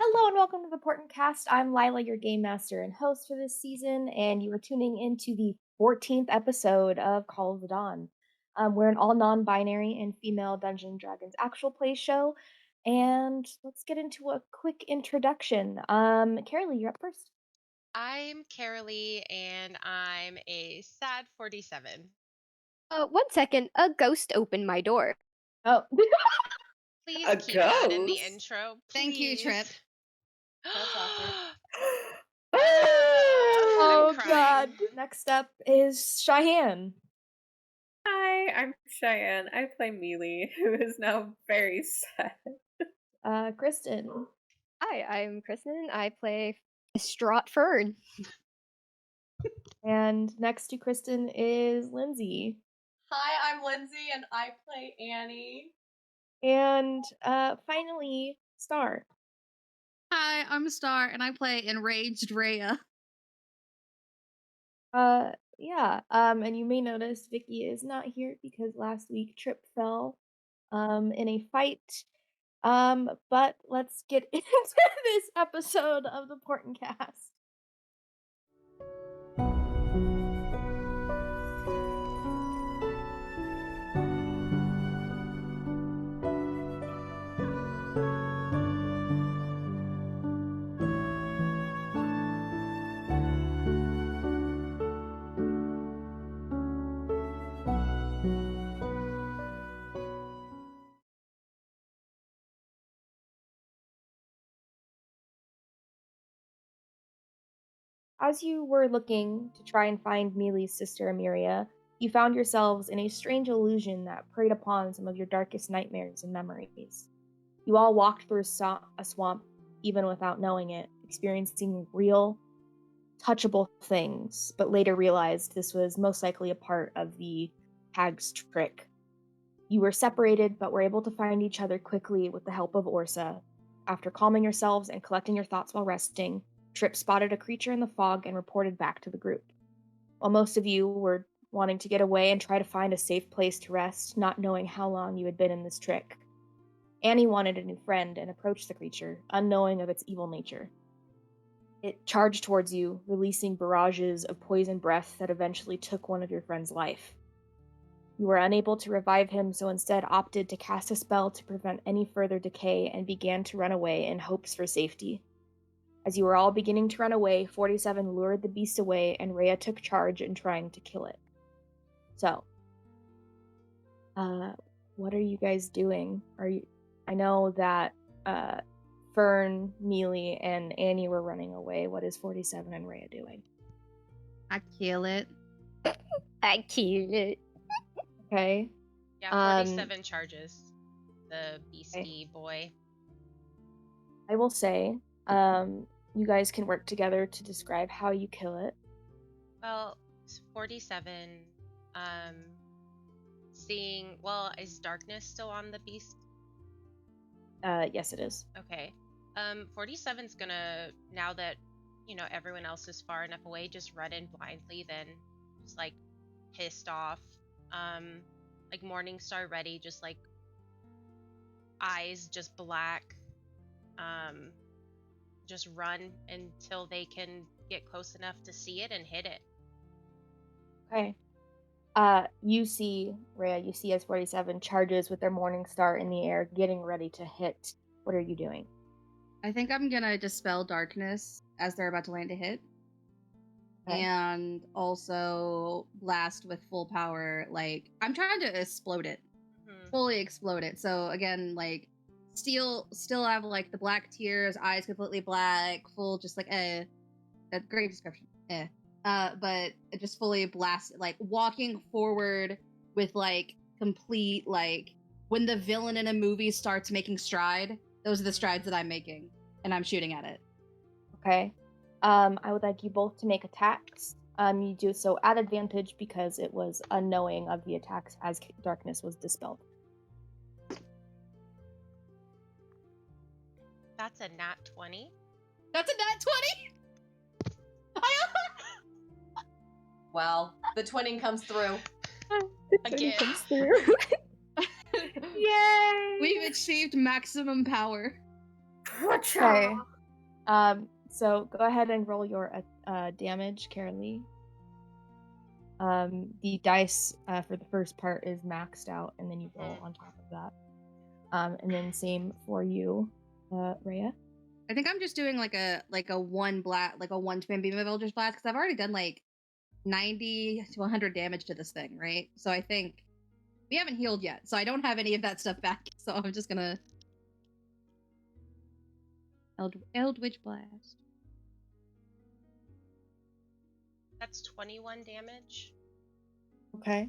Hello and welcome to the Portent Kast. I'm Lila, your game master and host for this season, and you are tuning into the 14th episode of Call of the Dawn. We're an all non-binary and female Dungeons and Dragons actual play show, and let's get into a quick introduction. Carolee, you're up first. I'm Carolee, and I'm a sad 47. 1 second. A ghost opened my door. Oh, Please A keep that in the ghost? intro. Thank you, please. Trip. That's awkward. oh I'm God! crying. Next up is Cheyenne. Hi, I'm Cheyenne. I play Mealy, who is now very sad. Kristen. Hi, I'm Kristen. I play Distraught Fern. And next to Kristen is Lindsay. Hi, I'm Lindsay, and I play Annie. And finally, Star. Hi, I'm Star, and I play Enraged Rhea. And you may notice Vicky is not here because last week Trip fell in a fight. But let's get into this episode of the Portent Kast. As you were looking to try and find Mealy's sister Emiria, you found yourselves in a strange illusion that preyed upon some of your darkest nightmares and memories. You all walked through a swamp, even without knowing it, experiencing real, touchable things, but later realized this was most likely a part of the hag's trick. You were separated, but were able to find each other quickly with the help of Orsa. After calming yourselves and collecting your thoughts while resting, Trip spotted a creature in the fog and reported back to the group. While most of you were wanting to get away and try to find a safe place to rest, not knowing how long you had been in this trick, Annie wanted a new friend and approached the creature, unknowing of its evil nature. It charged towards you, releasing barrages of poison breath that eventually took one of your friend's life. You were unable to revive him, so instead opted to cast a spell to prevent any further decay and began to run away in hopes for safety. As you were all beginning to run away, 47 lured the beast away, and Rhea took charge in trying to kill it. So, what are you guys doing? I know that Fern, Mealy, and Annie were running away. What is 47 and Rhea doing? I kill it. I killed it. Okay. Yeah, 47 charges. The beastie Okay. boy. I will say, you guys can work together to describe how you kill it. Well, 47, is darkness still on the beast? Yes, it is. Okay. 47's gonna, now that, everyone else is far enough away, just run in blindly, then just, pissed off. Morningstar ready, just, eyes just black. Just run until they can get close enough to see it and hit it. Okay. You see, Rhea, as 47 charges with their Morningstar in the air, getting ready to hit. What are you doing? I think I'm gonna dispel darkness as they're about to land a hit. Okay. And also blast with full power, I'm trying to explode it. Mm-hmm. Fully explode it. So again, still have the black tears, eyes completely black, full just a great description. But just fully blast, walking forward with complete when the villain in a movie starts making stride, those are the strides that I'm making, and I'm shooting at it. Okay. I would like you both to make attacks. You do so at advantage because it was unknowing of the attacks as darkness was dispelled. That's a nat 20. That's a nat 20? Well, the twinning comes through. Again. Comes through. Yay! We've achieved maximum power. Okay. So go ahead and roll your damage, Carolee. The dice for the first part is maxed out, and then you roll on top of that. And then same for you, Rhea. I think I'm just doing like a one twin beam of Eldritch Blast because I've already done like 90 to 100 damage to this thing, right? So I think we haven't healed yet, so I don't have any of that stuff back. So I'm just gonna Eldritch Blast. That's 21 damage. Okay.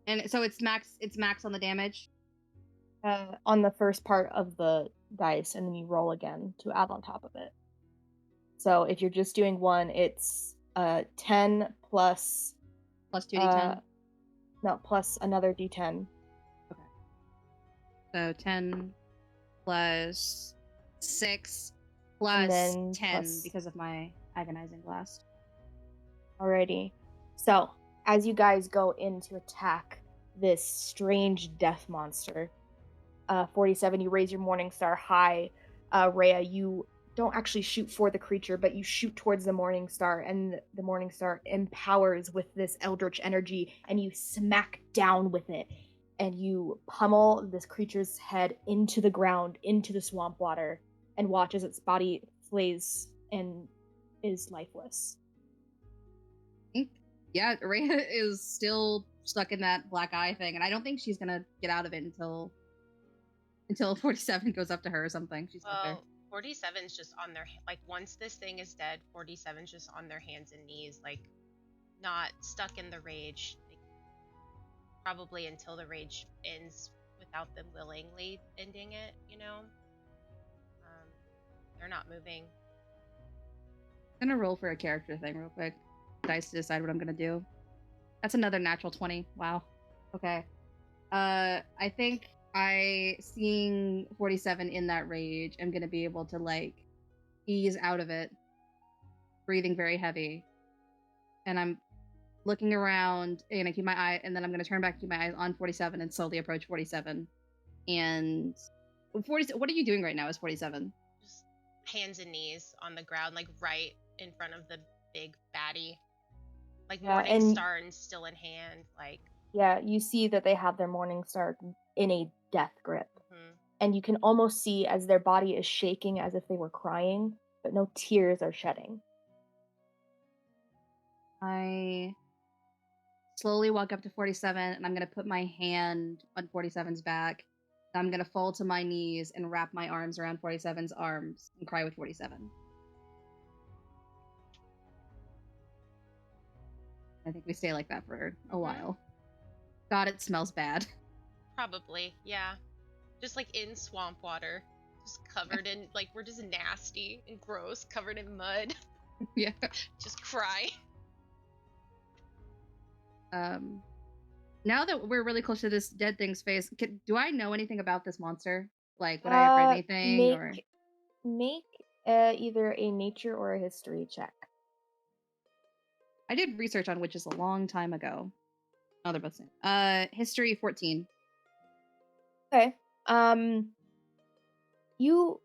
And so it's max on the damage. On the first part of the dice, and then you roll again to add on top of it. So if you're just doing one, it's 10 plus 2d10. No, plus another d10. Okay. So 10 plus 6 plus then 10 plus- because of my agonizing blast. Alrighty. So as you guys go in to attack this strange death monster, 47, you raise your Morning Star high. Rhea, you don't actually shoot for the creature, but you shoot towards the Morning Star, and the Morning Star empowers with this eldritch energy, and you smack down with it, and you pummel this creature's head into the ground, into the swamp water, and watch as its body flays and is lifeless. Yeah, Rhea is still stuck in that black eye thing, and I don't think she's gonna get out of it until 47 goes up to her or something. She's stuck there. Well, 47's just on their like once this thing is dead, 47's just on their hands and knees, like not stuck in the rage. Like, probably until the rage ends without them willingly ending it, you know. They're not moving. I'm gonna roll for a character thing real quick. Dice to decide what I'm gonna do. That's another natural 20. Wow. Okay. I think seeing 47 in that rage, I'm gonna be able to like ease out of it, breathing very heavy, and I'm looking around and I keep my eye, and then I'm gonna turn back, keep my eyes on 47, and slowly approach 47. And 40, what are you doing right now? Is 47? Just hands and knees on the ground, like right in front of the big baddie. Like Yeah, Morning and- Star and still in hand, like. Yeah, you see that they have their Morning Star in a death grip. Mhm. And you can almost see as their body is shaking as if they were crying, but no tears are shedding. I slowly walk up to 47, and I'm gonna put my hand on 47's back. I'm gonna fall to my knees and wrap my arms around 47's arms and cry with 47. I think we stay like that for a while. God, it smells bad. Probably, yeah. Just like in swamp water. Just covered in, like, we're just nasty and gross, covered in mud. Yeah. Just cry. Now that we're really close to this dead thing's face, do I know anything about this monster? Like, would I have read anything? Make either a nature or a history check. I did research on witches a long time ago. Oh, they're both the same. History 14. Okay. You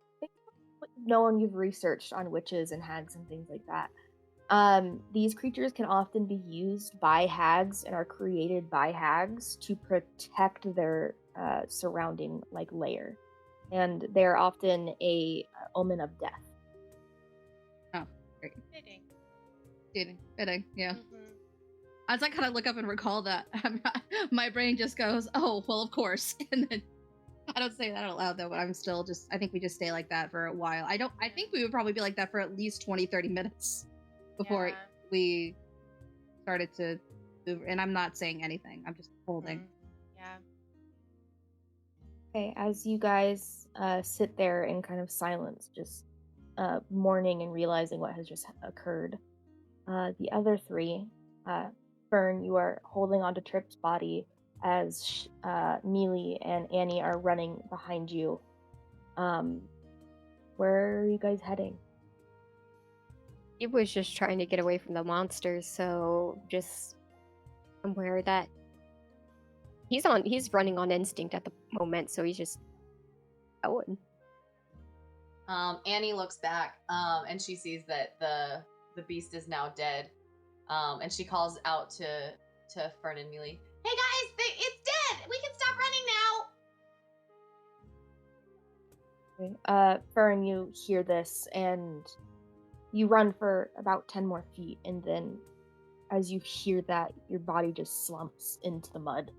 know and you've researched on witches and hags and things like that. These creatures can often be used by hags and are created by hags to protect their surrounding like layer, and they are often a omen of death. Oh, great. Fitting. Fitting, yeah. Mhm. As I kind of look up and recall that, my brain just goes, "Oh, well, of course," and then I don't say that out loud though, but I'm still just, I think we just stay like that for a while. I think we would probably be like that for at least 20-30 minutes before Yeah. we started to move, and I'm not saying anything, I'm just holding. Yeah. Okay, as you guys sit there in kind of silence, just mourning and realizing what has just occurred, the other three, Fern, you are holding onto Trip's body as Mealy and Annie are running behind you. Where are you guys heading? He was just trying to get away from the monsters, so just somewhere that he's running on instinct at the moment, so he's just going. Annie looks back, and she sees that the beast is now dead. And she calls out to Fern and Mealy, "Hey guys, it's dead! We can stop running now!" Fern, you hear this, and you run for about 10 more feet, and then as you hear that, your body just slumps into the mud.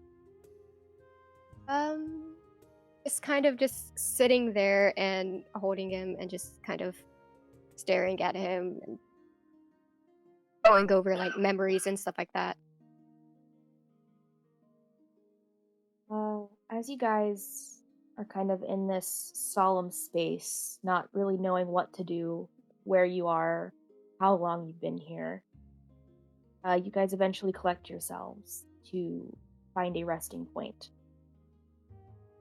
Just kind of just sitting there and holding him and just kind of staring at him and going over like memories and stuff like that. As you guys are kind of in this solemn space, not really knowing what to do, where you are, how long you've been here, you guys eventually collect yourselves to find a resting point.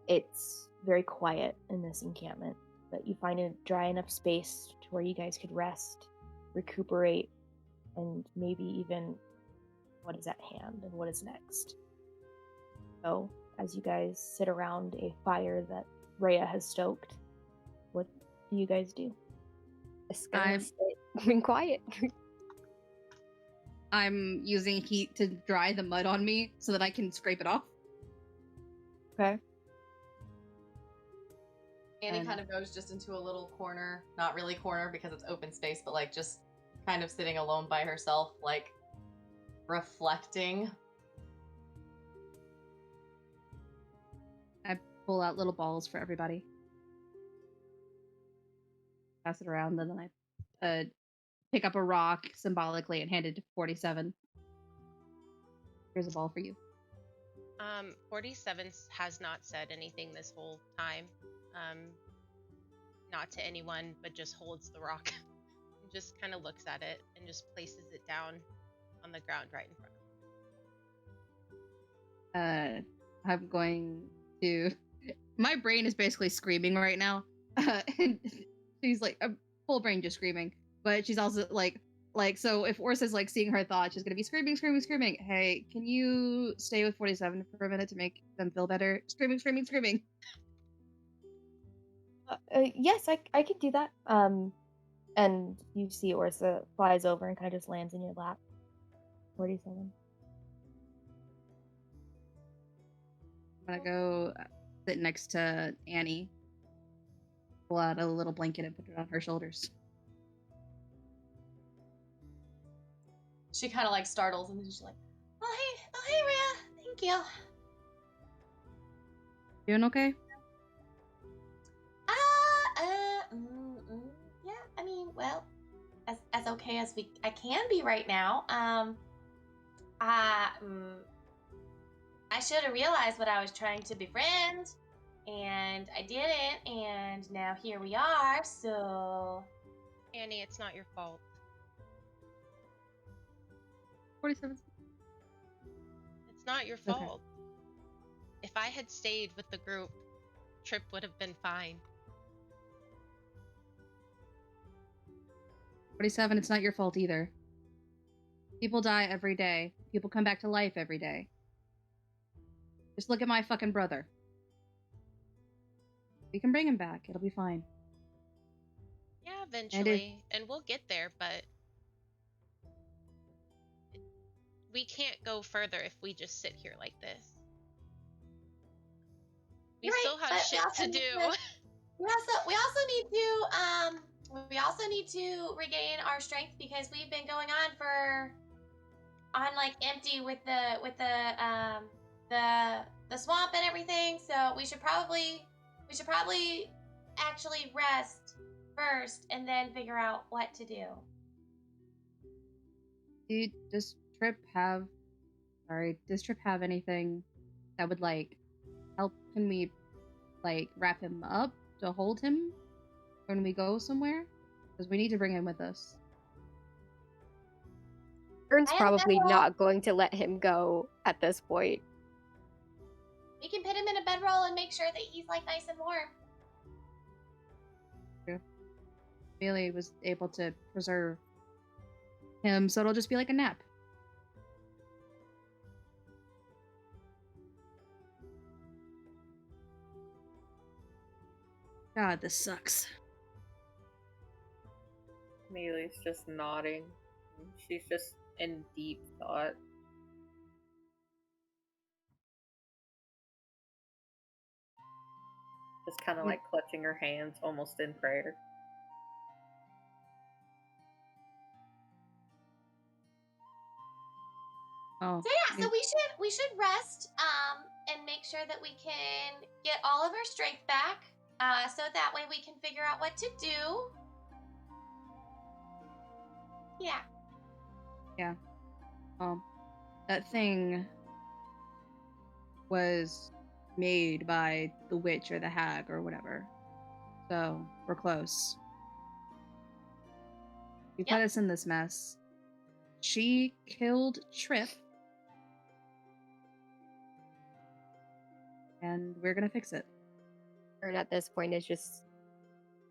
It's very quiet in this encampment, but you find a dry enough space to where you guys could rest, recuperate, and maybe even what is at hand and what is next. So, as you guys sit around a fire that Rhea has stoked, what do you guys do? Just gonna sit being quiet. I'm using heat to dry the mud on me so that I can scrape it off. Okay. Annie And- kind of goes just into a little corner, not really corner because it's open space, but like just kind of sitting alone by herself, like reflecting. I pull out little balls for everybody. Pass it around, and then I pick up a rock symbolically and hand it to 47. Here's a ball for you. 47 has not said anything this whole time. Not to anyone, but just holds the rock and just kind of looks at it and just places it down on the ground right in front of him. I'm going to. My brain is basically screaming right now. And she's like, full brain just screaming. But she's also like, so if Orsa's like seeing her thoughts, she's gonna be screaming. Hey, can you stay with 47 for a minute to make them feel better? Screaming. Yes, I could do that. And you see Orsa flies over and kind of just lands in your lap. 47. I'm gonna go sit next to Annie, pull out a little blanket and put it on her shoulders. She kind of like startles and she's like, "Oh hey, Rhea, thank you." Doing okay? Yeah. I mean, well, as okay as I can be right now. I should have realized what I was trying to befriend, and I didn't, and now here we are. So, Annie, it's not your fault. 47. It's not your Okay. fault. If I had stayed with the group, Trip would have been fine. 47, it's not your fault either. People die every day. People come back to life every day. Just look at my fucking brother. We can bring him back. It'll be fine. Yeah, eventually. And we'll get there, but we can't go further if we just sit here like this. We You're still right, have but we shit also to need do. to- we also need to regain our strength because we've been going on like empty with the swamp and everything. So we should probably actually rest first and then figure out what to do. Does Trip have anything that would like help? Can we like wrap him up to hold him when we go somewhere? Because we need to bring him with us. Ern's I have probably bedroll. not going to let him go at this point. We can put him in a bedroll and make sure that he's like nice and warm. Bailey was able to preserve him, so it'll just be like a nap. God, this sucks. Mealy's just nodding. She's just in deep thought. Just kind of like clutching her hands almost in prayer. Oh. So yeah, so we should rest and make sure that we can get all of our strength back, so that way we can figure out what to do. Yeah. Yeah. That thing was made by the witch or the hag or whatever. So we're close. You put us in this mess. She killed Trip. And we're gonna fix it. And at this point, it just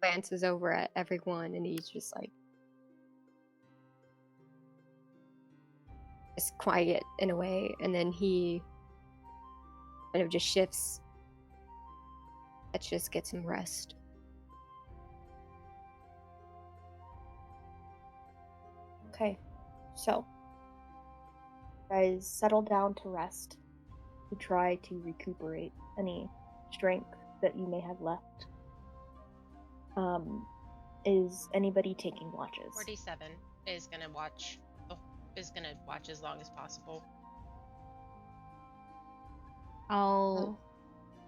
glances over at everyone, and he's just like, just quiet in a way, and then he kind of just shifts. Let's just get some rest. Okay, so guys settle down to rest, to try to recuperate any strength that you may have left. Is anybody taking watches? 47 is gonna watch. Is gonna watch as long as possible. I'll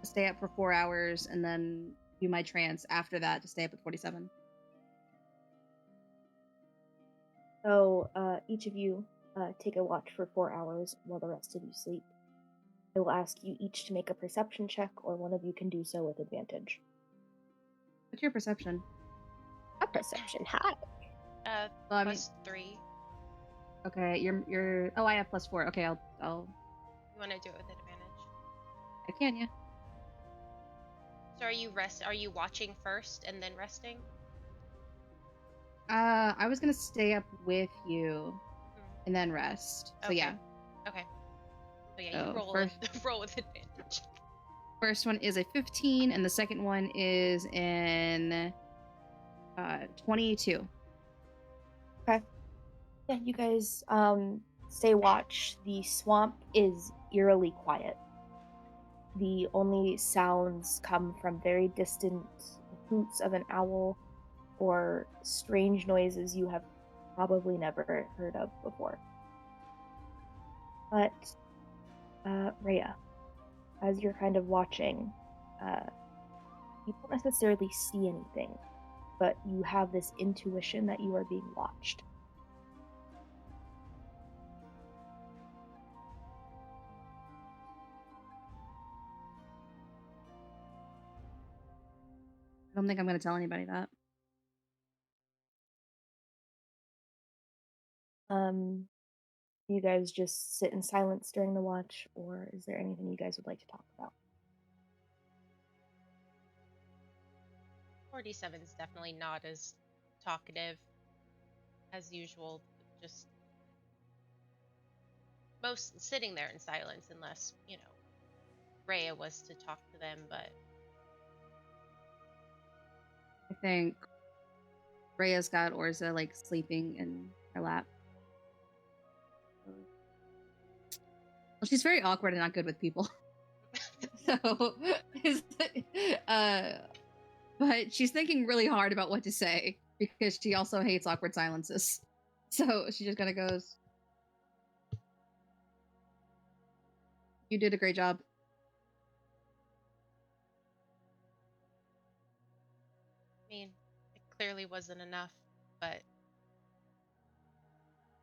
stay up for 4 hours and then do my trance after that to stay up at 47. So each of you take a watch for 4 hours while the rest of you sleep. I will ask you each to make a perception check, or one of you can do so with advantage. What's your perception? A perception high. Well, Plus 3. Okay, you're. Oh, I have +4. Okay, I'll. You want to do it with advantage? I can, yeah. So are you watching first and then resting? I was gonna stay up with you and then rest. So Okay. yeah. Okay. So yeah, you So roll first- roll with advantage. First one is a 15, and the second one is an 22. Yeah, you guys stay watch. The swamp is eerily quiet. The only sounds come from very distant hoots of an owl or strange noises you have probably never heard of before. But, Rhea, as you're kind of watching, you don't necessarily see anything, but you have this intuition that you are being watched. I don't think I'm gonna tell anybody that. Do you guys just sit in silence during the watch, or is there anything you guys would like to talk about? 47 is definitely not as talkative as usual. Just most sitting there in silence, unless Rhea was to talk to them. But I think Rhea's got Orza like sleeping in her lap. Well, she's very awkward and not good with people. So, but she's thinking really hard about what to say because she also hates awkward silences. So she just kind of goes, "You did a great job." I mean, it clearly wasn't enough. But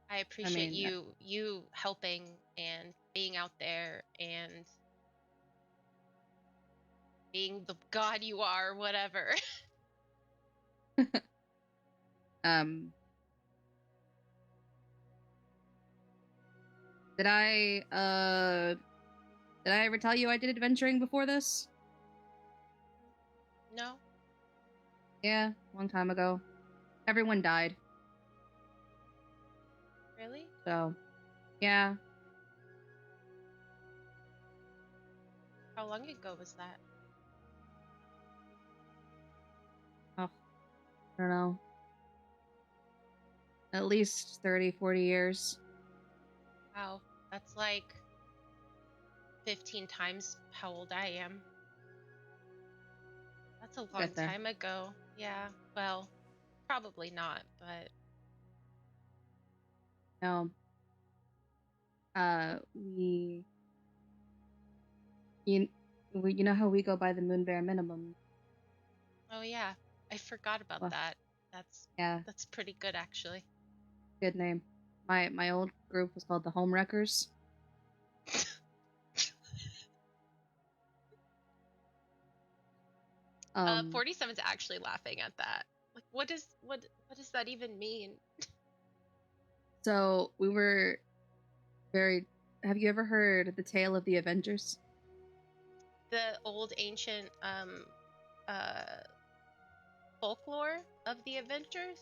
I appreciate you helping and being out there and being the god you are, whatever. Did I ever tell you I did adventuring before this? No? Yeah, long time ago. Everyone died. Really? So, yeah. How long ago was that? Oh, I don't know. at least 30, 40 years. Wow, that's like 15 times how old I am. That's a long Get there. time ago. Yeah, well, probably not, but No. We you know how we go by the moon bear minimum. oh yeah, I forgot about Well, that. yeah, That's pretty good actually. good name. My old group was called the Home Wreckers. 47's actually laughing at that. Like, what does that even mean? So we were very. Have you ever heard the tale of the Avengers? The old ancient folklore of the Avengers?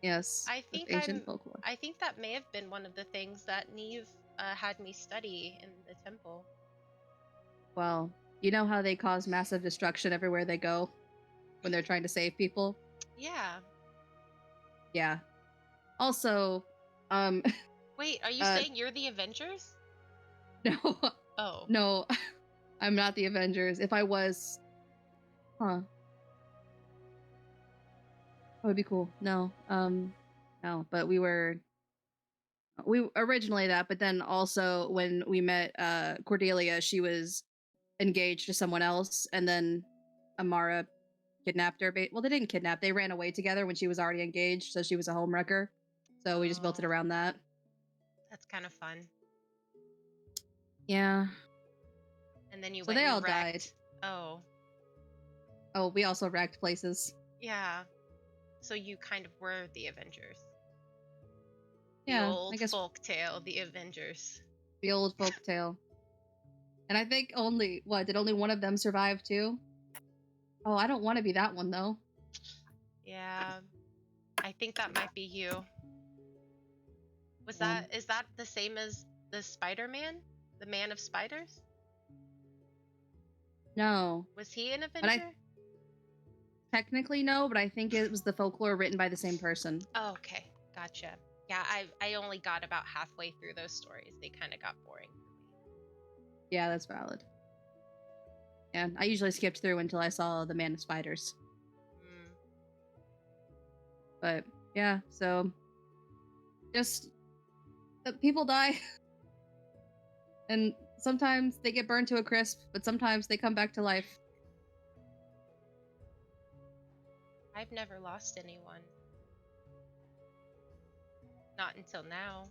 Yes, I with think ancient folklore. I think that may have been one of the things that Neve had me study in the temple. Well, you know how they cause massive destruction everywhere they go when they're trying to save people? Yeah. Yeah. Also, Wait, are you saying you're the Avengers? no, Oh. no, I'm not the Avengers. If I was, that would be cool. No, no, but we originally that, but then also when we met Cordelia, she was engaged to someone else, and then Amara kidnapped her. Well, they didn't kidnap; they ran away together when she was already engaged, so she was a home wrecker. So we just built it Oh. around that. That's kind of fun. Yeah. And then you So went they and all wrecked. died. Oh. Oh, we also wrecked places. Yeah. So you kind of were the Avengers. The Yeah, old I guess folk tale, the Avengers. the old folk tale. And I think only one of them survive too? Oh, I don't want to be that one though. Yeah. I think that might be you. Is that the same as the Spider-Man? The Man of Spiders? No. Was he an But Avenger? technically no, but I think it was the folklore written by the same person. Oh, okay. Gotcha. Yeah, I only got about halfway through those stories. They kind of got boring for me. Yeah, that's valid. Yeah, I usually skipped through until I saw the Man of Spiders. But yeah, so just people die. And sometimes they get burned to a crisp, but sometimes they come back to life. I've never lost anyone. Not until now.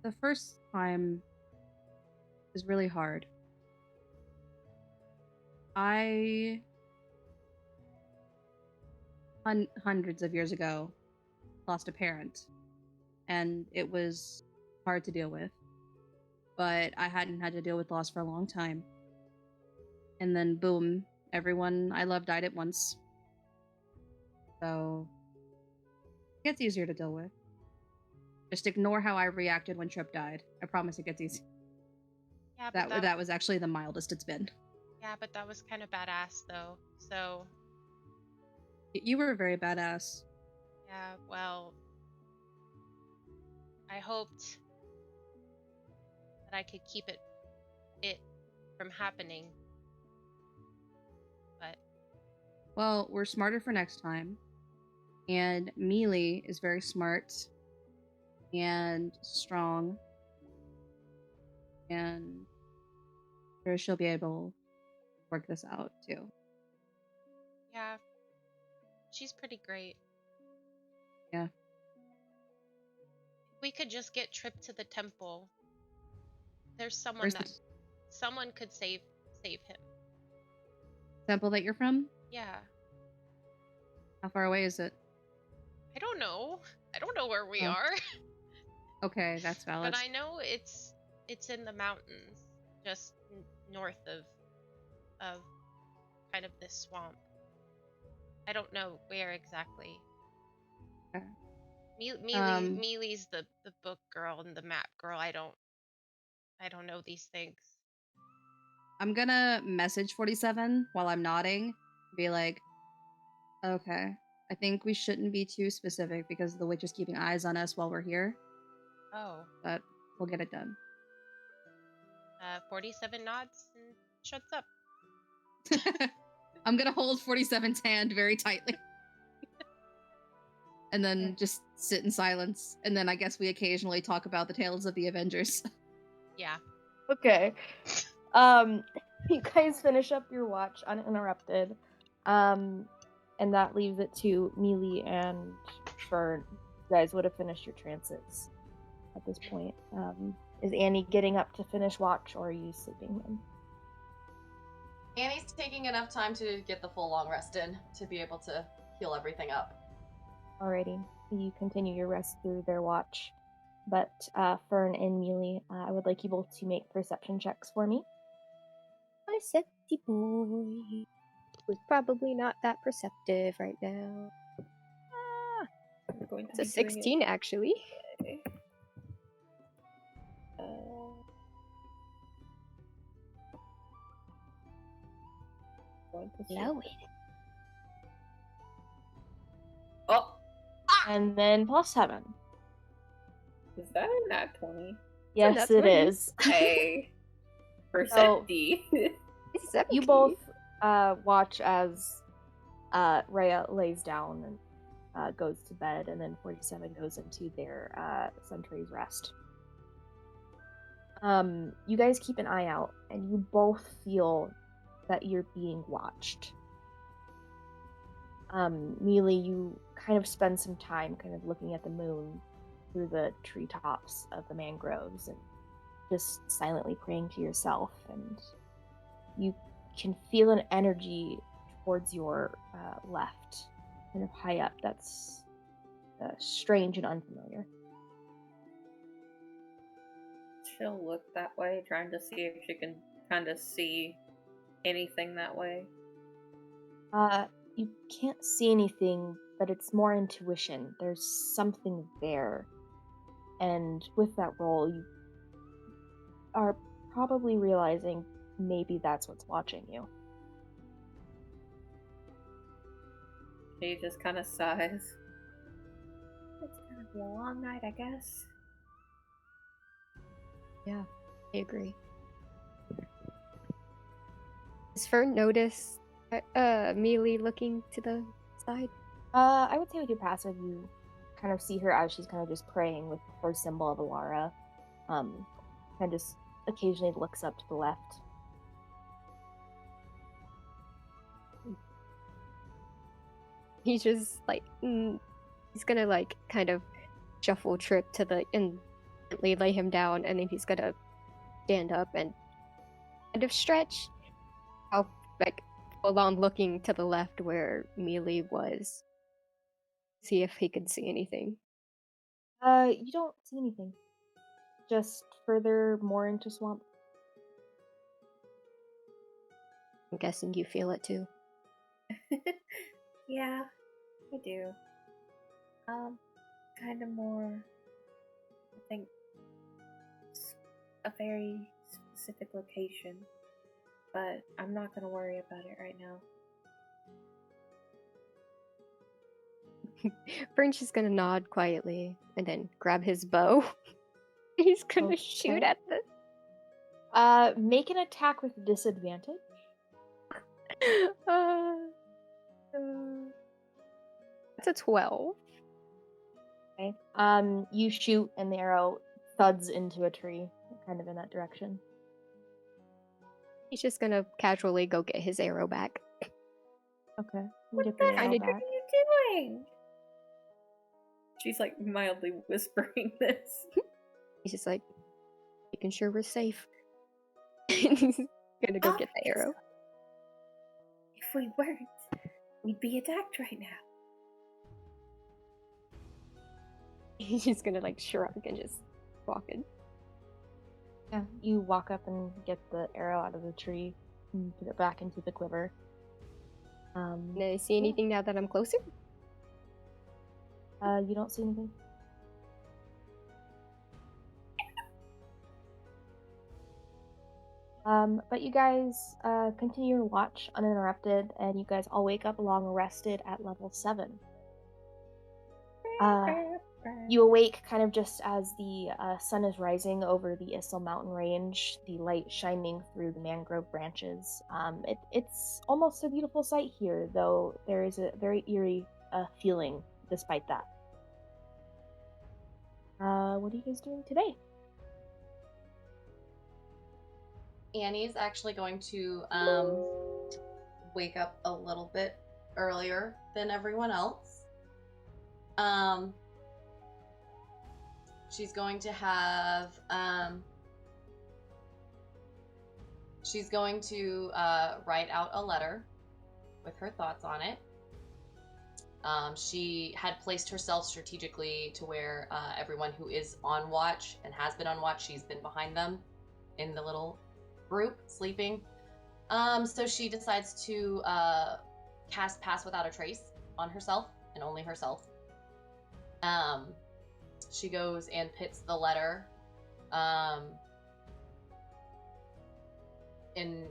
The first time is really hard. I hundreds of years ago lost a parent, and it was hard to deal with. But I hadn't had to deal with loss for a long time. And then boom, everyone I loved died at once. So it gets easier to deal with. Just ignore how I reacted when Trip died. I promise it gets easy. Yeah, but That was actually the mildest it's been. Yeah, but that was kind of badass though. So You were very badass. yeah, well, I hoped that I could keep it from happening. But Well, we're smarter for next time. And Mealy is very smart and strong. And I'm sure she'll be able to work this out too. yeah, she's pretty great. Yeah. We could just get Trip to the temple. There's someone Where's that the someone could save him. temple that you're from? Yeah. How far away is it? I don't know. I don't know where we Oh. are. Okay, that's valid. But I know it's in the mountains, just north of kind of this swamp. I don't know where exactly. Okay. Mealy's the book girl and the map girl. I don't know these things. I'm gonna message 47 while I'm nodding. Be like, okay, I think we shouldn't be too specific because the witch is keeping eyes on us while we're here, Oh. but we'll get it done. 47 nods and shuts up. I'm gonna hold 47's hand very tightly. And then just sit in silence. And then I guess we occasionally talk about the tales of the Avengers. Yeah. Okay. You guys finish up your watch uninterrupted. And that leaves it to Mealy and Fern. You guys would have finished your trances at this point. Is Annie getting up to finish watch, or are you sleeping in? Annie's taking enough time to get the full long rest in to be able to heal everything up. Alrighty. You continue your rest through their watch. But Fern and Mealy, I would like you both to make perception checks for me. Perceptive boy. Who's probably not that perceptive right now. I'm going to It's a be doing 16, actually. it. Going to see. Blow it. Oh, And then +7. is that a nat 20? Yes, nat it 20. is. Hey. Percent D. You both watch as Rhea lays down and goes to bed, and then 47 goes into their sentry's rest. You guys keep an eye out, and you both feel that you're being watched. Mealy, you kind of spend some time kind of looking at the moon through the treetops of the mangroves and just silently praying to yourself, and you can feel an energy towards your left, kind of high up, that's strange and unfamiliar. She'll look that way, trying to see if she can kind of see anything that way. You can't see anything, but it's more intuition. There's something there. And with that roll, you are probably realizing maybe that's what's watching you. She just kind of sighs. It's gonna be a long night, I guess. Yeah, I agree. Does Fern notice Mealy looking to the side? I would say with your passive, you kind of see her as she's kind of just praying with her symbol of Alara. And just occasionally looks up to the left. He's just like, he's gonna like kind of shuffle trip to the instantly lay him down, and then he's gonna stand up and kind of stretch. I'll like full on looking to the left where Mealy was. See if he could see anything. You don't see anything. Just further more into swamp. I'm guessing you feel it too. Yeah, I do. Kind of more, I think, a very specific location, but I'm not gonna worry about it right now. Fern's just gonna nod quietly and then grab his bow. He's gonna shoot Okay. at the. Make an attack with disadvantage. That's a 12. Okay. You shoot and the arrow thuds into a tree, kind of in that direction. He's just gonna casually go get his arrow back. Okay. What Get the the heck arrow are back. you doing? She's like mildly whispering this. He's just like, making sure we're safe. He's gonna go get the arrow. If we weren't, we'd be attacked right now. He's just gonna like shrug and just walk in. Yeah. You walk up and get the arrow out of the tree and put it back into the quiver. Can I see anything now that I'm closer? You don't see anything. But you guys continue your watch uninterrupted, and you guys all wake up long rested at level 7. You awake kind of just as the sun is rising over the Issel mountain range, the light shining through the mangrove branches. It's almost a beautiful sight here, though there is a very eerie feeling despite that. What are you guys doing today? Annie's actually going to wake up a little bit earlier than everyone else. She's going to have she's going to write out a letter with her thoughts on it. She had placed herself strategically to where everyone who is on watch and has been on watch, she's been behind them in the little group sleeping. So she decides to cast Pass Without a Trace on herself and only herself. She goes and puts the letter in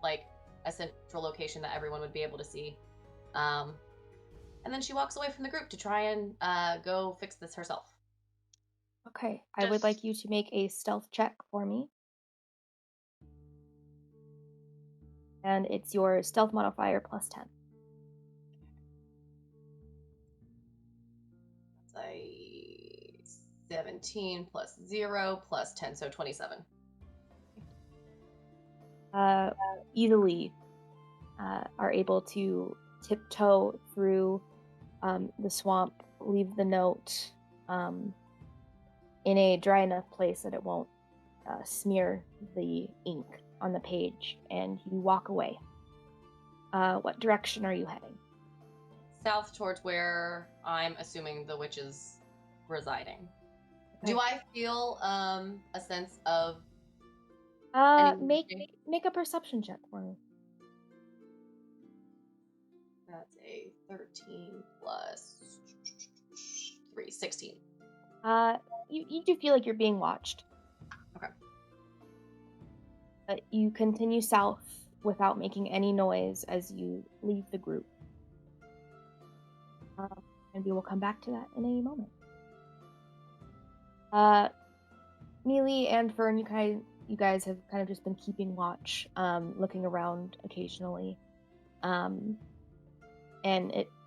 like a central location that everyone would be able to see. And then she walks away from the group to try and go fix this herself. Okay, I would like you to make a stealth check for me. And it's your stealth modifier plus 10. That's a 17 plus 0 plus 10, so 27. Easily are able to tiptoe through the swamp, leave the note in a dry enough place that it won't smear the ink on the page, and you walk away. What direction are you heading? South towards where I'm assuming the witch is residing. Okay. Do I feel a sense of Make a perception check for me. That's a 13 plus 3, 16. You do feel like you're being watched. Okay. But you continue south without making any noise as you leave the group. And we will come back to that in a moment. Mealy and Fern, you guys have kind of just been keeping watch, looking around occasionally. And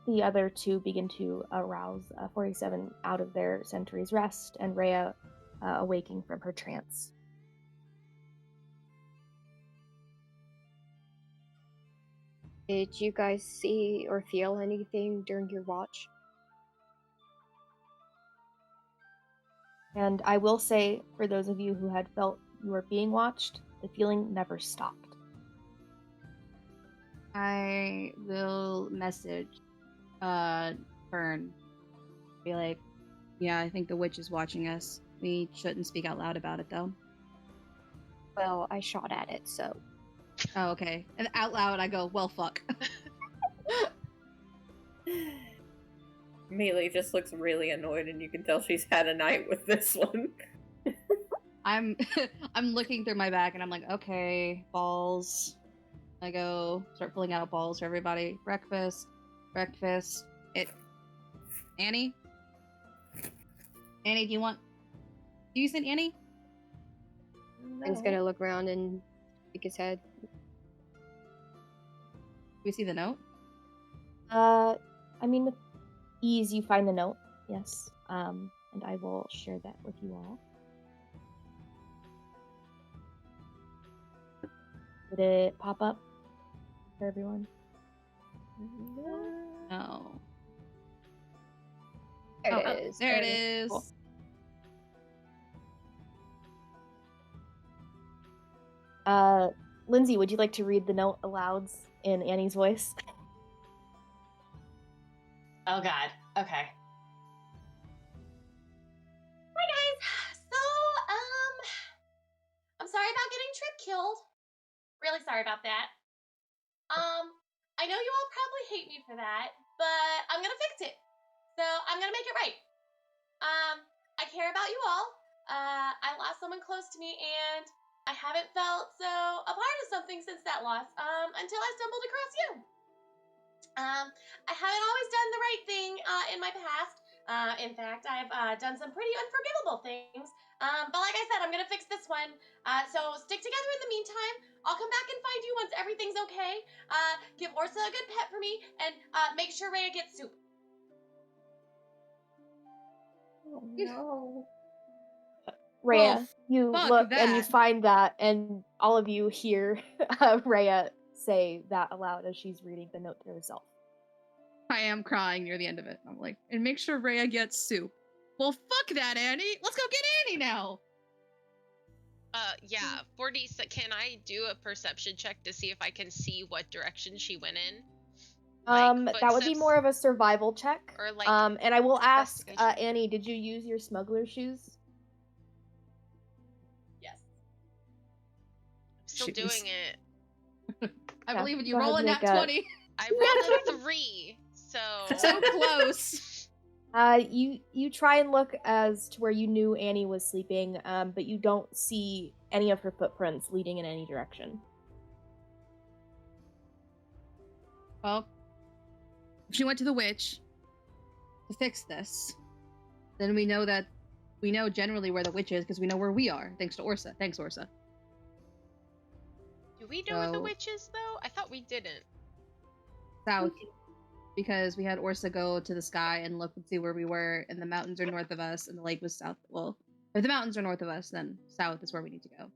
the other two begin to arouse 47 out of their sentry's rest, and Rhea awaking from her trance. Did you guys see or feel anything during your watch? And I will say, for those of you who had felt you were being watched, the feeling never stopped. I will message Fern. Be like, yeah, I think the witch is watching us. We shouldn't speak out loud about it, though. Well, I shot at it, so. Oh, okay. And out loud, I go, well, fuck. Mealy just looks really annoyed, and you can tell she's had a night with this one. I'm looking through my bag, and I'm like, okay, balls. I go start pulling out balls for everybody. Breakfast. Annie, do you send Annie? No. He's gonna look around and shake his head. Do we see the note? I mean, with ease, you find the note, yes. And I will share that with you all. Did it pop up for everyone? No. There it is. There it is. Cool. Lindsay, would you like to read the note aloud in Annie's voice? Oh god. Okay. Hi guys. So, I'm sorry about getting Trip killed. Really sorry about that. I know you all probably hate me for that, but I'm gonna fix it. So I'm gonna make it right. I care about you all. I lost someone close to me, and I haven't felt so a part of something since that loss. Until I stumbled across you. I haven't always done the right thing in my past, In fact, I've done some pretty unforgivable things. But like I said, I'm gonna fix this one. So stick together in the meantime. I'll come back and find you once everything's okay. Give Orsa a good pet for me, and make sure Rhea gets soup. Oh no. Rhea, Well, you fuck look and you that. find that, and all of you hear Rhea say that aloud as she's reading the note to herself. I am crying near the end of it. I'm like, and make sure Rhea gets soup. Well, fuck that, Annie. Let's go get Annie now. Yeah, 40. Can I do a perception check to see if I can see what direction she went in? That would be more of a survival check. Or like, and I will ask investigation. Annie, did you use your smuggler shoes? Yes. I'm still Shoes. doing it. I Yeah, believe in you. go ahead Roll a and nat make a- 20. I rolled a 3, so So close. You try and look as to where you knew Annie was sleeping, but you don't see any of her footprints leading in any direction. Well, if she went to the witch to fix this, then we know generally where the witch is because we know where we are, thanks to Orsa. Thanks, Orsa. do we know where the So- witch is though? I thought we didn't. South. Because we had Orsa go to the sky and look and see where we were, and the mountains are north of us, and the lake was south. Well, if the mountains are north of us, then south is where we need to go.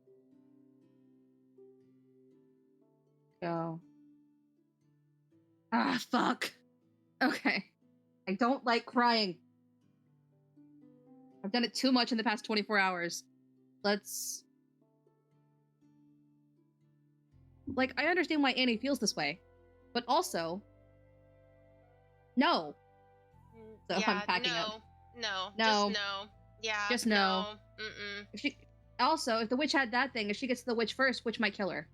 So. Ah, fuck. Okay. I don't like crying. I've done it too much in the past 24 hours. Let's. Like, I understand why Annie feels this way, but also. No. So yeah, I'm packing up. No. No. Just no. Yeah. Just no. Mm-mm. If the witch had that thing, if she gets to the witch first, witch might kill her.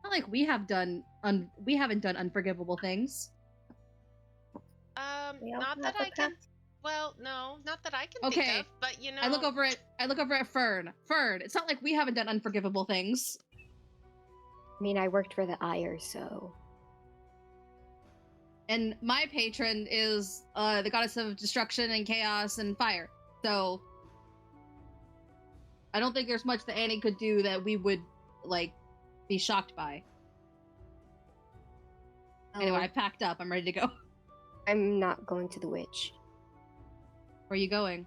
Not like we haven't done unforgivable things. We all Not have that a I can. past. Well, no, not that I can Okay. think of. But you know, I look over at Fern. Fern, it's not like we haven't done unforgivable things. I mean, I worked for the Ire, so And my patron is the goddess of destruction and chaos and fire. So I don't think there's much that Annie could do that we would like be shocked by. Anyway, I packed up. I'm ready to go. I'm not going to the witch. Where are you going?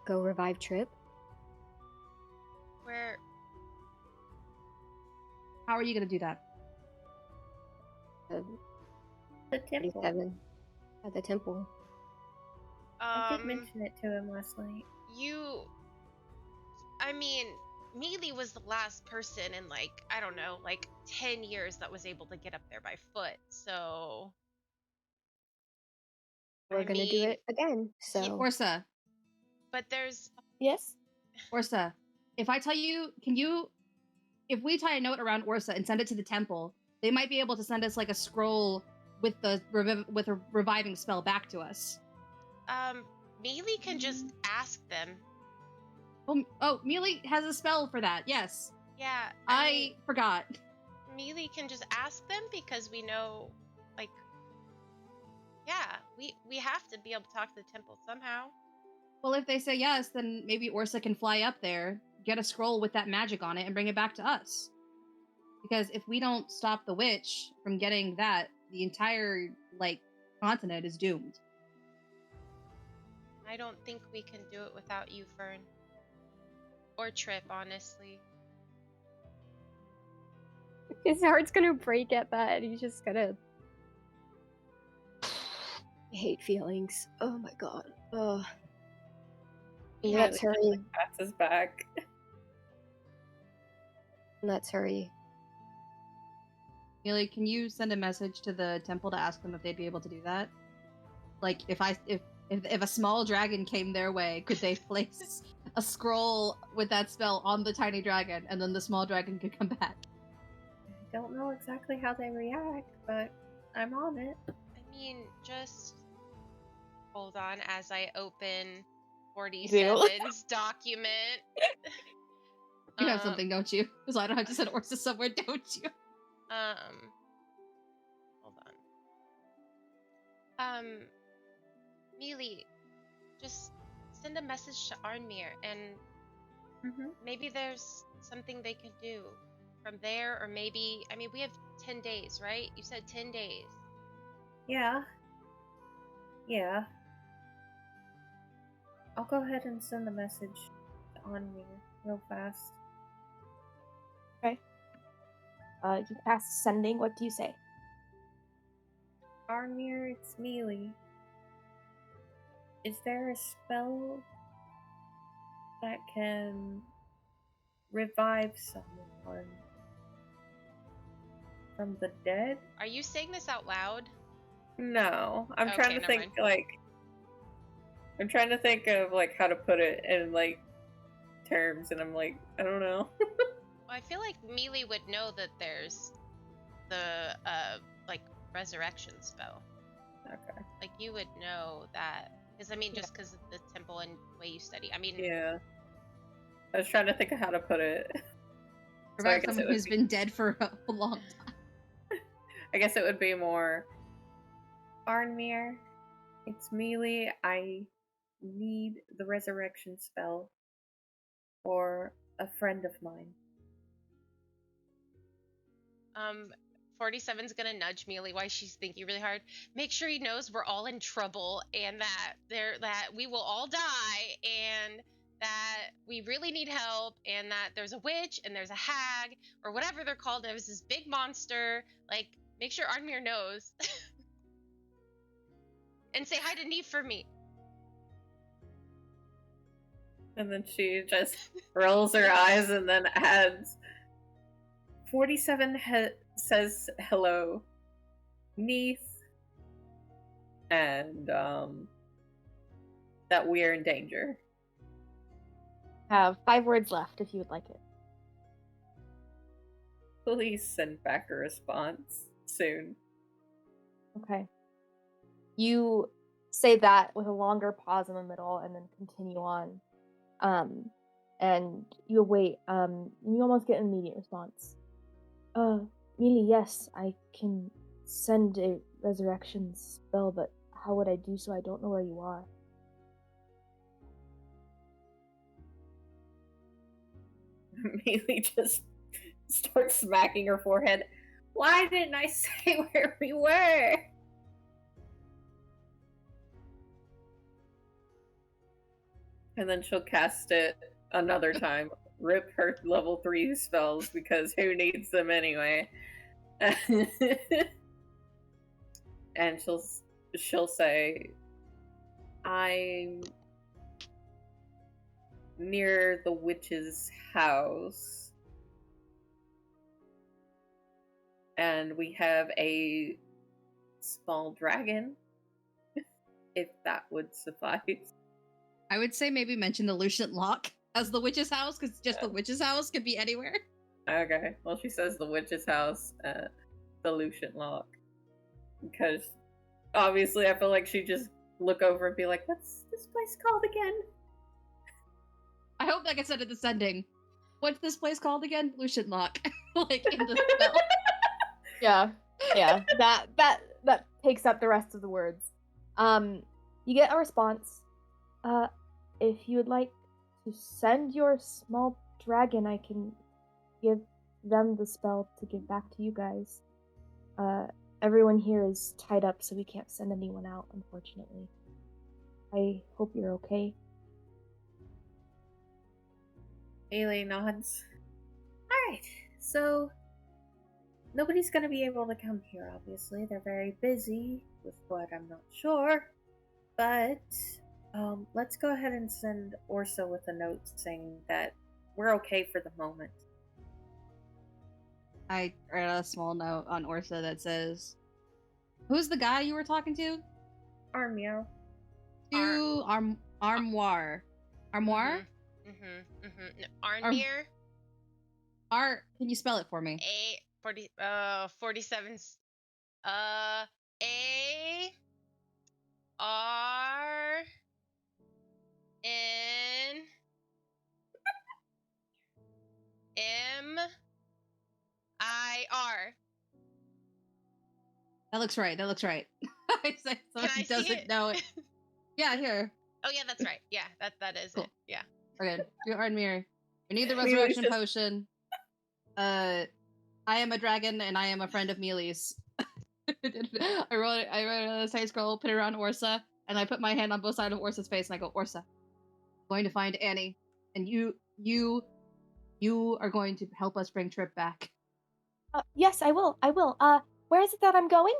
Go revive Trip. where How are you gonna do that? The temple. 27 at the temple. I did mention it to him last night. I mean, Mealy was the last person in like, I don't know, like 10 years that was able to get up there by foot. So We're I gonna do mean, it again. So Orsa, but there's Yes? Orsa, if I tell you, if we tie a note around Orsa and send it to the temple, they might be able to send us like a scroll with a reviving spell back to us. Mealy can just ask them. Oh, Mealy has a spell for that. Yes, Yeah, I forgot. Mealy can just ask them because we know, like, yeah, we have to be able to talk to the temple somehow. Well, if they say yes, then maybe Orsa can fly up there, get a scroll with that magic on it, and bring it back to us. Because if we don't stop the witch from getting that, the entire, like, continent is doomed. I don't think we can do it without you, Fern. Or Trip, honestly. his heart's gonna break at that. He's just gonna. I hate feelings. Oh my god. Ugh. Yeah, Let's hurry. Pats his back. Let's hurry. Mealy, can you send a message to the temple to ask them if they'd be able to do that? Like, if a small dragon came their way, could they place a scroll with that spell on the tiny dragon, and then the small dragon could come back? I don't know exactly how they react, but I'm on it. I mean, just hold on as I open do. 47's document. You have something, don't you? Because I don't have to send Orsa somewhere, don't you? Hold Mealy, just send a message to Arnmir, and Mm-hmm. maybe there's something they could do from there, or maybe, I mean, we have 10 days, right? You said 10 days. Yeah. Yeah. I'll go ahead and send the message to Anmir real fast. Okay. You cast sending. What do you say? Arnmir, it's Mealy. Is there a spell that can revive someone from the dead? Are you saying this out loud? No. I'm Okay, trying to never think, mind. like... I'm trying to think of, like, how to put it in, like, terms, and I'm like, I don't know. Well, I feel like Mealy would know that there's the, like, resurrection spell. Okay. Like, you would know that. Because, I mean, just because of the temple and way you study. I mean, Yeah. I was trying to think of how to put it. What So I about guess someone it would who's be- been dead for a long time? I guess it would be more... Arnmir, it's Mealy. I need the resurrection spell for a friend of mine. 47's gonna nudge Mealy while she's thinking really hard. Make sure he knows we're all in trouble and that we will all die and that we really need help and that there's a witch and there's a hag or whatever they're called. There's this big monster. Like, make sure Arnmir knows. And say hi to Neve for me. And then she just rolls her eyes and then adds 47 says hello, Neith, and that we're in danger. Have 5 words left if you would like it. Please send back a response soon. Okay. You say that with a longer pause in the middle and then continue on. And you wait, and you almost get an immediate response. Mealy, yes, I can send a resurrection spell, but how would I do so? I don't know where you are. Mealy just starts smacking her forehead. Why didn't I say where we were? And then she'll cast it another time. Rip her level 3 spells because who needs them anyway? And she'll say, I'm near the witch's house. And we have a small dragon, if that would suffice. I would say maybe mention the Lucian Lock as the witch's house, because just the witch's house could be anywhere. Okay, well, she says the witch's house, the Lucian Lock. Because obviously I feel like she'd just look over and be like, what's this place called again? I hope that gets said at the sending. What's this place called again? Lucian Lock. Like in the spell. Yeah. That takes up the rest of the words. You get a response. If you would like to send your small dragon, I can give them the spell to give back to you guys. Everyone here is tied up, so we can't send anyone out, unfortunately. I hope you're okay. Ailey nods. Alright, so nobody's gonna be able to come here, obviously. They're very busy with what I'm not sure. But let's go ahead and send Orsa with a note saying that we're okay for the moment. I write a small note on Orsa that says, who's the guy you were talking to? Armio. To Armoire. Armoire? Arnmir. Can you spell it for me? 47's A R N M I R. That looks right. I say Can someone I see doesn't it? know it. Yeah, here. Oh yeah, that's right. Yeah, that is Cool. it. Yeah. Okay, you are mirror. I need the Mealy's resurrection just- potion. I am a dragon and I am a friend of Mealy's. I wrote a side scroll, put it around Orsa, and I put my hand on both sides of Orsa's face and I go, Orsa, I'm going to find Annie, and you are going to help us bring Trip back. Yes, I will. Where is it that I'm going?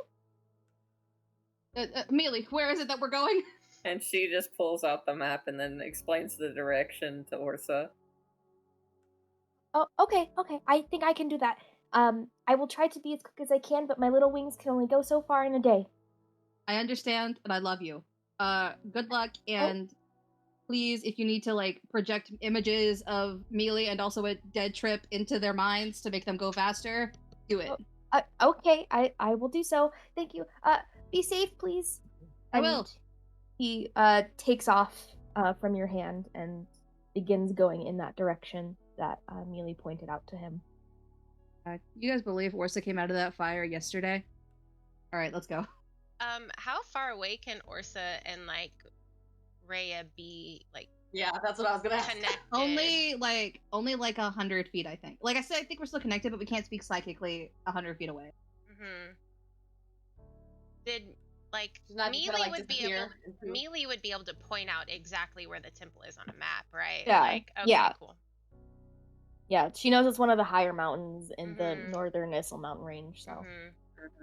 Mealy, where is it that we're going? And she just pulls out the map and then explains the direction to Orsa. Oh, okay. I think I can do that. I will try to be as quick as I can, but my little wings can only go so far in a day. I understand, and I love you. Good luck, and please, if you need to like project images of Mealy and also a dead Trip into their minds to make them go faster, do it. Okay, I will do so. Thank you. Be safe, please. I will. And he takes off from your hand and begins going in that direction that Mealy pointed out to him. You guys believe Orsa came out of that fire yesterday? All right, let's go. How far away can Orsa and like Rhea be like Yeah, that's what I was gonna ask. connected? Only like 100 feet, I think. Like I said, I think we're still connected, but we can't speak psychically 100 feet away. Mm-hmm. Did like She's not just Mealy gonna, like, would be disappear able into- Mealy would be able to point out exactly where the temple is on a map, right? Yeah, Like, okay, yeah. cool. Yeah, she knows it's one of the higher mountains in the Mhm. northern Issel mountain range, so. Mhm.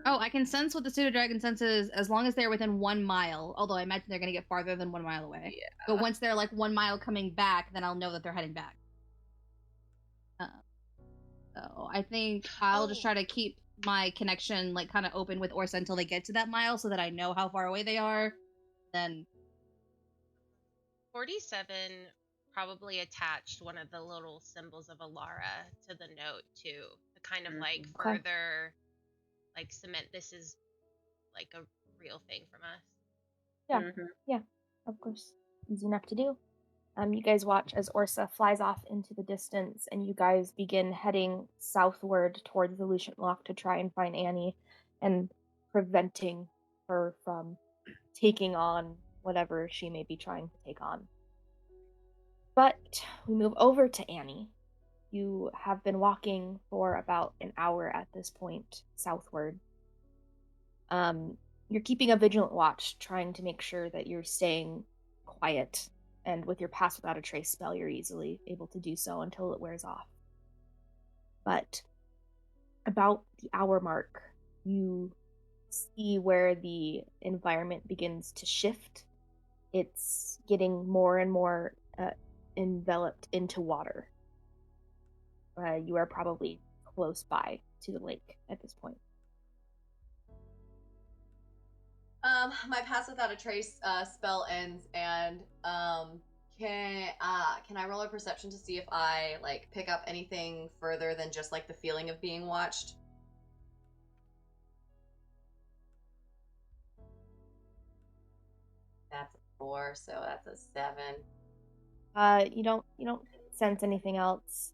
Oh, I can sense what the pseudo dragon senses as long as they're within 1 mile. Although I imagine they're gonna get farther than 1 mile away. Yeah. But once they're like 1 mile coming back, then I'll know that they're heading back. So I think I'll just try to keep my connection like kind of open with Orsa until they get to that mile, so that I know how far away they are. Then 47 probably attached one of the little symbols of Alara to the note too, to kind of like Okay. further like cement this is like a real thing from us. Yeah. Mhm. Yeah, of course. Easy enough to do. You guys watch as Orsa flies off into the distance, and you guys begin heading southward towards the Lucent Loch to try and find Annie and preventing her from taking on whatever she may be trying to take on. But we move over to Annie. You have been walking for about an hour at this point southward. You're keeping a vigilant watch, trying to make sure that you're staying quiet, and with your Pass Without a Trace spell, you're easily able to do so until it wears off. But about the hour mark, you see where the environment begins to shift. It's getting more and more enveloped into water. You are probably close by to the lake at this point. My Pass Without a Trace spell ends, and can I roll a perception to see if I like pick up anything further than just like the feeling of being watched? That's a 4, so that's a 7. You don't sense anything else.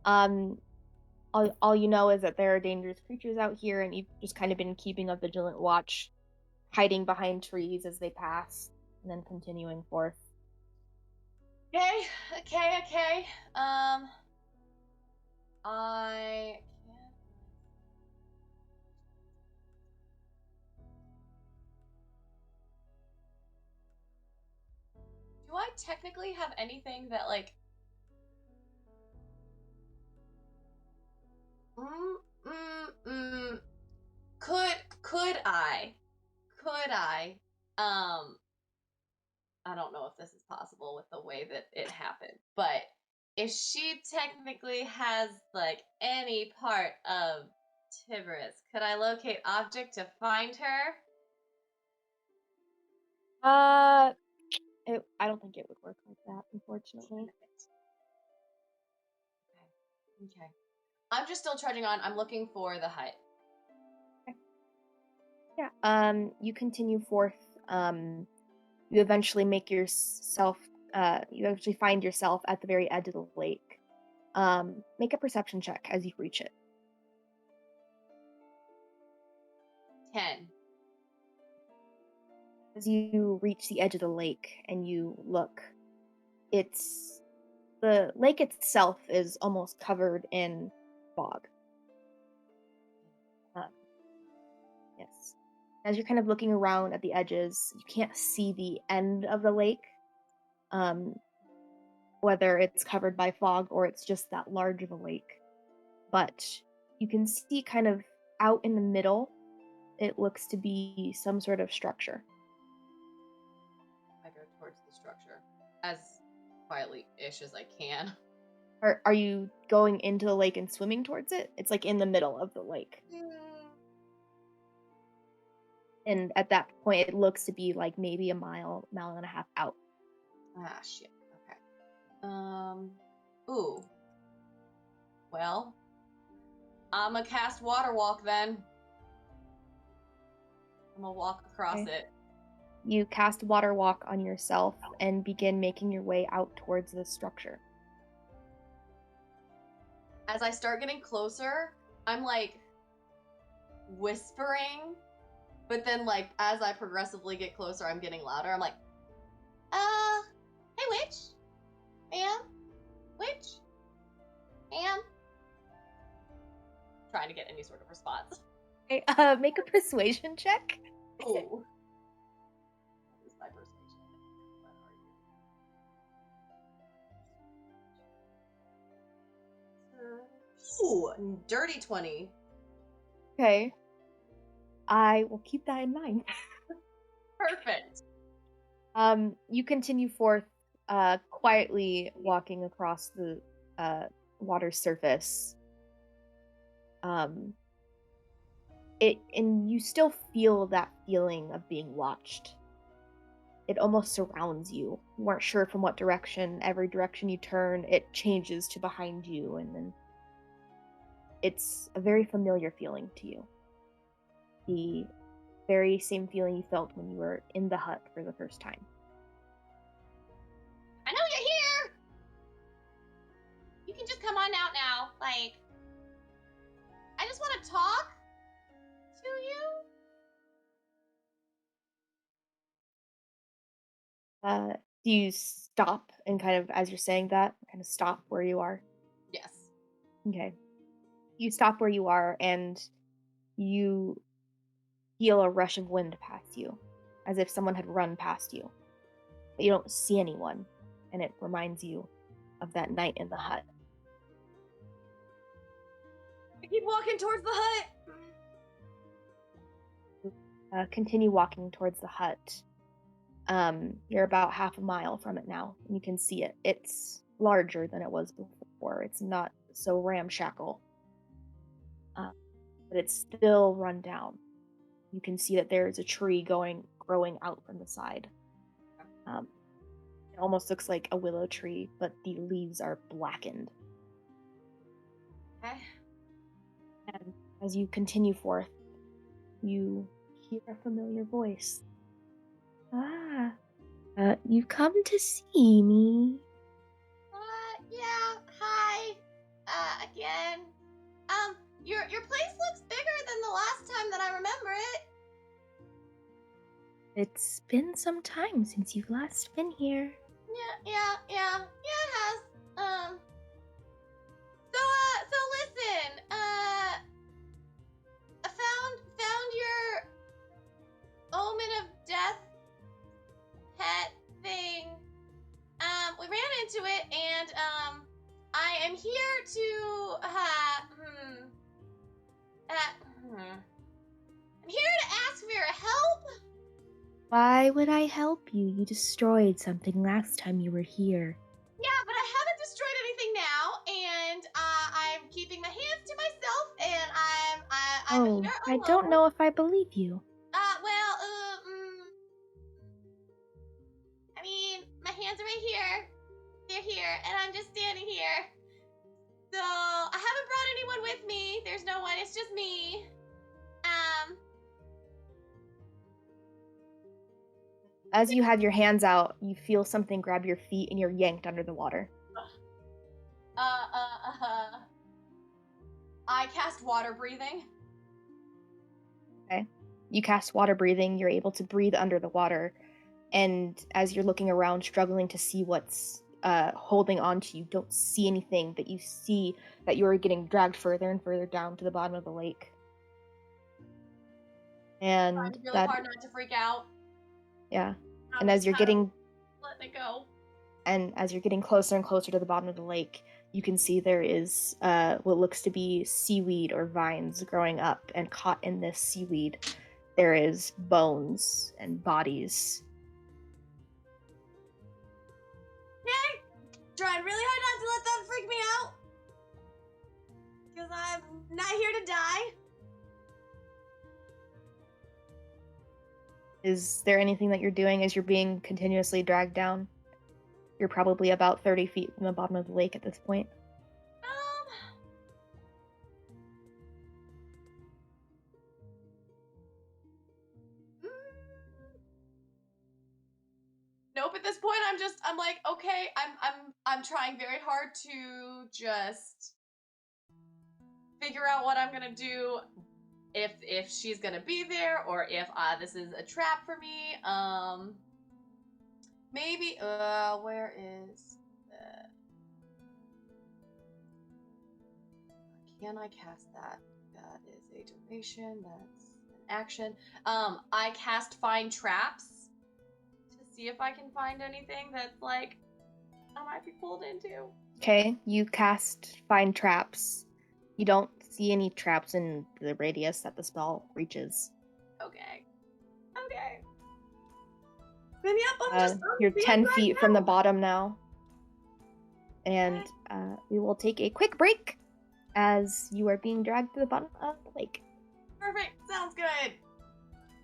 All you know is that there are dangerous creatures out here, and you've just kind of been keeping a vigilant watch, hiding behind trees as they pass, and then continuing forth. Okay. I can't. Do I technically have anything that like? Could I? I don't know if this is possible with the way that it happened, but if she technically has like any part of Tiberius, could I locate object to find her? I don't think it would work like that, unfortunately. Okay. I'm just still trudging on. I'm looking for the hut. Yeah. You continue forth. You eventually make yourself. You actually find yourself at the very edge of the lake. Make a perception check as you reach it. 10. As you reach the edge of the lake and you look, the lake itself is almost covered in fog. Yes. As you're kind of looking around at the edges, you can't see the end of the lake, whether it's covered by fog or it's just that large of a lake. But you can see kind of out in the middle, it looks to be some sort of structure. I go towards the structure as quietly-ish as I can. Are you going into the lake and swimming towards it? It's like in the middle of the lake. And at that point, it looks to be like maybe a mile and a half out. Ah, shit. Okay. Ooh. Well, I'm gonna cast Water Walk then. I'm gonna walk across it. You cast Water Walk on yourself and begin making your way out towards the structure. As I start getting closer, I'm like whispering, but then like as I progressively get closer, I'm getting louder. I'm like, hey witch? Ma'am? Witch? Ma'am? Trying to get any sort of response. Okay, make a persuasion check. Ooh. What is my persuasion? What are you? Ooh, dirty 20. Okay. I will keep that in mind. Perfect. You continue forth, quietly walking across the water surface. And you still feel that feeling of being watched. It almost surrounds you. You weren't sure from what direction. Every direction you turn, it changes to behind you, and then it's a very familiar feeling to you. The very same feeling you felt when you were in the hut for the first time. I know you're here! You can just come on out now. Like, I just want to talk to you. Do you stop and kind of, as you're saying that, kind of stop where you are? Yes. Okay. You stop where you are and you feel a rush of wind past you, as if someone had run past you. But you don't see anyone, and it reminds you of that night in the hut. I keep walking towards the hut. Continue walking towards the hut. You're about half a mile from it now, and you can see it. It's larger than it was before. It's not so ramshackle, but it's still run down. You can see that there's a tree growing out from the side. It almost looks like a willow tree, but the leaves are blackened. Okay. And as you continue forth, you hear a familiar voice. You've come to see me. Yeah, hi. Again. Your place looks bigger than the last time that I remember it. It's been some time since you've last been here. Yeah, it has. So listen, I found your Omen of Death pet thing. We ran into it, and, I am here to, I'm here to ask for your help. Why would I help you? You destroyed something last time you were here. Yeah, but I haven't destroyed anything now, and I'm keeping my hands to myself, and I'm here I alone. don't know if I believe you. I mean, my hands are right here. They're here, and I'm just standing here. So I haven't brought anyone with me. There's no one. It's just me. As you have your hands out, you feel something grab your feet and you're yanked under the water. I cast water breathing. Okay. you cast water breathing, you're able to breathe under the water. And as you're looking around, struggling to see what's holding on to you, don't see anything, but you see that you are getting dragged further and further down to the bottom of the lake. And Trying really that, hard not to freak out. yeah. I'm And just as you're kind of getting letting it go. And as you're getting closer and closer to the bottom of the lake, you can see there is what looks to be seaweed or vines growing up, and caught in this seaweed, there is bones and bodies. Okay, trying really hard not to let that freak me out. Because I'm not here to die. Is there anything that you're doing as you're being continuously dragged down? You're probably about 30 feet from the bottom of the lake at this point. Nope, at this point I'm like, okay, I'm trying very hard to just figure out what I'm gonna do, if she's gonna be there, or if this is a trap for me. Maybe where is can I cast that? That is a duration, that's an action. I cast Find Traps to see if I can find anything that's like I might be pulled into. Okay, you cast Find Traps. You don't see any traps in the radius that the spell reaches. Okay. Then yep, You're being 10 dragged feet from the down. bottom now. And we will take a quick break as you are being dragged to the bottom of the lake. Perfect. Sounds good.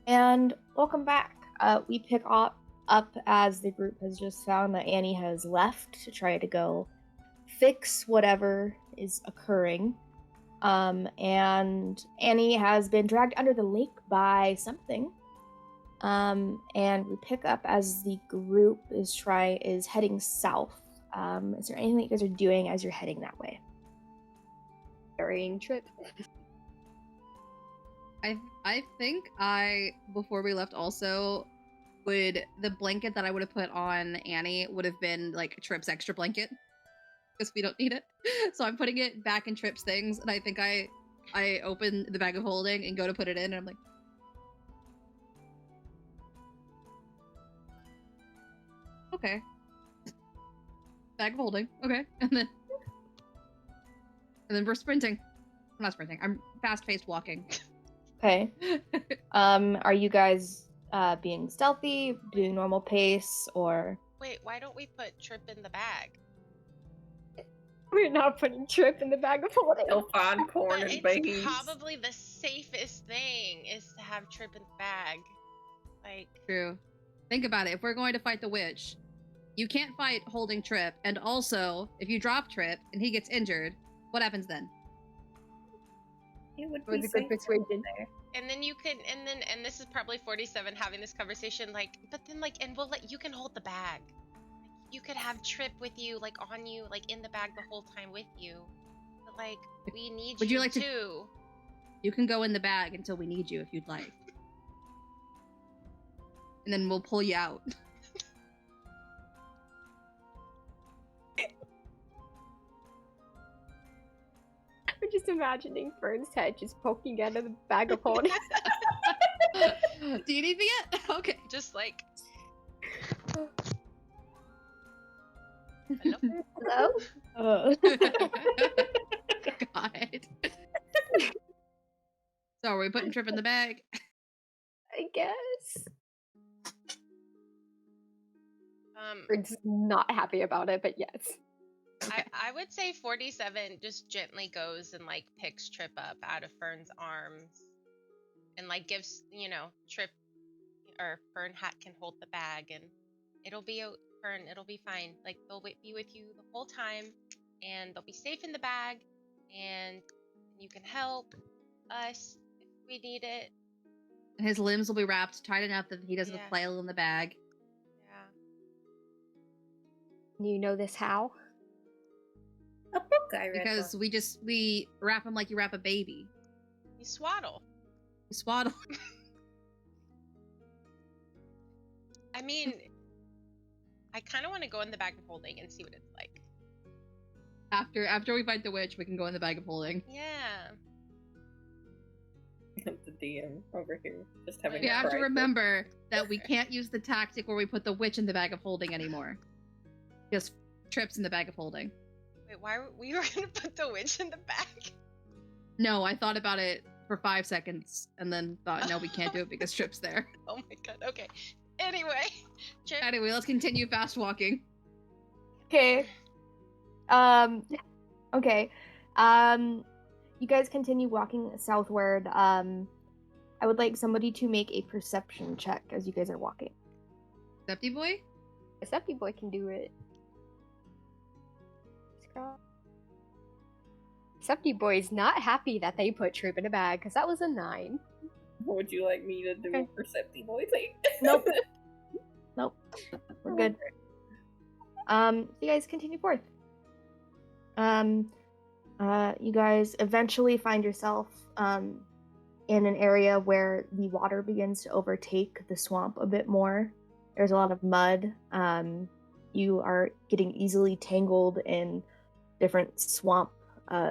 And welcome back. We pick up as the group has just found that Annie has left to try to go fix whatever is occurring. And Annie has been dragged under the lake by something. And we pick up as the group is heading south. Is there anything that you guys are doing as you're heading that way? Carrying Trip. I think before we left also the blanket that I would have put on Annie would have been like Trip's extra blanket because we don't need it. So I'm putting it back in Trip's things, and I think I open the bag of holding and go to put it in, and I'm like, okay, bag of holding, okay, and then we're sprinting. I'm not sprinting. I'm fast-paced walking. Okay. Are you guys being stealthy, doing normal pace, or? Wait, why don't we put Trip in the bag? We're not putting Trip in the bag of holding. They'll find corn But and it's beans. probably the safest thing is to have Trip in the bag. Like, True. Think about it. If we're going to fight the witch, you can't fight holding Trip, and also if you drop Trip and he gets injured, what happens then? It would Was be a good safe persuasion. there. and then you can, and this is probably 47 having this conversation, like, but then like, and you can hold the bag. Like, you could have Trip with you, like on you, like in the bag the whole time with you. But like, we need Would you like to- too. You can go in the bag until we need you if you'd like. And then we'll pull you out. I'm just imagining Fern's head just poking out of the bag of holding. Do you need me yet? Okay. Just like, Hello? God. So are we putting Trip in the bag? I guess. um, Fern's not happy about it, but yes. I would say 47 just gently goes and like picks Trip up out of Fern's arms and like gives, Trip or Fern can hold the bag, and it'll be Fern, it'll be fine. Like they'll be with you the whole time, and they'll be safe in the bag, and you can help us if we need it. And his limbs will be wrapped tight enough that he doesn't Yeah. flail in the bag. Yeah. You know this how? A book I read. Because once. we wrap him like you wrap a baby. You swaddle. You swaddle. I mean, I kind of want to go in the bag of holding and see what it's like. After we fight the witch, we can go in the bag of holding. Yeah. The DM over here just having. We a have to crisis. remember that we can't use the tactic where we put the witch in the bag of holding anymore. Just Trips in the bag of holding. Wait, why were we gonna put the witch in the bag? No, I thought about it for 5 seconds and then thought, no, we can't do it because Trip's there. Oh my god. Okay. Anyway, Trip. Anyway, let's continue fast walking. Okay. Okay. You guys continue walking southward. I would like somebody to make a perception check as you guys are walking. Septi boy? Septi boy can do it. Septi boy's not happy that they put Troop in a bag because that was a 9. Would you like me to do Okay. a Percepti boy thing? Nope. Nope. We're good. So you guys continue forth. You guys eventually find yourself in an area where the water begins to overtake the swamp a bit more. There's a lot of mud. You are getting easily tangled in different swamp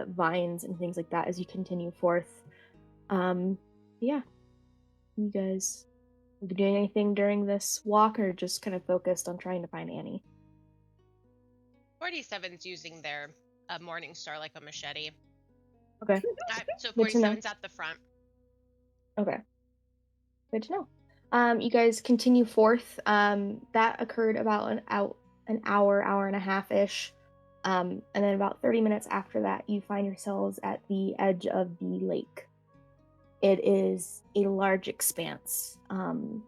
vines and things like that as you continue forth. Yeah. You guys be doing anything during this walk or just kind of focused on trying to find Annie? 47's using their Morning Star like a machete. Okay. So Good to know. 47's at the front. Okay. Good to know. You guys continue forth. That occurred about an hour and a half-ish. And then about 30 minutes after that, you find yourselves at the edge of the lake. It is a large expanse. And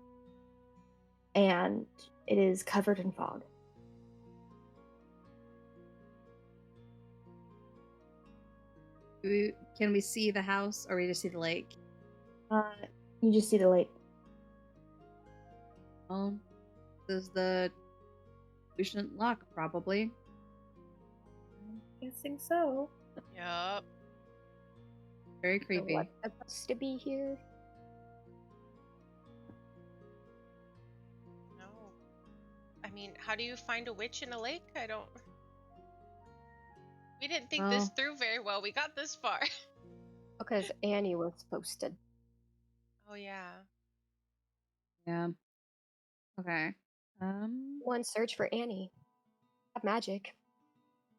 it is covered in fog. Can we see the house or we just see the lake? You just see the lake. This is the Lucian lock, probably. I'm guessing so. Yup. Very creepy. What's supposed to be here? No. I mean, how do you find a witch in a lake? I don't. We didn't think this through very well. We got this far. Because Annie was supposed to. Oh yeah. Yeah. Okay. One search for Annie. Have magic.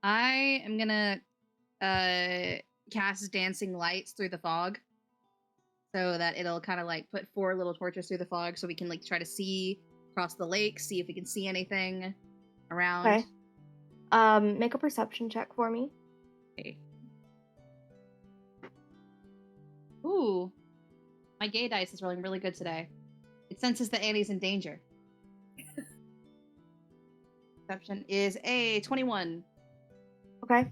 I am gonna cast dancing lights through the fog, so that it'll kind of like put 4 little torches through the fog, so we can like try to see across the lake, see if we can see anything around. Okay. Make a perception check for me. Okay. Ooh, my gay dice is rolling really good today. It senses that Annie's in danger. Perception is a 21. Okay.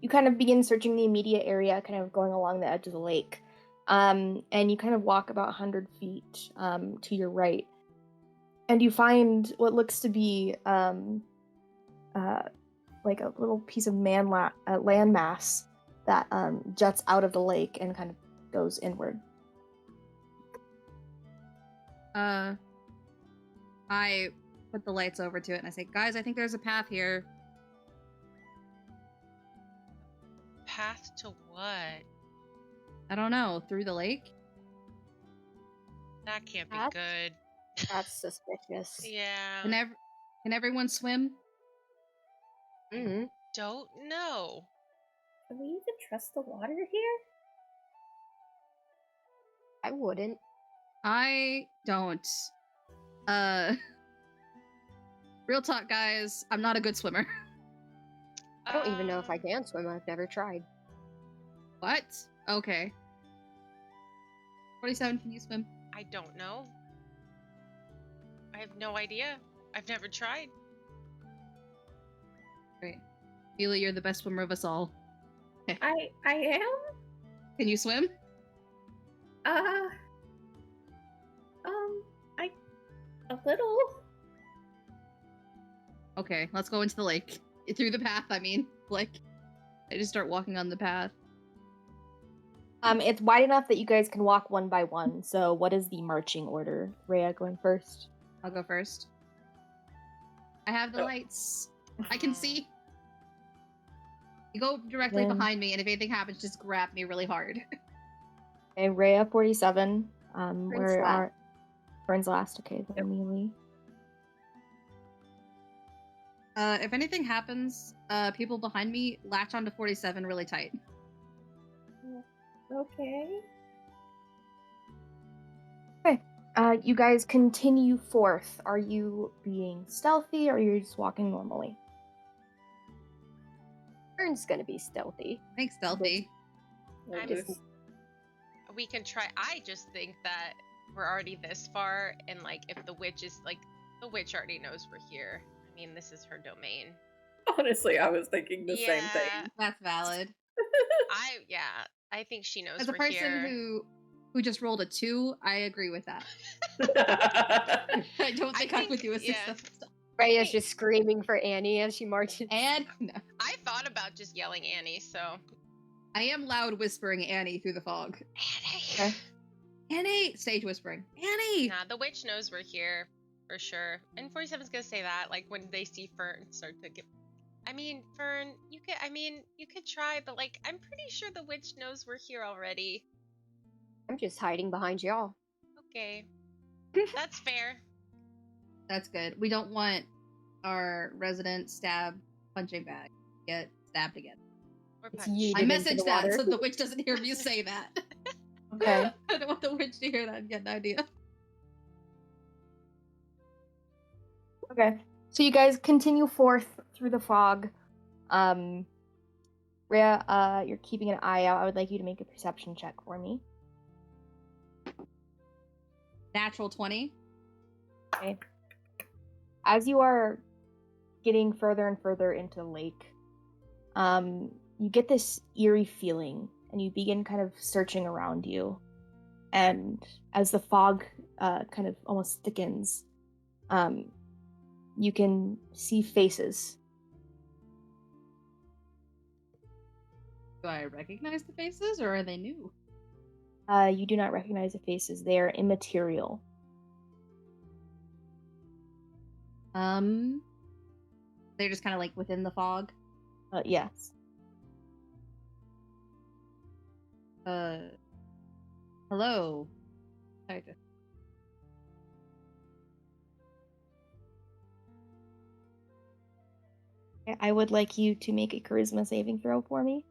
You kind of begin searching the immediate area, kind of going along the edge of the lake. And you kind of walk about 100 feet to your right. And you find what looks to be like a little piece of landmass that juts out of the lake and kind of goes inward. I put the lights over to it and I say, guys, I think there's a path here. Path to what? I don't know, through the lake? That can't be Path? good. That's suspicious. Yeah. Can everyone swim? Mm-hmm. Don't know. Can we even trust the water here? I wouldn't. I don't. Real talk, guys, I'm not a good swimmer. I don't even know if I can swim. I've never tried. What? Okay. 47, can you swim? I don't know. I have no idea. I've never tried. Great. Feel you're the best swimmer of us all. I am? Can you swim? A little. Okay, let's go into the lake. Through the path, I mean. Like, I just start walking on the path. It's wide enough that you guys can walk one by one. So what is the marching order? Rhea going first. I'll go first. I have the lights. I can see. You go directly Then- behind me, and if anything happens, just grab me really hard. Okay, Rhea 47. Where last. are Burns last? Okay, then Mealy. If anything happens, people behind me latch onto 47 really tight. Okay. You guys continue forth. Are you being stealthy or are you just walking normally? Ern's gonna be stealthy. I think stealthy. Well, I'm- this- We can try. I just think that we're already this far, and like if the witch is like the witch already knows we're here. I mean, this is her domain. Honestly, I was thinking the same Yeah. thing. That's valid. I think she knows As a we're person here. who just rolled a 2, I agree with that. I don't think I would do a yeah. successful. Rhea's just screaming for Annie as she marches. And no, I thought about just yelling Annie, so I am loud whispering Annie through the fog. Annie. Okay. Annie, stage whispering. Annie. Nah, the witch knows we're here for sure. And 47's gonna say that, like when they see Fern start to get. I mean, Fern, you could try, but like I'm pretty sure the witch knows we're here already. I'm just hiding behind y'all. Okay, that's fair. That's good. We don't want our resident stab punching bag get stabbed again. We're It's punched. yeeted I into messaged the that water. so the witch doesn't hear me say that. Okay. I don't want the witch to hear that and get an idea. Okay. So you guys continue forth through the fog. Rhea, you're keeping an eye out. I would like you to make a perception check for me. Natural 20. Okay. As you are getting further and further into the lake, you get this eerie feeling, and you begin kind of searching around you. And as the fog kind of almost thickens, you can see faces. Do I recognize the faces or are they new? You do not recognize the faces. They are immaterial. They're just kind of like within the fog. Yes. Hello. Sorry. I would like you to make a charisma saving throw for me.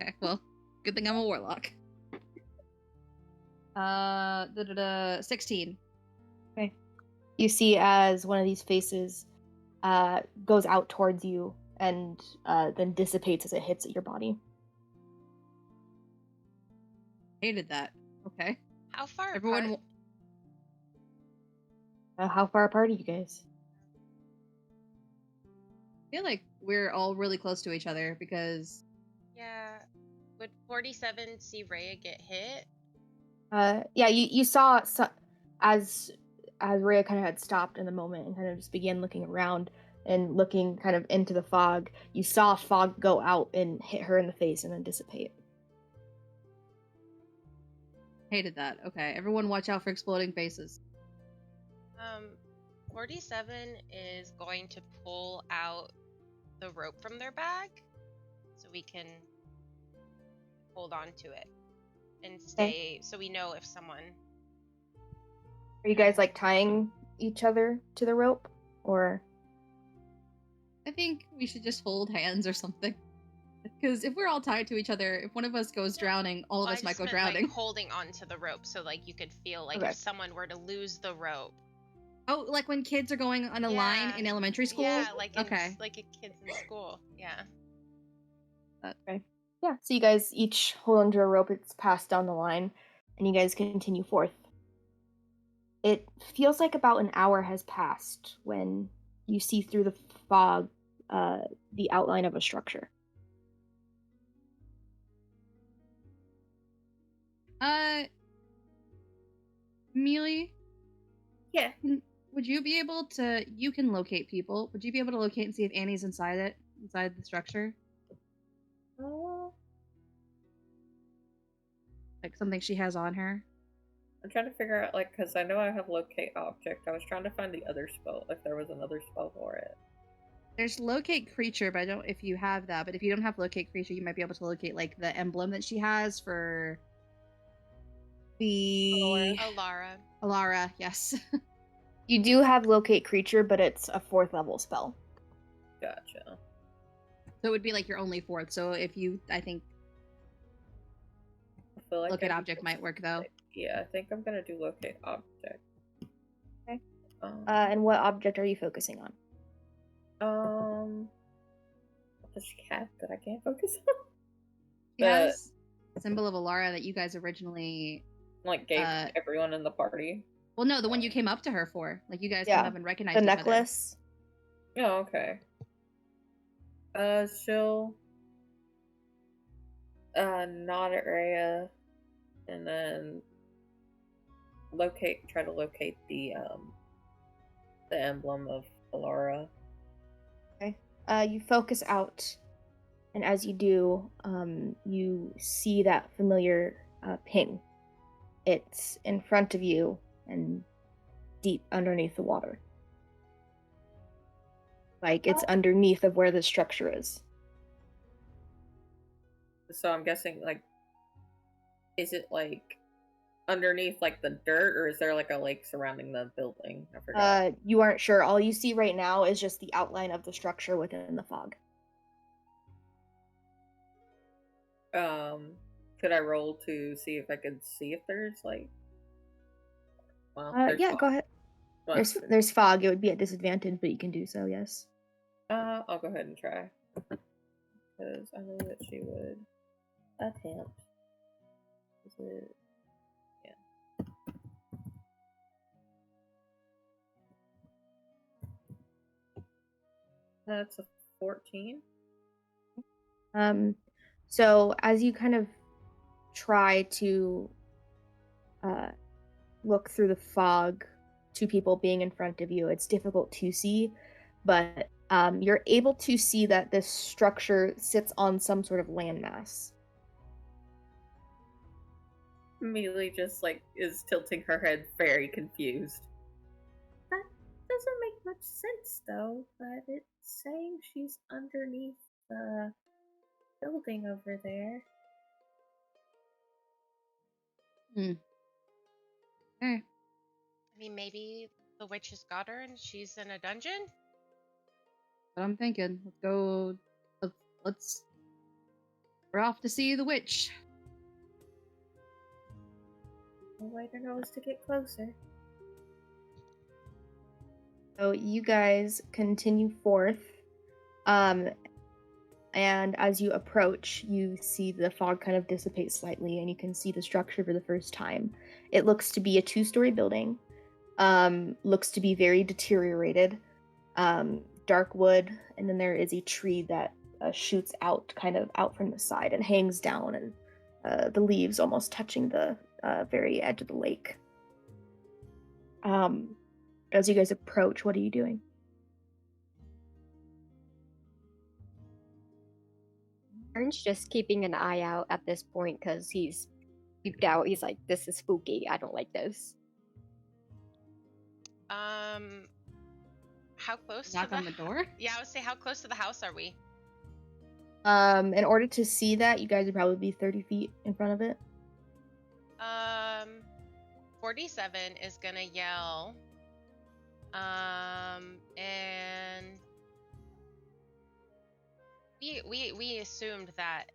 Okay, well, good thing I'm a warlock. 16. You see as one of these faces goes out towards you and then dissipates as it hits at your body. Hated that. Okay. How far Everyone. apart? How far apart are you guys? I feel like we're all really close to each other because Yeah. Would 47 see Rhea get hit? Yeah, you saw as Rhea kind of had stopped in the moment and kind of just began looking around and looking kind of into the fog. You saw fog go out and hit her in the face and then dissipate. hated that. Okay, everyone watch out for exploding faces. 47 is going to pull out the rope from their bag so we can hold on to it and stay so we know if someone. Are you guys like tying each other to the rope, or? I think we should just hold hands or something. Because if we're all tied to each other, if one of us goes drowning, all of Well, us I might just go meant, drowning. like, holding onto the rope so like you could feel like Okay. if someone were to lose the rope. Oh, like when kids are going on a line Yeah. in elementary school? Yeah, like in, Okay. like kids in school. Yeah. Yeah, so you guys each hold onto a rope. It's passed down the line, and you guys continue forth. It feels like about an hour has passed when you see through the fog the outline of a structure. Mealy, Yeah. would you be able to, you can locate people, would you be able to locate and see if Annie's inside the structure? Like something she has on her? I'm trying to figure out, like, because I know I have locate object. I was trying to find the other spell, if there was another spell for it. There's locate creature, but I don't if you have that. But if you don't have locate creature, you might be able to locate like the emblem that she has for the Alara. Alara. Yes. You do have locate creature, but it's a 4th level spell. Gotcha. So it would be like your only 4th. So if you, I think I feel like locate I object might work though. Yeah, I think I'm gonna do locate object. Okay. And what object are you focusing on? What does she have that I can't focus on? She has symbol of Alara that you guys originally like gave everyone in the party. Well, no, the one you came up to her for. Like you guys came up and recognized the each necklace. Oh, okay. She'll nod at Rhea, and then try to locate the emblem of Alara. Okay. You focus out, and as you do, you see that familiar ping. It's in front of you and deep underneath the water. Like, it's underneath of where the structure is. So I'm guessing, like, is it, like, underneath, like, the dirt, or is there, like, a lake surrounding the building? I forgot. You aren't sure. All you see right now is just the outline of the structure within the fog. Could I roll to see if I could see if there's, like... Well, yeah, fog. Go ahead. There's fog. It would be at disadvantage, but you can do so, yes. I'll go ahead and try. Because I know that she would attempt. Is it... Yeah. That's a 14. So as you kind of try to look through the fog, 2 people being in front of you, it's difficult to see, but you're able to see that this structure sits on some sort of landmass. Mealy just, like, is tilting her head very confused. That doesn't make much sense, though, but it's saying she's underneath the building over there. Okay. I mean, maybe the witch has got her and she's in a dungeon? But I'm thinking, let's go. We're off to see the witch. The way to know is to get closer. So you guys continue forth, and as you approach, you see the fog kind of dissipate slightly, and you can see the structure for the first time. It looks to be a 2-story building. Looks to be very deteriorated. Dark wood, and then there is a tree that shoots out from the side and hangs down, and the leaves almost touching the very edge of the lake. As you guys approach, what are you doing? Ern's just keeping an eye out at this point because he's peeped out. He's like, this is spooky. I don't like this. How close Knock to on the door? Yeah, I would say, how close to the house are we? In order to see that, you guys would probably be 30 feet in front of it. 47 is gonna yell. And we assumed that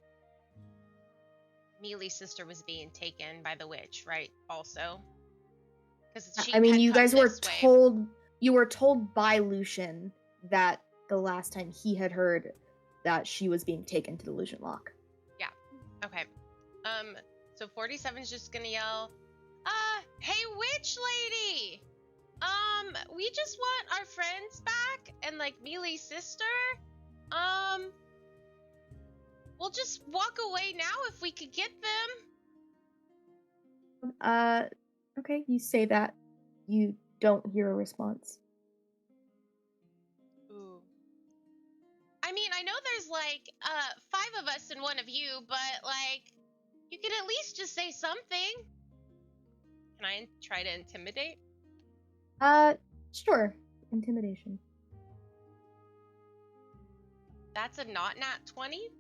Mealy's sister was being taken by the witch, right? Also, because I mean, you guys were told. You were told by Lucian that the last time he had heard that she was being taken to the Lucian Lock. Yeah. Okay. So 47 is just gonna yell, hey witch lady! We just want our friends back and like Mealy's sister. We'll just walk away now if we could get them. Okay, you say that. You don't hear a response. Ooh. I mean, I know there's like 5 of us and 1 of you, but like you could at least just say something. Can I try to intimidate? Sure. Intimidation. That's a not nat 20.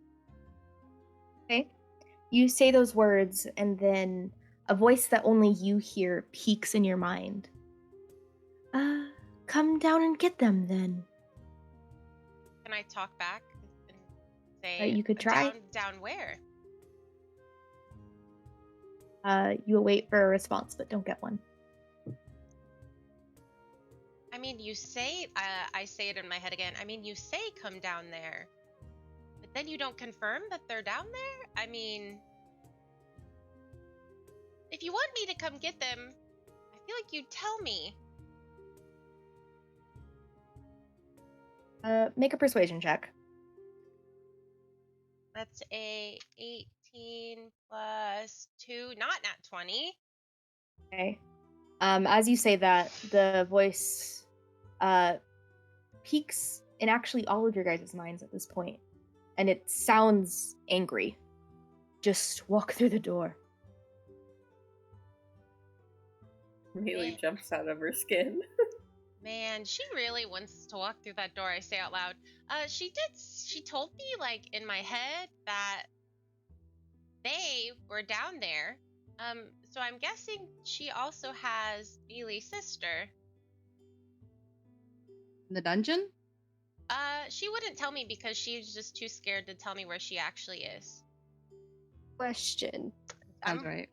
Okay. You say those words, and then a voice that only you hear peaks in your mind. Come down and get them then. Can I talk back and say, You could try. Down where? You await for a response, but don't get one. I mean, you say, I say it in my head again. I mean, you say come down there, but then you don't confirm that they're down there? I mean, if you want me to come get them, I feel like you'd tell me. Make a persuasion check. That's a 18 plus 2, not nat 20. Okay. As you say that, the voice peaks in actually all of your guys' minds at this point, and it sounds angry. Just walk through the door. Mealy jumps out of her skin. Man, she really wants to walk through that door, I say out loud. She told me, like, in my head that they were down there. So I'm guessing she also has Mealy's sister. In the dungeon? She wouldn't tell me because she's just too scared to tell me where she actually is. Question. Sounds right.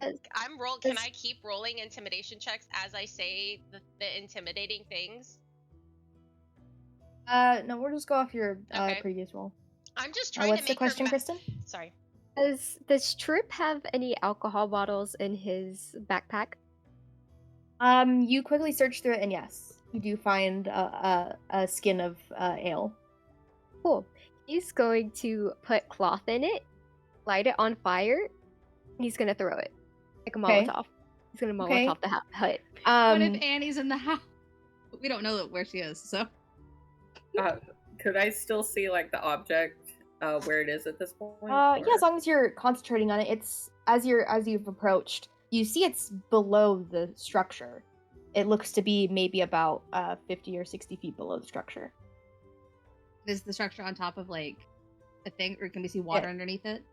Can I keep rolling intimidation checks as I say the intimidating things? No, we'll just go off your Okay. previous roll. I'm just trying What's to the make question, her Kristen? Sorry. Does Trip have any alcohol bottles in his backpack? You quickly search through it, and yes, you do find a skin of ale. Cool. He's going to put cloth in it, light it on fire, and he's gonna throw it like a Okay. Molotov. He's gonna Okay. Molotov the hut. What if Annie's in the house? We don't know where she is, so. Could I still see like the object where it is at this point? Yeah, as long as you're concentrating on it, it's as you've approached, you see it's below the structure. It looks to be maybe about 50 or 60 feet below the structure. Is the structure on top of like a thing, or can we see water underneath it?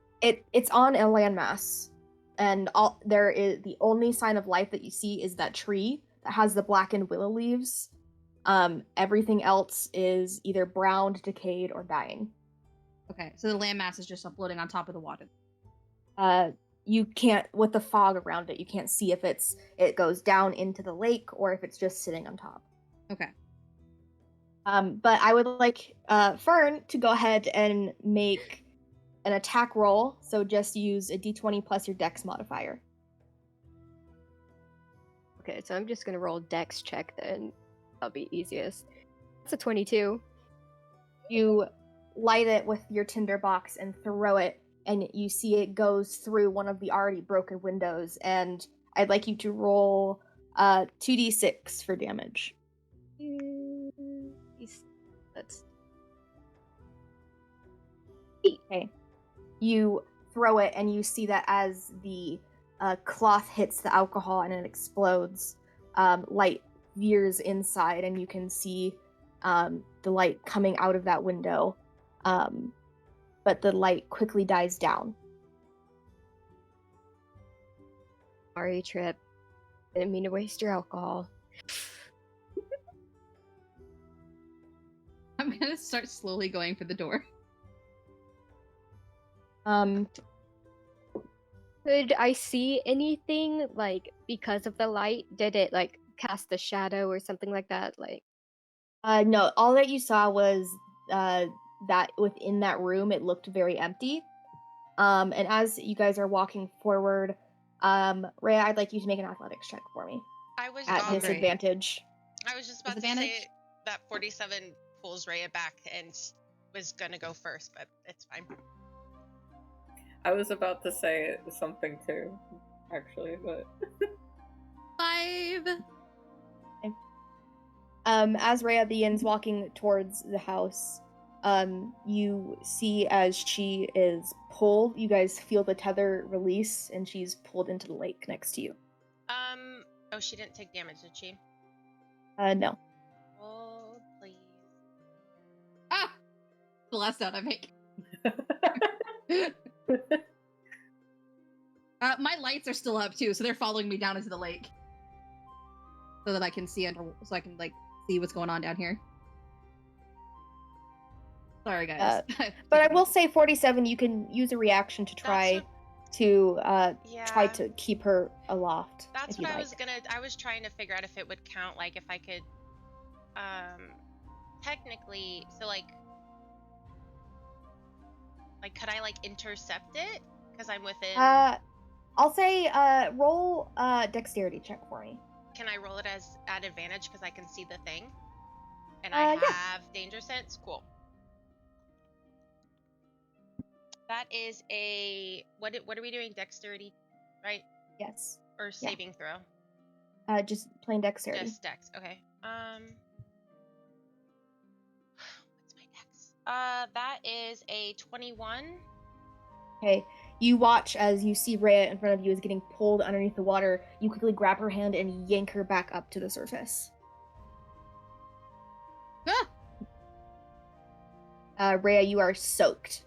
It's on a landmass, and there is the only sign of life that you see is that tree that has the blackened willow leaves. Everything else is either browned, decayed, or dying. Okay, so the landmass is just floating on top of the water. You can't, with the fog around it, you can't see if it goes down into the lake or if it's just sitting on top. Okay. But I would like Fern to go ahead and make an attack roll. So just use a d20 plus your dex modifier. Okay, so I'm just gonna roll dex check then. That'll be easiest. It's a 22. You light it with your tinderbox and throw it, and you see it goes through one of the already broken windows. And I'd like you to roll 2d6 for damage. That's 8. Okay. You throw it, and you see that as the cloth hits the alcohol and it explodes, light veers inside, and you can see the light coming out of that window. But the light quickly dies down. sorry, Trip. Didn't mean to waste your alcohol. I'm gonna start slowly going for the door. Could I see anything, like, because of the light? Did it, like, cast a shadow or something like that? Like, No, all that you saw was that within that room it looked very empty. And as you guys are walking forward, Rhea, I'd like you to make an athletics check for me at great. disadvantage. I was just about to Disadvantage? say that 47 pulls Rhea back and was gonna go first, but it's fine. I was about to say something too, actually, but 5. As Rhea begins walking towards the house, you see as she is pulled, you guys feel the tether release, and she's pulled into the lake next to you. Oh, she didn't take damage, did she? No. Oh, please. Ah! The last sound I make. My lights are still up too, so they're following me down into the lake, so that I can see so I can like see what's going on down here. Sorry, guys. But I will say, 47, you can use a reaction to try to try Yeah. to keep her aloft. That's if what you I like. was gonna. I was trying to figure out if it would count, like if I could, technically. So like could I like intercept it? Because I'm within. I'll say roll dexterity check for me. Can I roll it as at advantage because I can see the thing? And I yeah. have danger sense? Cool. That is a what are we doing? Dexterity, right? Yes. Or saving throw? Just plain dexterity. Just dex. Okay. What's my dex? That is a 21. Okay. You watch as you see Rhea in front of you is getting pulled underneath the water. You quickly grab her hand and yank her back up to the surface. Ah! Rhea, you are soaked.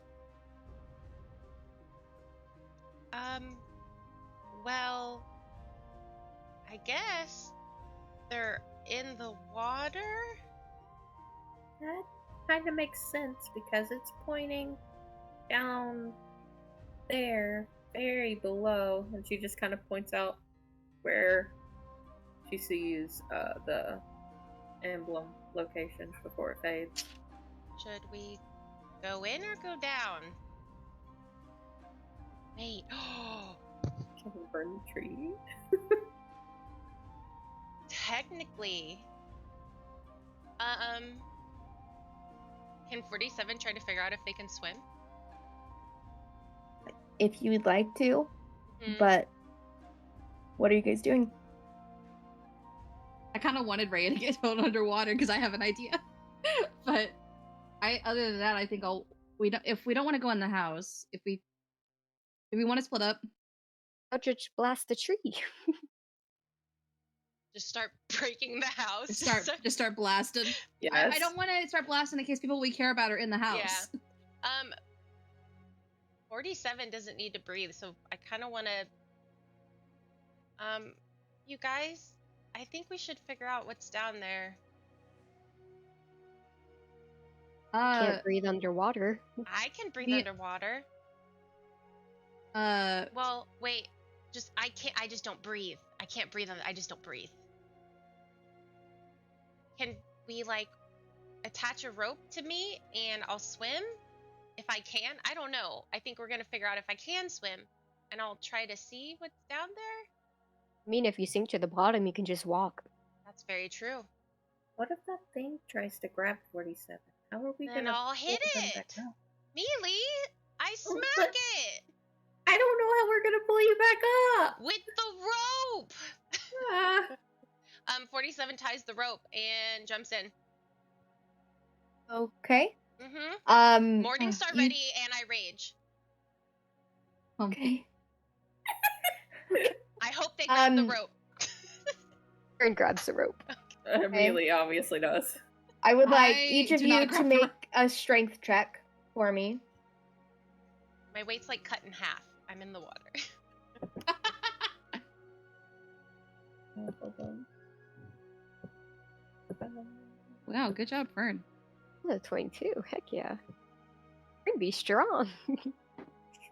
Well, I guess they're in the water? That kind of makes sense because it's pointing down there, very below, and she just kind of points out where she sees the emblem location before it fades. Should we go in or go down? Wait. Can we burn the tree? Technically. Can 47 try to figure out if they can swim? If you would like to, Mhm. but what are you guys doing? I kind of wanted Rhea to get thrown underwater because I have an idea, but other than that, I think if we don't want to go in the house, if we want to split up, I'll just blast the tree. Just start breaking the house. just start blasting. Yes. I don't want to start blasting in case people we care about are in the house. Yeah. 47 doesn't need to breathe, so I kind of want to. You guys, I think we should figure out what's down there. Can't breathe underwater. I can breathe underwater. Well, wait. I can't. I just don't breathe. I can't breathe. I just don't breathe. Can we like attach a rope to me and I'll swim if I can? I don't know. I think we're gonna figure out if I can swim, and I'll try to see what's down there. I mean, if you sink to the bottom, you can just walk. That's very true. What if that thing tries to grab 47? How are we Then gonna I'll hit pull them it. back up? Mealy, I smack but- it I don't know how we're gonna pull you back up. with the rope. Ah. 47 ties the rope and jumps in. Okay. Mm-hmm. Morningstar ready, and I rage. Okay. I hope they grab the rope. Aaron grabs the rope. Amelia obviously does. I would like each of do not you to grab the make rope. a strength check for me. My weight's like cut in half. I'm in the water. Wow, good job, Fern. Oh, 22. Heck yeah. We're gonna be strong.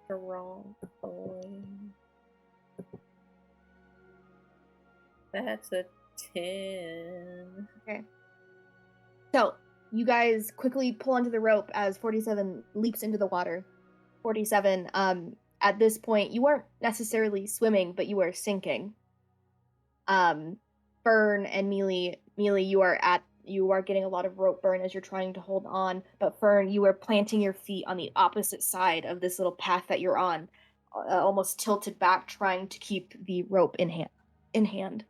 Strong boy. That's a 10. Okay. So, you guys quickly pull onto the rope as 47 leaps into the water. 47, at this point, you weren't necessarily swimming, but you were sinking. Fern and Mealy, you are getting a lot of rope burn as you're trying to hold on, but Fern, you are planting your feet on the opposite side of this little path that you're on, almost tilted back, trying to keep the rope in hand.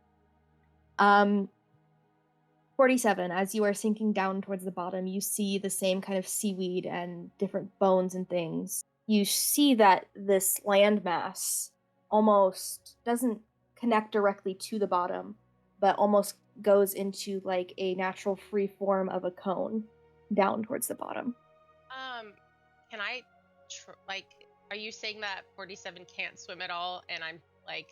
47, as you are sinking down towards the bottom, you see the same kind of seaweed and different bones and things. You see that this landmass almost doesn't connect directly to the bottom, but almost goes into like a natural free form of a cone down towards the bottom. Can I, are you saying that 47 can't swim at all? And I'm like,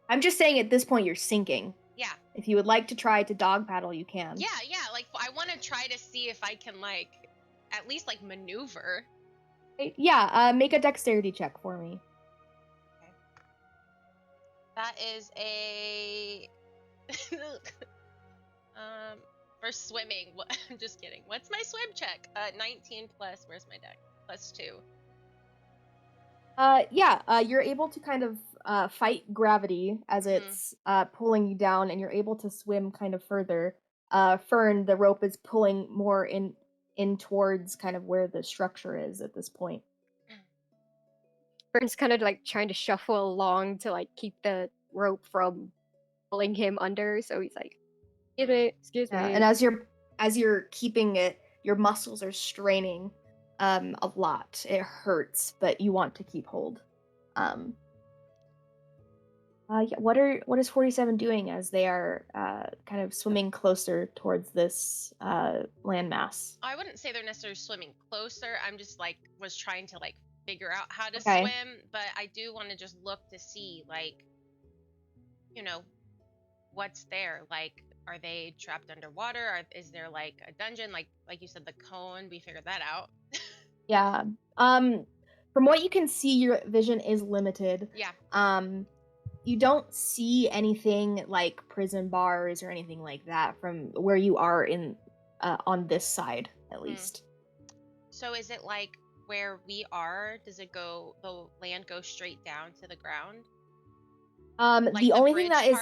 I'm just saying at this point you're sinking. yeah. If you would like to try to dog paddle, you can. Yeah, like I want to try to see if I can like at least like maneuver. Yeah, make a dexterity check for me. Okay. That is a for swimming. I'm just kidding. What's my swim check? 19 plus. Where's my deck? +2. You're able to kind of fight gravity as it's pulling you down, and you're able to swim kind of further. Fern, the rope is pulling more in towards kind of where the structure is at this point. Fern's kind of like trying to shuffle along to like keep the rope from pulling him under, so he's like, excuse me. And as you're keeping it, your muscles are straining a lot. It hurts, but you want to keep hold. What is 47 doing as they are kind of swimming closer towards this landmass? I wouldn't say they're necessarily swimming closer. I'm just like was trying to like figure out how to swim, but I do want to just look to see like, you know, what's there. Like, are they trapped underwater? Is there like a dungeon? Like you said, the cone. We figured that out. Yeah. From what you can see, your vision is limited. Yeah. You don't see anything like prison bars or anything like that from where you are in on this side, at least. So is it like where we are? Does it go? The land goes straight down to the ground? Like the only thing that is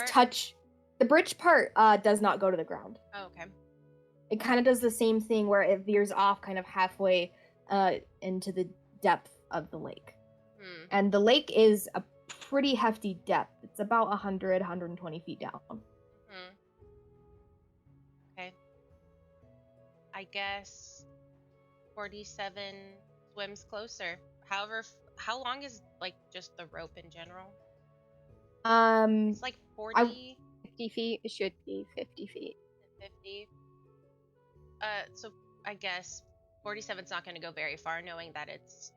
the bridge part does not go to the ground. Oh, okay. It kind of does the same thing where it veers off kind of halfway into the depth of the lake. And the lake is a pretty hefty depth. It's about 120 feet down. Okay. I guess 47 swims closer. However, how long is like just the rope in general? It's like 40. 50 feet. It should be 50 feet. 50. So I guess 47's not going to go very far, knowing that it's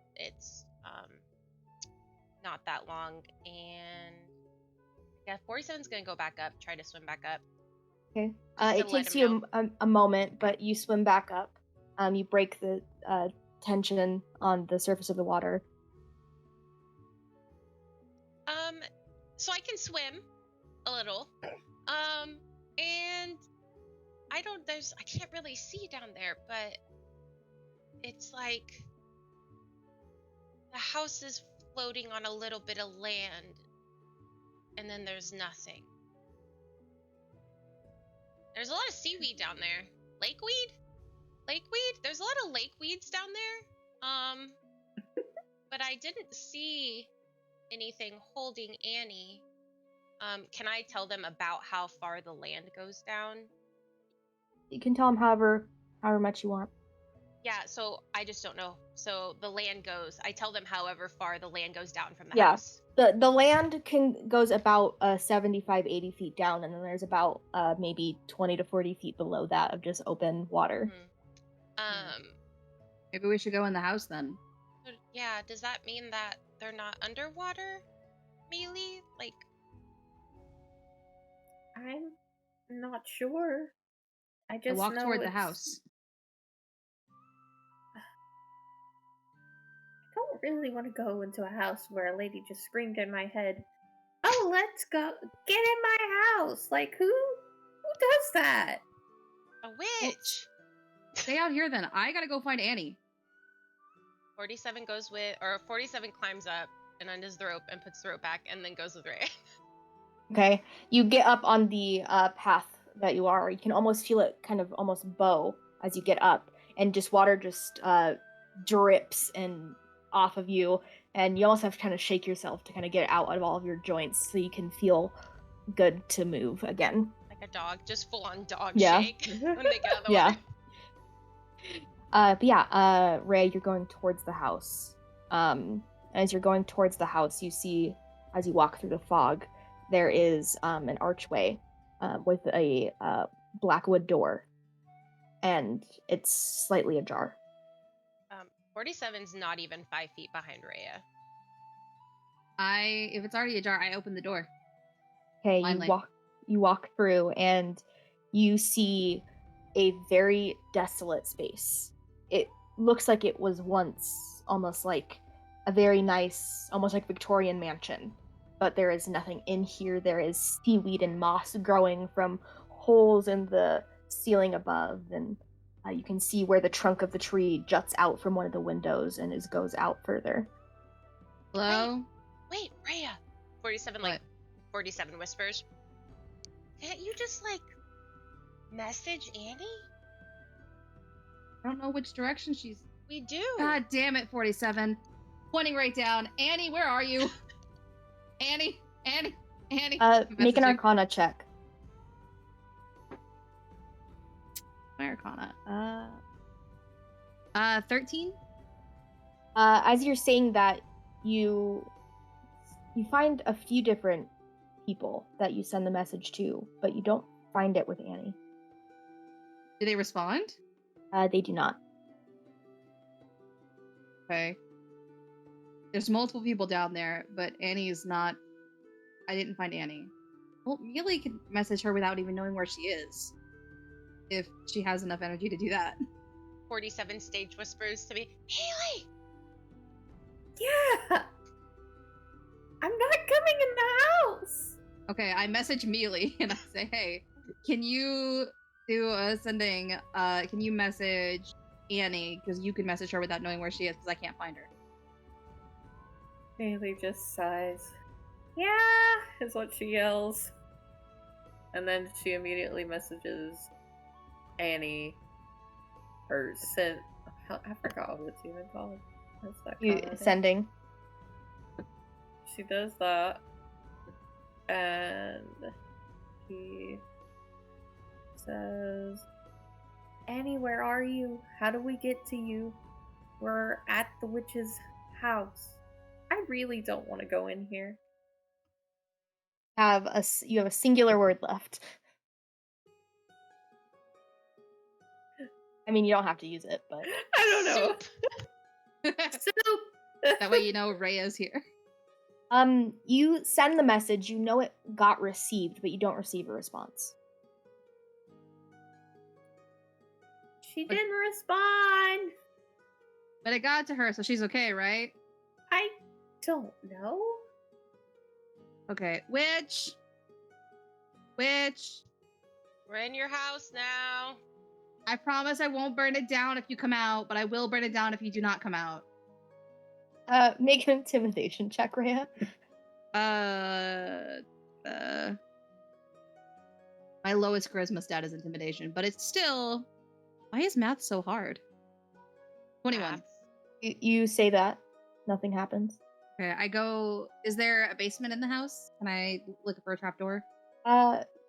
not that long, and yeah, 47's going to go back up, try to swim back up. Okay. It takes you a moment, but you swim back up. You break the tension on the surface of the water. So I can swim a little. And I can't really see down there, but it's like the house is floating on a little bit of land, and then there's nothing. There's a lot of seaweed down there. Lakeweed? There's a lot of lakeweeds down there. But I didn't see anything holding Annie. Can I tell them about how far the land goes down? You can tell them however much you want. Yeah, so I just don't know. So the land goes. I tell them however far the land goes down from the house. The land goes about 75, 80 feet down, and then there's about maybe 20 to 40 feet below that of just open water. Maybe we should go in the house then. Yeah, does that mean that they're not underwater? Mealy? Like, I'm not sure. I just walk know toward the house. I don't really want to go into a house where a lady just screamed in my head, "Oh, let's go! Get in my house!" Like, who does that? A witch! Stay out here then. I gotta go find Annie. 47 climbs up and undoes the rope and puts the rope back and then goes with Ray. Okay. You get up on the path that you are. You can almost feel it kind of almost bow as you get up, and just water just drips and off of you, and you almost have to kind of shake yourself to kind of get it out of all of your joints so you can feel good to move again. Like a dog, just full on dog shake when they get out of the water. Ray, you're going towards the house. As you're going towards the house, you see, as you walk through the fog, there is an archway with a blackwood door, and it's slightly ajar. 47's not even 5 feet behind Rhea. If it's already ajar, I open the door. Okay, Blindly. you walk through, and you see a very desolate space. It looks like it was once almost like a very nice, almost like Victorian mansion. But there is nothing in here. There is seaweed and moss growing from holes in the ceiling above, and you can see where the trunk of the tree juts out from one of the windows and goes out further. Hello? Wait, Rhea. 47 What? 47 whispers. Can't you just message Annie? I don't know which direction she's. We do. God damn it, 47. Pointing right down. Annie, where are you? Annie. Make an Messaging. Arcana check. Arcana. 13? As you're saying that, you find a few different people that you send the message to, but you don't find it with Annie. Do they respond? They do not. Okay. There's multiple people down there, but Annie is not. I didn't find Annie. Well, Mealy could message her without even knowing where she is. If she has enough energy to do that. 47 stage whispers to me, Haley! Yeah! I'm not coming in the house! Okay, I message Mealy and I say, hey, can you do a sending, can you message Annie? Because you can message her without knowing where she is, because I can't find her. Haley just sighs. Yeah, is what she yells. And then she immediately messages Annie. Or sent. I forgot what it's even called. What's that called? Sending. She does that. And he says, Annie, where are you? How do we get to you? We're at the witch's house. I really don't want to go in here. You have a singular word left. I mean, you don't have to use it, but I don't know. Soup. That way you know Rhea's here. You send the message, you know it got received, but you don't receive a response. She didn't respond. But it got to her, so she's okay, right? I don't know. Okay, witch. We're in your house now. I promise I won't burn it down if you come out, but I will burn it down if you do not come out. Make an intimidation check, Rhea. My lowest charisma stat is intimidation, but it's still. Why is math so hard? 21. Maths. You say that. Nothing happens. Okay, I go. Is there a basement in the house? Can I look for a trapdoor?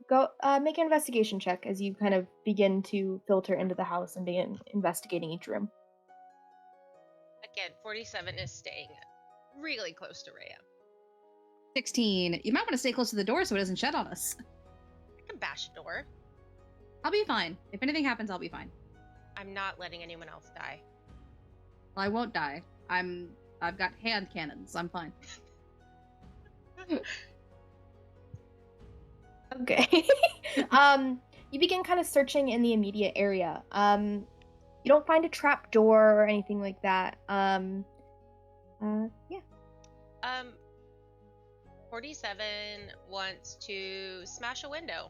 Go make an investigation check as you kind of begin to filter into the house and begin investigating each room. Again, 47 is staying really close to Rhea. 16. You might want to stay close to the door so it doesn't shut on us. I can bash a door. I'll be fine. If anything happens, I'll be fine. I'm not letting anyone else die. Well, I won't die. I've got hand cannons. I'm fine. Okay. You begin kind of searching in the immediate area. You don't find a trap door or anything like that. Yeah. 47 wants to smash a window.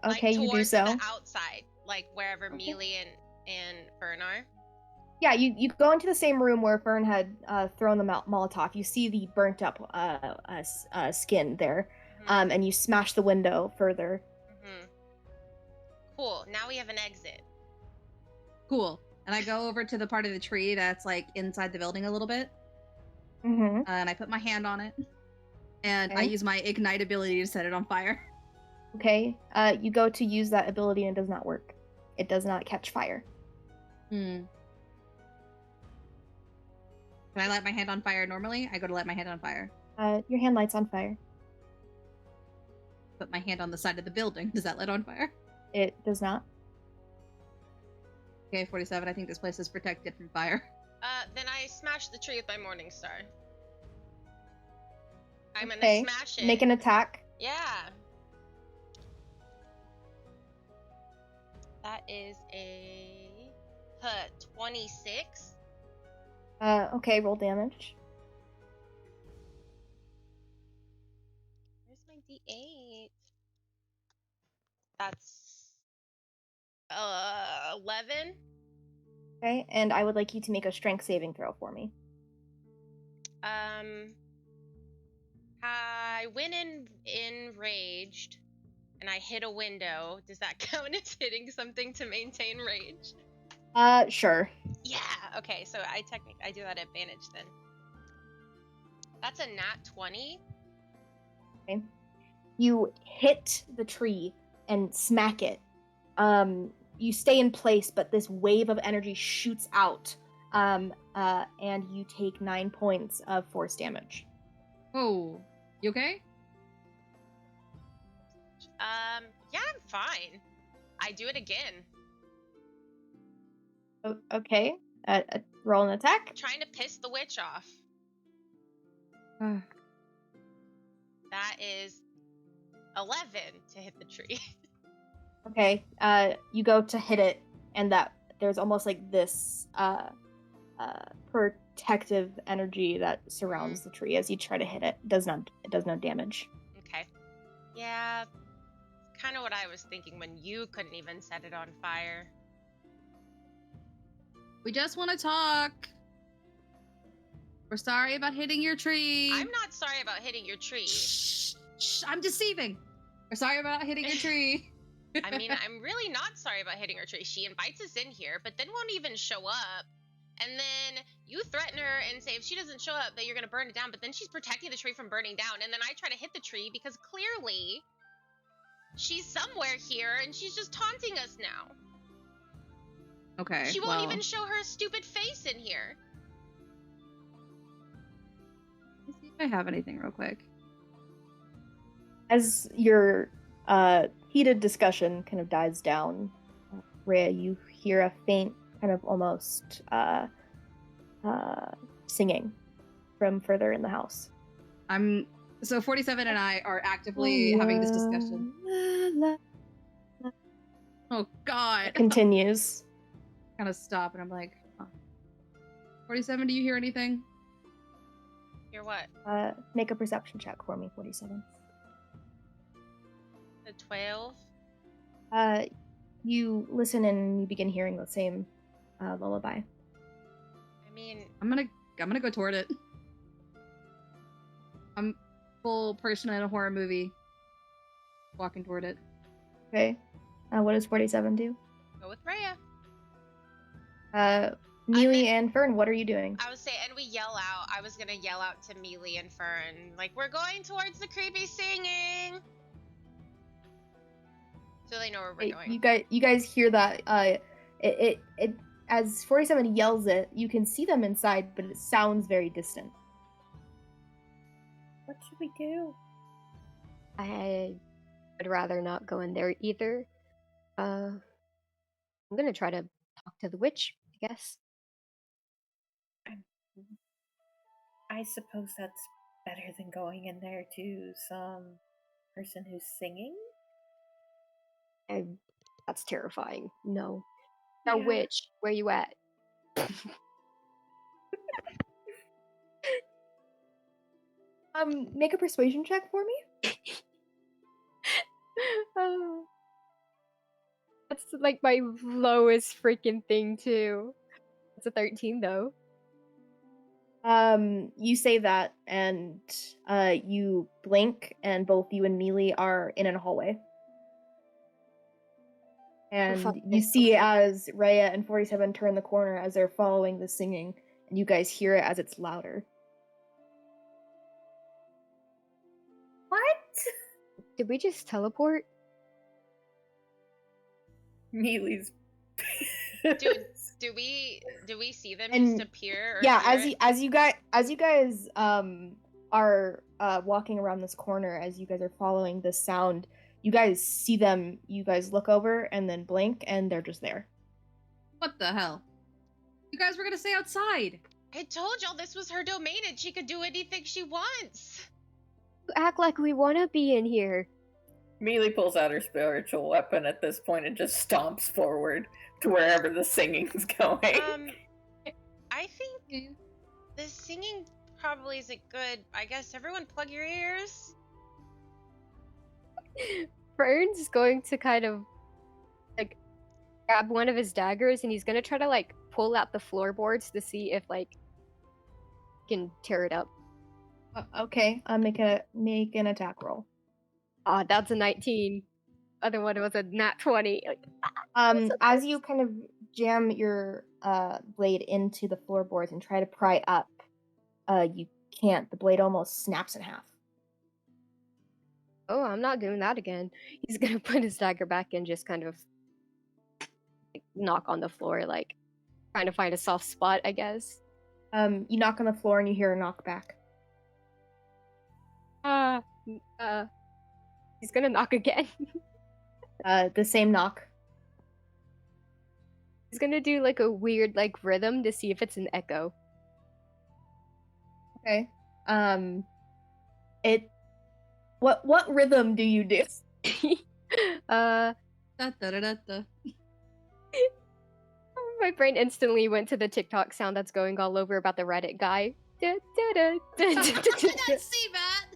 Okay, you do towards so. the outside, wherever Okay. Mealy and Fern are. Yeah, you go into the same room where Fern had thrown the Molotov. You see the burnt up skin there, Mhm. and you smash the window further. Mm-hmm. Cool. Now we have an exit. Cool. And I go over to the part of the tree that's inside the building a little bit. Mm-hmm. And I put my hand on it. And I Okay. use my ignite ability to set it on fire. Okay. You go to use that ability and it does not work. It does not catch fire. Can I light my hand on fire normally? I go to light my hand on fire. Your hand lights on fire. put my hand on the side of the building. Does that light on fire? It does not. Okay, 47. I think this place is protected from fire. Then I smash the tree with my Morning Star. I'm Okay. gonna smash it. Make an attack. Yeah. That is a 26. Okay, roll damage. Where's my D8? That's 11. Okay, and I would like you to make a strength saving throw for me. I went enraged, and I hit a window. Does that count as hitting something to maintain rage? Sure. Yeah. Okay, so I do that advantage then. That's a nat 20. Okay. You hit the tree and smack it. You stay in place, but this wave of energy shoots out, and you take 9 points of force damage. Oh, you okay? Yeah, I'm fine. I do it again. Okay. Roll an attack. Trying to piss the witch off. That is 11 to hit the tree. Okay. You go to hit it, and that there's almost like this protective energy that surrounds the tree as you try to hit it. It does no damage. Okay. Yeah, kind of what I was thinking when you couldn't even set it on fire. We just want to talk. We're sorry about hitting your tree. I'm not sorry about hitting your tree. Shh, I'm deceiving. We're sorry about hitting your tree. I mean, I'm really not sorry about hitting her tree. She invites us in here, but then won't even show up. And then you threaten her and say if she doesn't show up that you're going to burn it down, but then she's protecting the tree from burning down. And then I try to hit the tree because clearly she's somewhere here and she's just taunting us now. Okay. She won't even show her stupid face in here. Let's see if I have anything real quick. As your heated discussion kind of dies down, Rhea, you hear a faint kind of almost singing from further in the house. So 47 and I are actively having this discussion. Oh God. It continues. Kind of stop and I'm like, 47, do you hear anything? Hear what? Make a perception check for me, 47. The 12? You listen and you begin hearing the same lullaby. I mean, I'm gonna go toward it. I'm full person in a horror movie. Walking toward it. Okay. What does 47 do? go with Rhea. Mealy and Fern, what are you doing? I would say, and we yell out. I was gonna yell out to Mealy and Fern, like, we're going towards the creepy singing. So they know where we're going. You guys hear that? It as 47 yells it, you can see them inside, but it sounds very distant. What should we do? I would rather not go in there either. I'm gonna try to talk to the witch, I guess. I suppose that's better than going in there to some person who's singing. That's terrifying. No. Now, Yeah. witch, where you at? Make a persuasion check for me. That's like my lowest freaking thing too. It's a 13 though. You say that, and you blink, and both you and Mealy are in a hallway. And you see as Rhea and 47 turn the corner as they're following the singing, and you guys hear it as it's louder. What? Did we just teleport? Mealy's. Dude, do we see them And just appear? Or yeah, hear it? as you guys are walking around this corner, as you guys are following this sound, you guys see them, you guys look over and then blink, and they're just there. What the hell? You guys were gonna stay outside. I told y'all this was her domain and she could do anything she wants. You act like we want to be in here. Mealy pulls out her spiritual weapon at this point and just stomps forward to wherever the singing's going. I think the singing probably isn't good. I guess everyone plug your ears. Fern's going to kind of like grab one of his daggers and he's gonna try to like pull out the floorboards to see if like he can tear it up. Okay, make an attack roll. That's a 19. Other one was a nat 20. As you kind of jam your blade into the floorboards and try to pry up, you can't. The blade almost snaps in half. Oh, I'm not doing that again. He's gonna put his dagger back and just kind of like, knock on the floor, like trying to find a soft spot, I guess. You knock on the floor and you hear a knock back. He's gonna knock again. The same knock. He's gonna do like a weird like rhythm to see if it's an echo. Okay. What rhythm do you do? Da, da, da, da, da. My brain instantly went to the TikTok sound that's going all over about the Reddit guy. Da, da, da, da, da, da, da. Let's see that.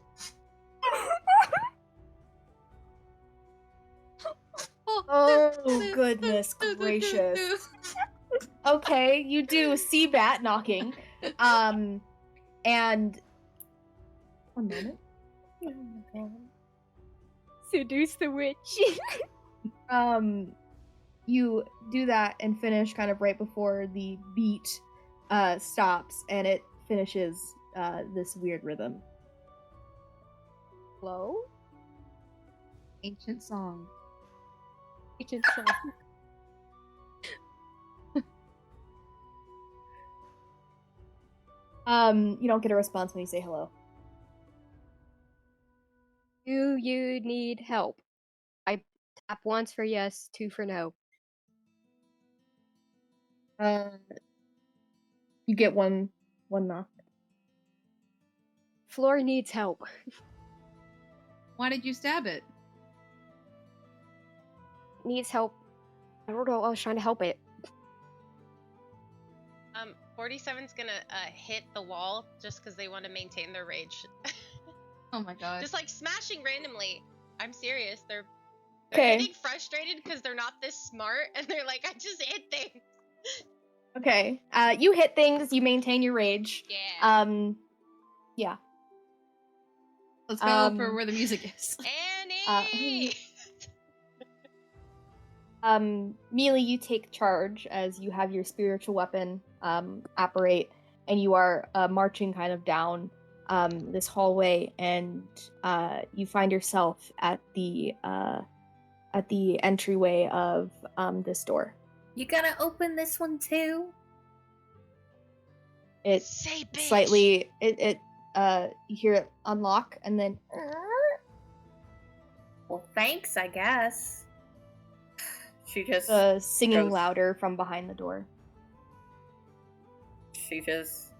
Oh, goodness gracious. Okay, you do see bat knocking. And 1 minute. Seduce the witch. You do that and finish kind of right before the beat stops, and it finishes this weird rhythm. Hello? Ancient song. Ancient song. You don't get a response when you say hello. Do you need help? I tap once for yes, 2 for no. You get one knock. Floor needs help. Why did you stab it? Needs help. I don't know. I was trying to help it. 47's gonna hit the wall just because they want to maintain their rage. Oh my god. Just like smashing randomly. I'm serious. They're Okay. getting frustrated because they're not this smart, and they're like, I just hit things. Okay. You hit things. You maintain your rage. Yeah. Yeah. Let's go for where the music is. Annie. Mealy, you take charge as you have your spiritual weapon apparate, and you are marching kind of down this hallway, and you find yourself at the entryway of this door. You gonna open this one too? It Say bitch. slightly you hear it unlock, and then Well, thanks, I guess. She just singing goes- louder from behind the door. She just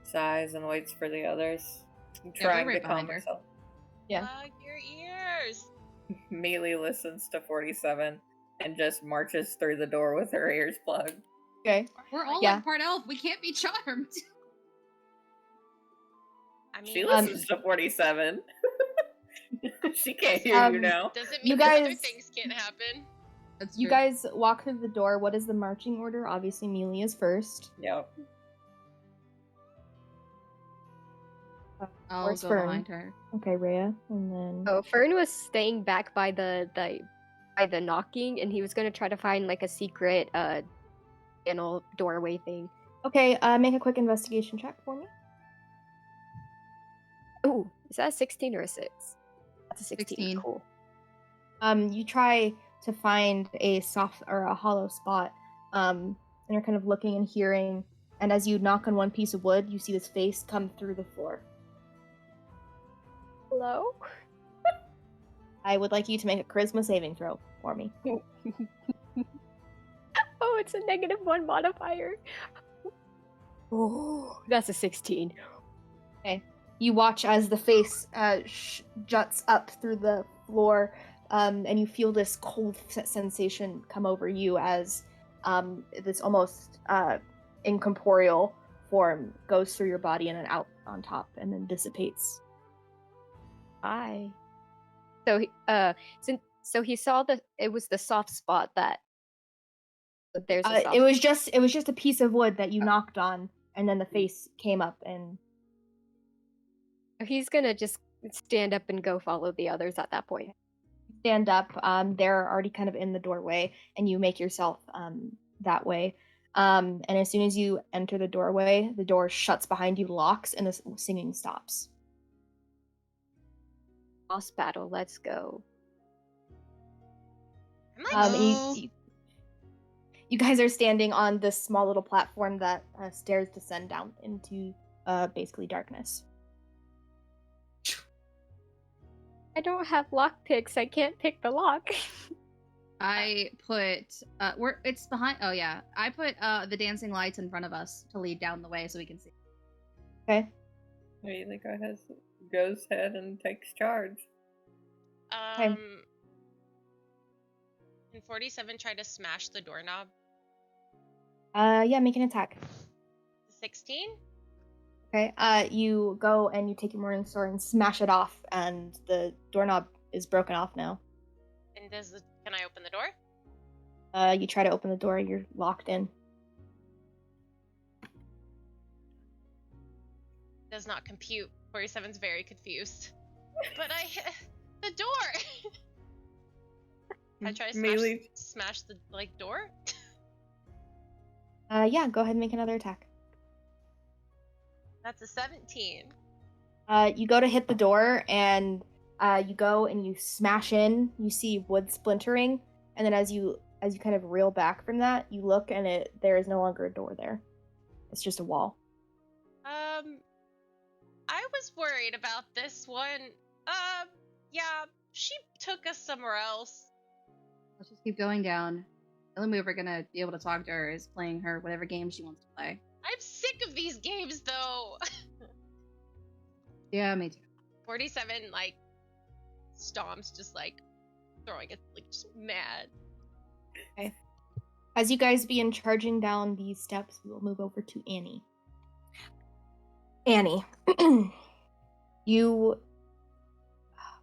sighs and waits for the others, we're trying right to calm behind her. herself. Yeah. Plug your ears. Mealy listens to 47 and just marches through the door with her ears plugged. Okay. We're all Yeah. like part elf. We can't be charmed. I mean, She listens to 47. She can't hear you now. doesn't You mean that other guys- things can't happen. That's You true. guys walk through the door. What is the marching order? Obviously, Mealy is first. Yep. I'll Where's go Fern? behind her. Okay, Rhea, and then Oh, Fern was staying back by the knocking, and he was gonna try to find like a secret panel doorway thing. okay. Make a quick investigation check for me. Ooh, is that a 16 or a 6? That's a 16. 16. Cool. You try to find a soft or a hollow spot, and you're kind of looking and hearing, And as you knock on one piece of wood, you see this face come through the floor. Hello? I would like you to make a charisma saving throw for me. Oh, it's a -1 modifier. Oh, that's a 16. Okay. You watch as the face juts up through the floor, and you feel this cold sensation come over you as this almost incorporeal form goes through your body and then out on top and then dissipates. Hi. So he saw it was the soft spot that there's a soft it was just a piece of wood that you knocked on, and then the face came up, and he's gonna just stand up and go follow the others at that point. Stand up. They're already kind of in the doorway, and you make yourself that way. And as soon as you enter the doorway, the door shuts behind you, locks, and the singing stops. Boss battle, let's go. You guys are standing on this small little platform that stairs descend down into basically darkness. I don't have lock picks. I can't pick the lock. I put it's behind. Oh yeah, I put the dancing lights in front of us to lead down the way so we can see. Okay. Ailey goes ahead and takes charge. Can 47 try to smash the doorknob? Yeah, make an attack. 16? Okay. You go and you take your morning sword and smash it off, and the doorknob is broken off now. And can I open the door? You try to open the door, you're locked in. Does not compute. 47's very confused. But the door. I try to smash the door. Yeah, go ahead and make another attack. That's a 17. You go to hit the door, and you go and you smash in. You see wood splintering, and then as you kind of reel back from that, you look, and there is no longer a door there. It's just a wall. I was worried about this one. Yeah, she took us somewhere else. Let's just keep going down. The only way we're gonna be able to talk to her is playing her whatever game she wants to play. I'm sick of these games, though. Yeah, me too. 47 stomps, just throwing it, just mad. Okay. As you guys begin charging down these steps, we will move over to Annie. Annie, you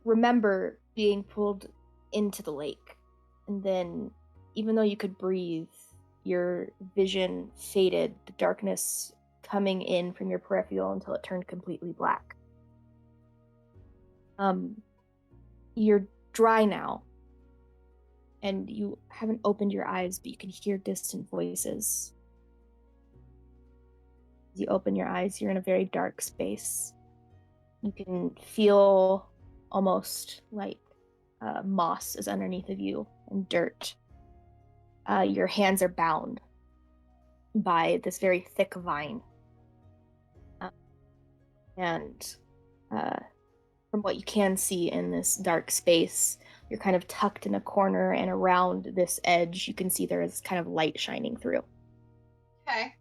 remember being pulled into the lake, and then, even though you could breathe, your vision faded, the darkness coming in from your peripheral until it turned completely black. You're dry now, and you haven't opened your eyes, but you can hear distant voices. As you open your eyes, you're in a very dark space. You can feel almost like moss is underneath of you and dirt. Your hands are bound by this very thick vine. And from what you can see in this dark space, you're kind of tucked in a corner, and around this edge, you can see there is kind of light shining through. Okay.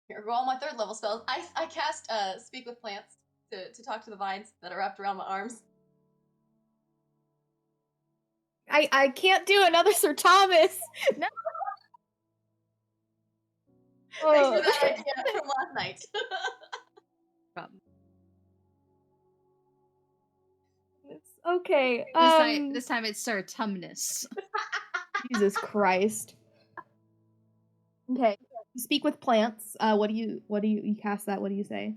Here go all my 3rd level spells. I cast Speak with Plants to talk to the vines that are wrapped around my arms. I can't do another Sir Thomas. No. Thanks for that idea from last night. Okay. This time it's Sir Tumnus. Jesus Christ. Okay. You speak with plants. What do you cast that? What do you say?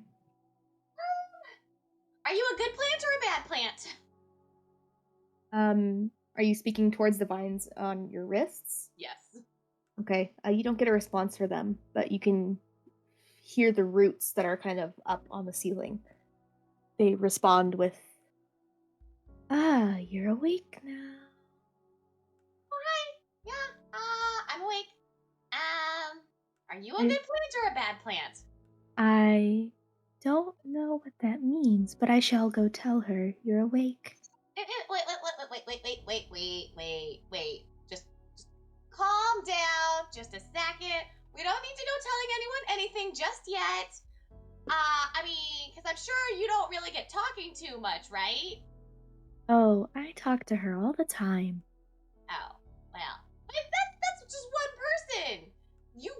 Are you a good plant or a bad plant? Are you speaking towards the vines on your wrists? Yes. Okay. You don't get a response for them, but you can hear the roots that are kind of up on the ceiling. They respond with, "Ah, you're awake now." Alright, yeah. Are you a good plant or a bad plant? I don't know what that means, but I shall go tell her you're awake. Wait. Just calm down. Just a second. We don't need to go telling anyone anything just yet. Because I'm sure you don't really get talking too much, right? Oh, I talk to her all the time. Oh, well. But that's just one person. You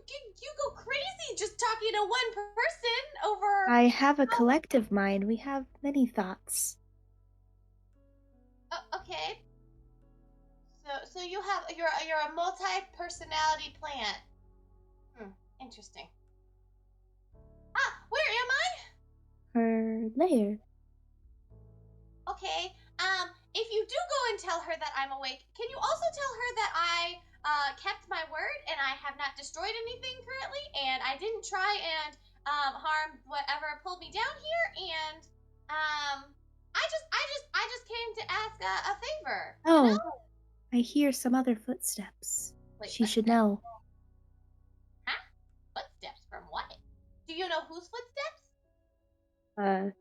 go crazy just talking to one person over. I have a collective mind. We have many thoughts. Okay. So you're a multi-personality plant. Interesting. Where am I? Her lair. Okay. If you do go and tell her that I'm awake, can you also tell her that I kept my word and I have not destroyed anything currently, and I didn't try and harm whatever pulled me down here, and I just came to ask a favor. Oh, You know? I hear some other footsteps. Wait, She should footsteps? know. Huh? Footsteps from what? Do you know whose footsteps?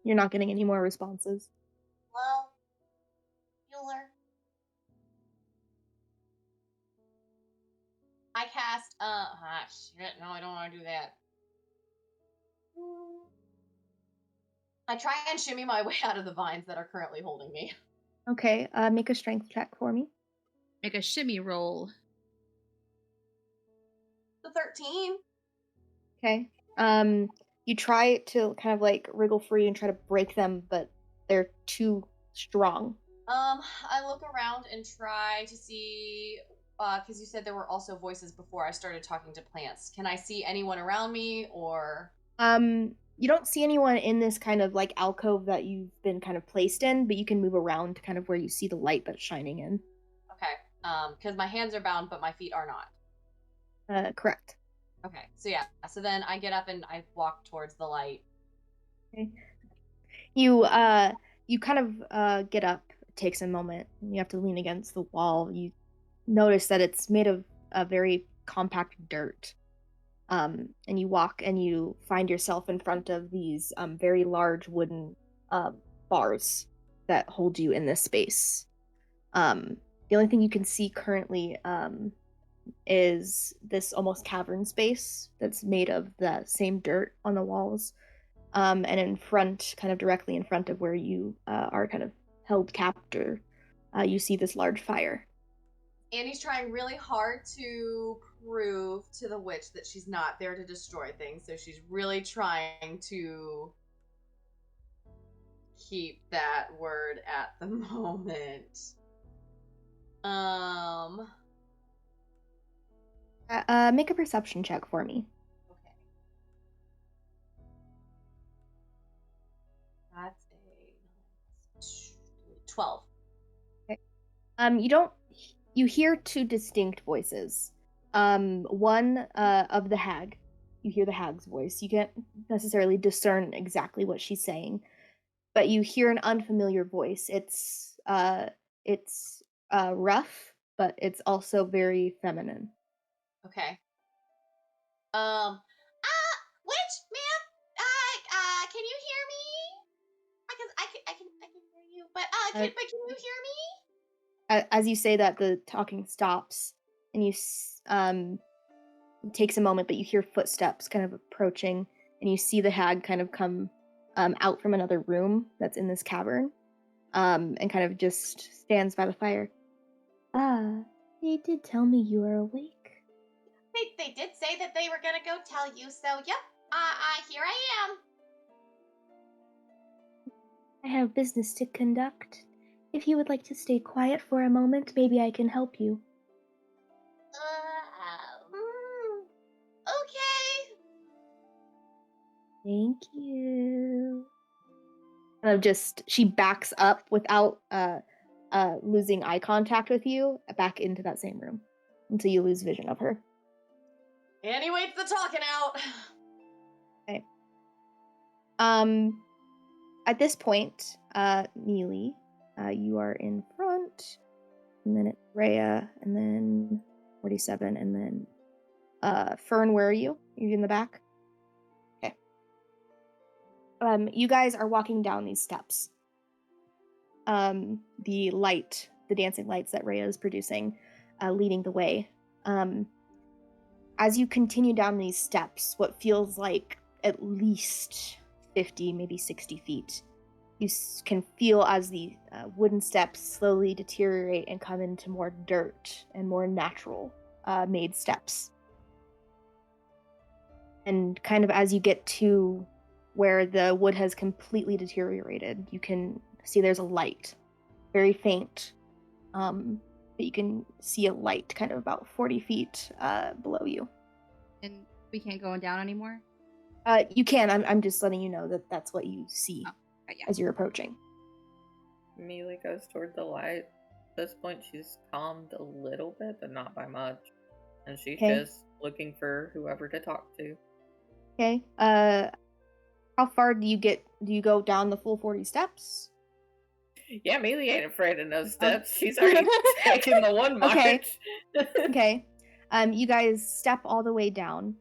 You're not getting any more responses. Well, Bueller. I cast, shit, no, I don't want to do that. I try and shimmy my way out of the vines that are currently holding me. Okay, make a strength check for me. Make a shimmy roll. The 13. Okay. You try to kind of like wriggle free and try to break them, but they're too strong. I look around and try to see, because you said there were also voices before I started talking to plants. Can I see anyone around me, or? You don't see anyone in this kind of like alcove that you've been kind of placed in, but you can move around to kind of where you see the light that's shining in. Okay. Because my hands are bound, but my feet are not. Correct. Okay. So yeah. So then I get up and I walk towards the light. Okay. You kind of get up. It takes a moment. You have to lean against the wall. You notice that it's made of a very compact dirt. And you walk and you find yourself in front of these very large wooden bars that hold you in this space. The only thing you can see currently is this almost cavern space that's made of the same dirt on the walls. And in front, kind of directly in front of where you are kind of held captor, you see this large fire. Annie's trying really hard to prove to the witch that she's not there to destroy things, so she's really trying to keep that word at the moment. Make a perception check for me. Okay. That's a 12. Okay. You hear two distinct voices. One of the hag. You hear the hag's voice. You can't necessarily discern exactly what she's saying, but you hear an unfamiliar voice. It's rough, but it's also very feminine. Okay. Witch, ma'am, can you hear me? I can hear you, but can you hear me? As you say that, the talking stops, and it takes a moment, but you hear footsteps kind of approaching, and you see the hag kind of come out from another room that's in this cavern, and kind of just stands by the fire. They did tell me you were awake. They did say that they were gonna go tell you, so yep, here I am. I have business to conduct. If you would like to stay quiet for a moment, maybe I can help you. Okay. Thank you. She backs up without losing eye contact with you back into that same room until you lose vision of her. Annie waits the talking out. Okay. At this point, Neely, you are in front, and then it's Rhea, and then 47, and then Fern, where are you? Are you in the back? Okay. You guys are walking down these steps. The dancing lights that Rhea is producing, leading the way. As you continue down these steps, what feels like at least 50, maybe 60 feet, you can feel as the wooden steps slowly deteriorate and come into more dirt and more natural made steps. And kind of as you get to where the wood has completely deteriorated, you can see there's a light, very faint, but you can see a light kind of about 40 feet below you. And we can't go down anymore? You can. I'm just letting you know that that's what you see as you're approaching. Mealy goes toward the light. At this point, she's calmed a little bit, but not by much. And she's just looking for whoever to talk to. Okay. How far do you get? Do you go down the full 40 steps? Yeah, Mealy ain't afraid of no steps. She's already taken the one march. Okay. You guys step all the way down,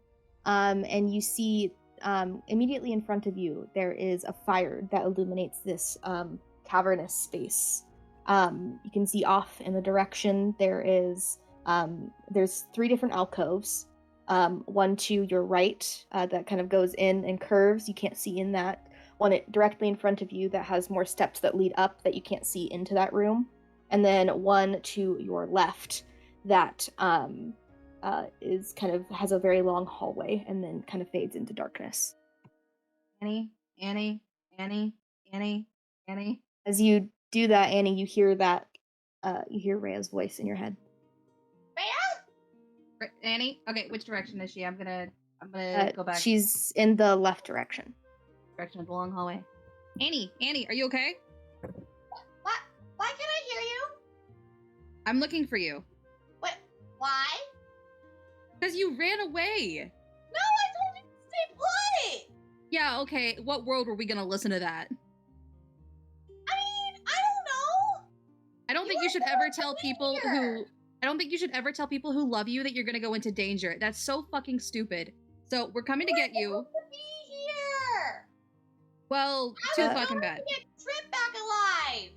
and you see immediately in front of you there is a fire that illuminates this cavernous space. You can see off in the direction there's 3 different alcoves. One to your right that kind of goes in and curves. You can't see in that. One directly in front of you that has more steps that lead up that you can't see into that room. And then one to your left that is kind of has a very long hallway and then kind of fades into darkness. Annie. As you do that, Annie, you hear Rhea's voice in your head. Rhea? Annie? Okay, which direction is she? I'm gonna go back. She's in the left direction. Direction of the long hallway. Annie, are you okay? What? Why can't I hear you? I'm looking for you. What? Why? Because you ran away. No, I told you to stay put. Yeah, okay. What world were we gonna listen to that? I mean, I don't know. I don't think you should ever tell people who love you that you're gonna go into danger. That's so fucking stupid. So we're coming to get you. To be here. Well, too fucking bad. Get Trip back alive.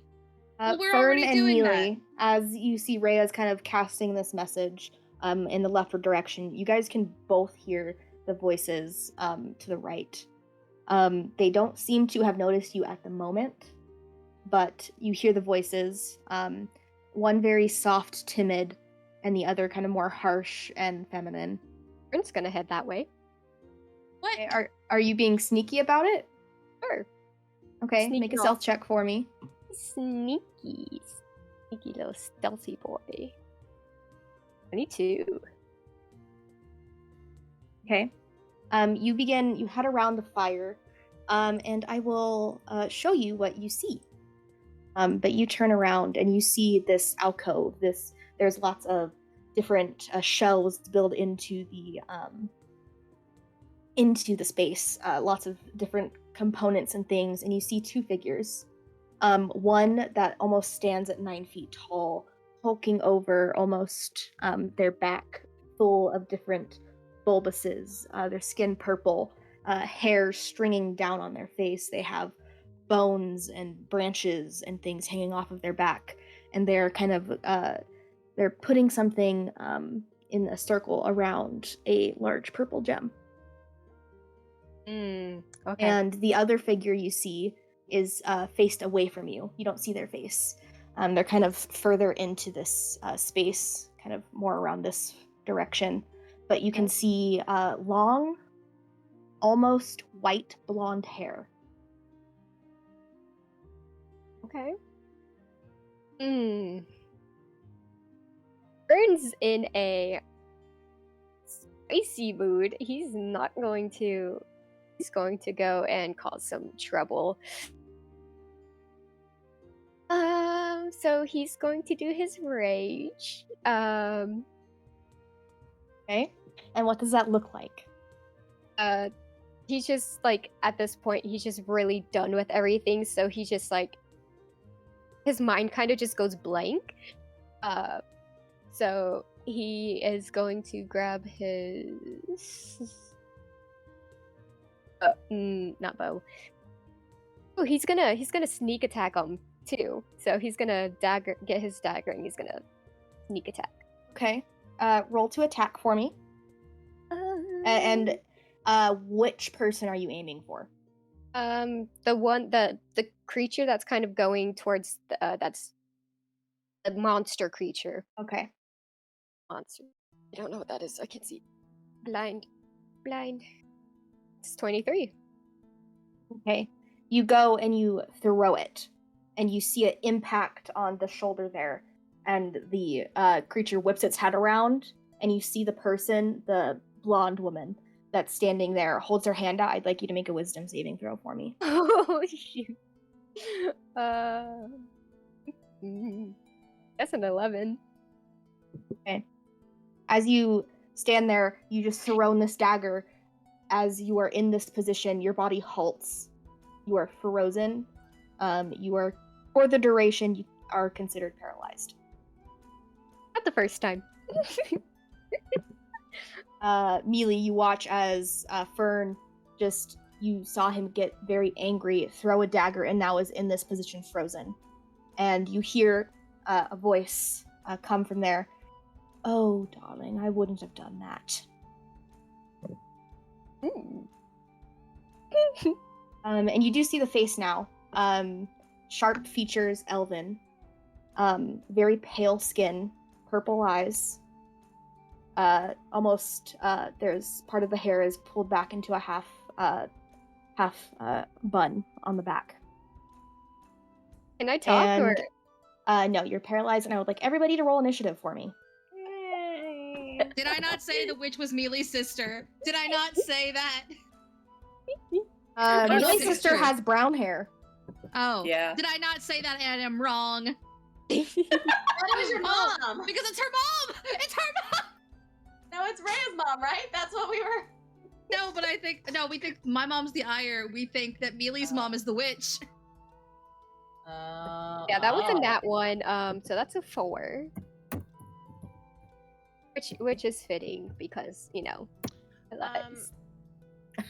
Well, we're Fern already and doing Mealy, as you see Rhea's kind of casting this message in the leftward direction, you guys can both hear the voices to the right. They don't seem to have noticed you at the moment, but you hear the voices. One very soft, timid, and the other kind of more harsh and feminine. Fern's gonna head that way. What? Okay, are you being sneaky about it? Sure. Okay, Sneaky make a off. stealth check for me. Sneaky little stealthy boy. 22. Okay. You head around the fire, and I will show you what you see. But you turn around and you see this alcove. There's lots of different shelves built into the space. Lots of different components and things, and you see 2 figures. One that almost stands at 9 feet tall, hulking over almost their back, full of different bulbuses. Their skin purple, hair stringing down on their face. They have bones and branches and things hanging off of their back, and they're kind of they're putting something in a circle around a large purple gem. Okay. And the other figure you see is faced away from you. You don't see their face. They're kind of further into this space, kind of more around this direction. But you can see long, almost white blonde hair. Okay. Fern's in a spicy mood. He's going to go and cause some trouble. So he's going to do his rage. Okay. And what does that look like? He's just like, at this point, he's just really done with everything. So he's just like, his mind kind of just goes blank. So he is going to grab his not bow. Oh, he's gonna sneak attack him too. So he's gonna get his dagger, and he's gonna sneak attack. Okay. Roll to attack for me. And which person are you aiming for? The creature that's kind of going towards that's the monster creature. Okay. Monster. I don't know what that is. I can't see. Blind. It's 23. Okay. You go and you throw it, and you see it impact on the shoulder there, and the creature whips its head around, and you see the person, the blonde woman that's standing there, holds her hand out. I'd like you to make a wisdom saving throw for me. Oh shoot. That's an 11. Okay. As you stand there, you just throw in this dagger. As you are in this position, your body halts. You are frozen. You are, for the duration, you are considered paralyzed. Not the first time. Mealy, you watch as Fern you saw him get very angry, throw a dagger, and now is in this position frozen. And you hear a voice come from there. Oh, darling, I wouldn't have done that. And you do see the face now. Sharp features, elven. Very pale skin, purple eyes. Almost, there's part of the hair is pulled back into a half bun on the back. Can I talk or? No, you're paralyzed, and I would like everybody to roll initiative for me. Did I not say the witch was Mealy's sister? Did I not say that? Mealy's sister has brown hair. Oh. Yeah. Did I not say that and I'm wrong? That was your mom. Because it's her mom! It's her mom! No, it's Rhea's mom, right? That's what we were. No, but we think my mom's the Ire. We think that Mealy's mom is the witch. Yeah, that was a nat 1. So that's a 4. Which is fitting because, I love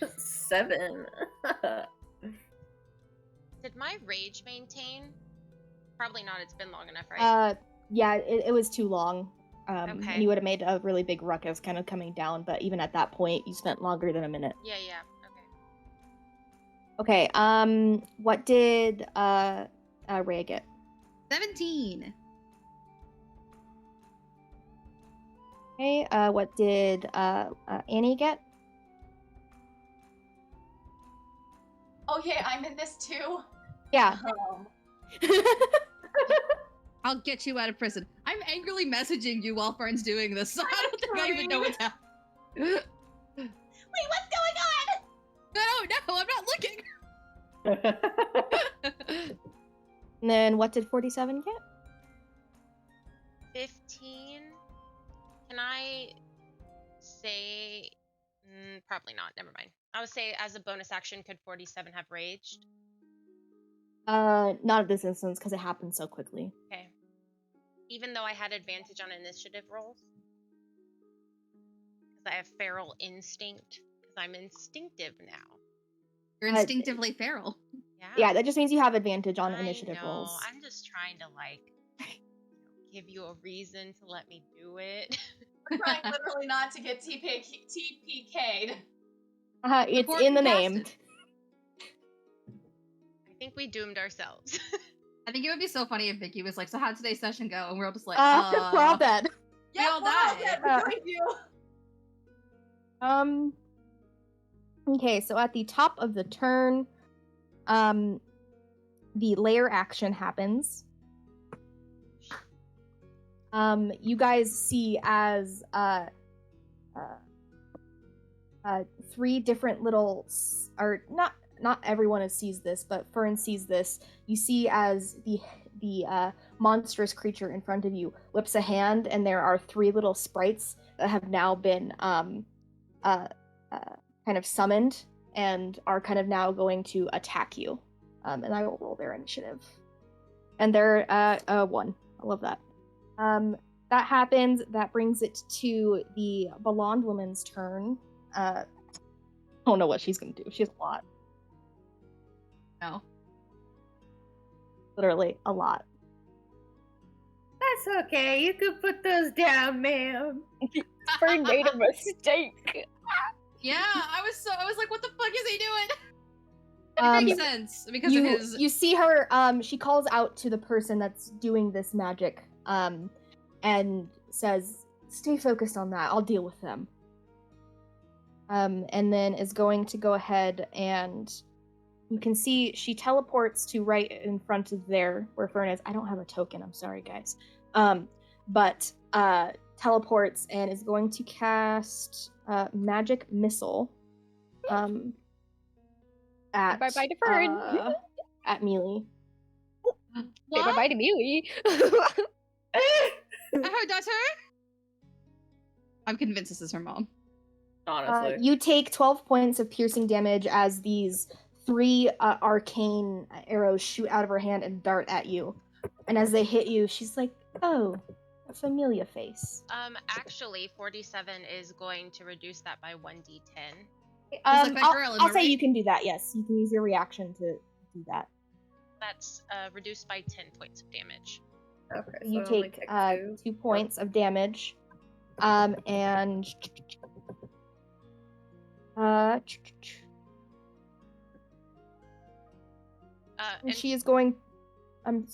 it. 7. Did my rage maintain? Probably not. It's been long enough, right? Yeah, it was too long. And Okay. you would have made a really big ruckus kind of coming down, but even at that point, you spent longer than a minute. Yeah. Okay. Okay, what did Rhea get? 17. Okay, what did Annie get? Okay, I'm in this too. Yeah. I'll get you out of prison. I'm angrily messaging you while Fern's doing this, so I don't think I even know what's happening. Wait, what's going on? I don't know, I'm not looking! And then what did 47 get? 15. Can I say... probably not. Never mind. I would say as a bonus action, could 47 have raged? Not at this instance, because it happened so quickly. Okay. Even though I had advantage on initiative rolls? Because I have feral instinct? Because I'm instinctive now. You're instinctively feral. Yeah, that just means you have advantage on I initiative know. rolls. I'm just trying to, give you a reason to let me do it. We're trying literally not to get TPK'd. It's in the name. I think we doomed ourselves. I think it would be so funny if Vicky was like, so how'd today's session go? And we're all just like, We're all dead. We all died. Behind you. Okay, so at the top of the turn, the layer action happens. You guys see as three different little, or not everyone sees this, but Fern sees this. You see as the monstrous creature in front of you whips a hand, and there are three little sprites that have now been kind of summoned and are kind of now going to attack you. And I will roll their initiative. And they're 1. I love that. that happens. That brings it to the blonde woman's turn. I don't know what she's gonna do. She has a lot. No. Literally a lot. That's okay. You can put those down, ma'am. Fern made a mistake. Yeah, I was like, what the fuck is he doing? It makes sense because of his. You see her. She calls out to the person that's doing this magic. And says, "Stay focused on that. I'll deal with them." And then is going to go ahead and you can see she teleports to right in front of there where Fern is. I don't have a token. I'm sorry, guys. But teleports and is going to cast magic missile. At Bye-bye to Fern. At Mealy. Say bye-bye to Mealy. I heard that's her. I'm convinced this is her mom. Honestly. You take 12 points of piercing damage as these 3 arcane arrows shoot out of her hand and dart at you. And as they hit you, she's like, "Oh, a familiar face." Actually, 47 is going to reduce that by 1d10. like that girl, am I I'll say right? you can do that, yes. You can use your reaction to do that. That's reduced by 10 points of damage. Okay, so You I only take 2. 2 points of damage. And And she is going.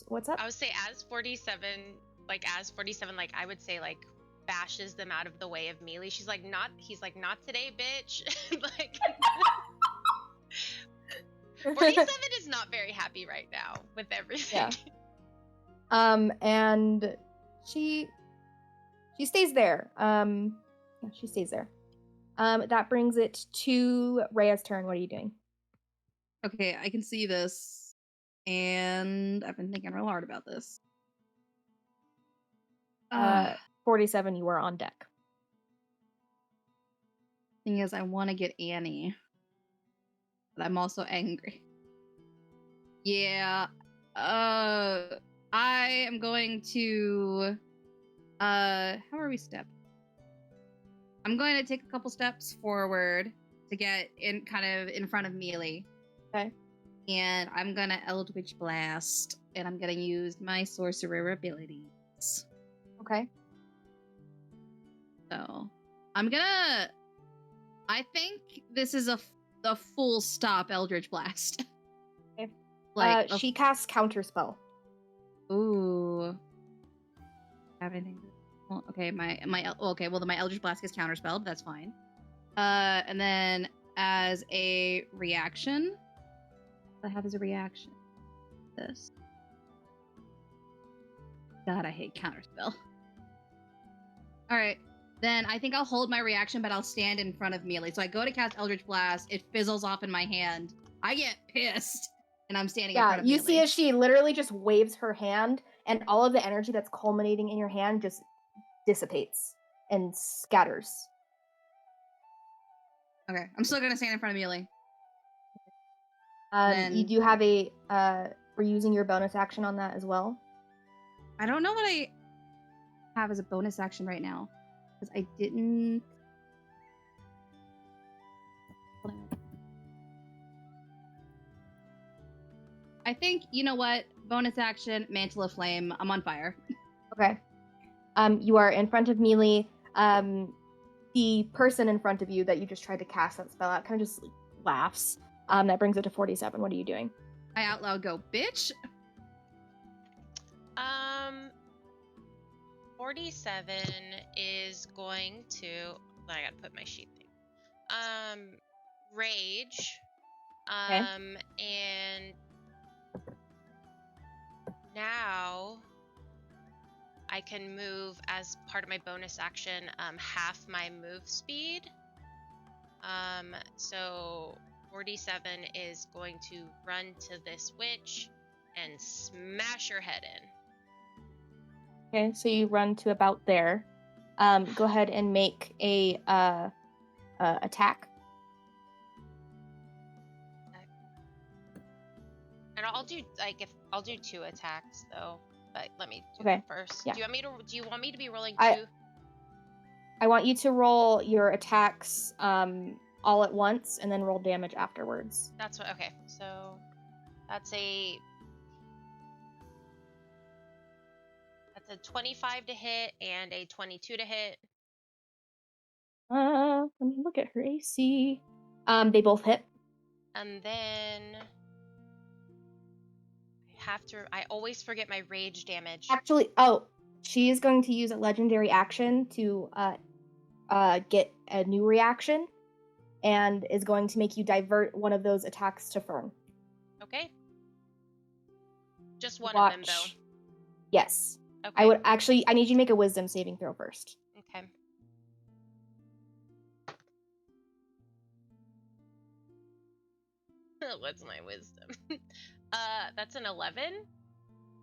What's up? I would say as 47, like I would say like bashes them out of the way of Mealy. He's like, not today, bitch. Like 47 is not very happy right now with everything. Yeah. And she stays there. Yeah, she stays there. That brings it to Rhea's turn. What are you doing? Okay, I can see this, and I've been thinking real hard about this. 47, you are on deck. Thing is, I want to get Annie, but I'm also angry. Yeah, I am going to. How are we step? I'm going to take a couple steps forward to get in, kind of in front of Mealy. Okay. And I'm gonna Eldritch Blast, and I'm gonna use my sorcerer abilities. Okay. So I'm gonna. I think this is a full stop Eldritch Blast. Okay. Like she casts Counterspell. Ooh. Have anything? Well, okay, my okay. Well, my Eldritch Blast is counterspell, but that's fine. And then as a reaction, what I have as a reaction, this. God, I hate counterspell. All right, then I think I'll hold my reaction, but I'll stand in front of Mealy. So I go to cast Eldritch Blast. It fizzles off in my hand. I get pissed, and I'm standing in front of Mealy. Yeah, you see as she literally just waves her hand, and all of the energy that's culminating in your hand just dissipates and scatters. Okay, I'm still gonna stand in front of Mealy. You do have a we're using your bonus action on that as well. I don't know what I have as a bonus action right now because I didn't. I think, you know what? Bonus action, Mantle of Flame. I'm on fire. Okay. You are in front of Mealy. The person in front of you that you just tried to cast that spell at kind of just laughs. That brings it to 47. What are you doing? I out loud go, bitch. 47 is going to. I gotta put my sheet thing. Rage. Okay. And now I can move as part of my bonus action half my move speed. So 47 is going to run to this witch and smash her head in. Okay, so you run to about there. Go ahead and make a attack. And I'll do 2 attacks though. But let me do Okay, that first. yeah. Do you want me to be rolling I- 2? I want you to roll your attacks all at once and then roll damage afterwards. That's what. Okay, so that's a 25 to hit and a 22 to hit. Let me look at her AC. They both hit. And then I always forget my rage damage. Actually, she is going to use a legendary action to get a new reaction, and is going to make you divert one of those attacks to Fern. Okay. Just one of them, though. Watch. Yes. Okay. I need you to make a wisdom saving throw first. Okay. What's my wisdom? That's an 11.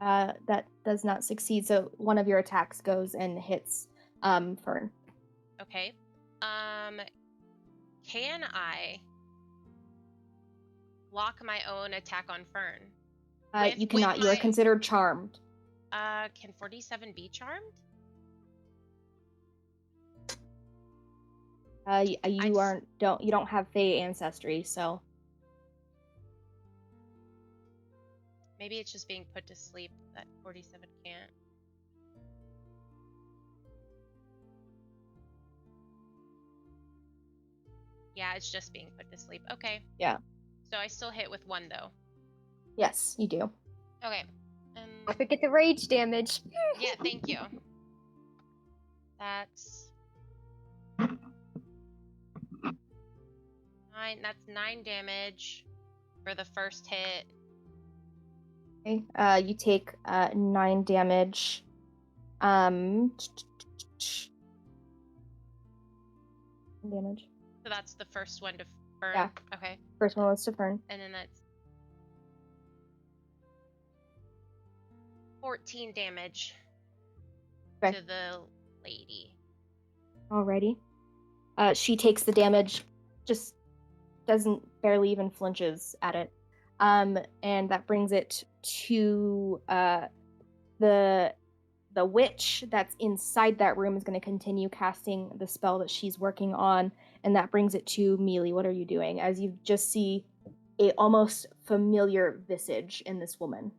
That does not succeed, so one of your attacks goes and hits Fern. Okay. Can I block my own attack on Fern? You cannot. You are considered charmed. Can 47 be charmed? You don't have Fey ancestry, so maybe it's just being put to sleep that 47 can't. Yeah, it's just being put to sleep. Okay. Yeah. So I still hit with 1 though. Yes, you do. Okay. I forget the rage damage. Yeah, thank you. That's 9. That's 9 damage for the first hit. Okay. You take 9 damage. Damage. So that's the first one to Fern. Yeah. Okay. First one was to Fern. And then that's 14 damage Okay. to the lady. Alrighty. She takes the damage, just barely even flinches at it. And that brings it to the witch that's inside that room is going to continue casting the spell that she's working on, and that brings it to Mealy. What are you doing? As you just see a almost familiar visage in this woman.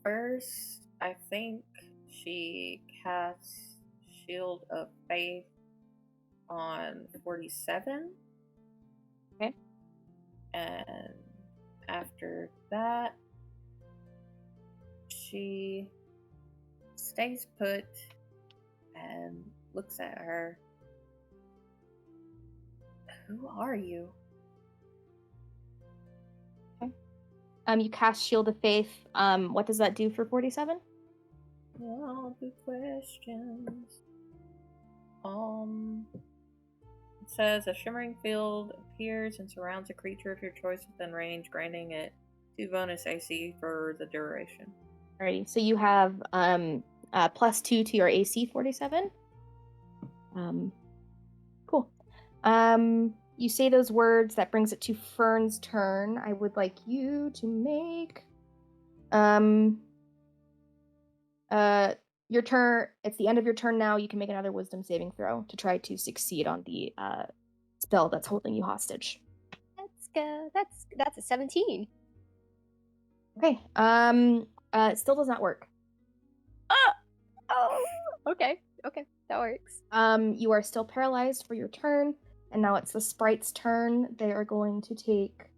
First, I think she casts Shield of Faith on 47. Okay. And after that, she stays put and looks at her. Who are you? You cast Shield of Faith. What does that do for 47? All the questions. It says a shimmering field appears and surrounds a creature of your choice within range, granting it 2 bonus AC for the duration. Alrighty, so you have +2 to your AC 47. Cool. You say those words, that brings it to Fern's turn. I would like you to make your turn. It's the end of your turn now. You can make another wisdom saving throw to try to succeed on the spell that's holding you hostage. Let's go. That's a 17. Okay. It still does not work. Oh. Okay. That works. You are still paralyzed for your turn, and now it's the sprite's turn. They are going to take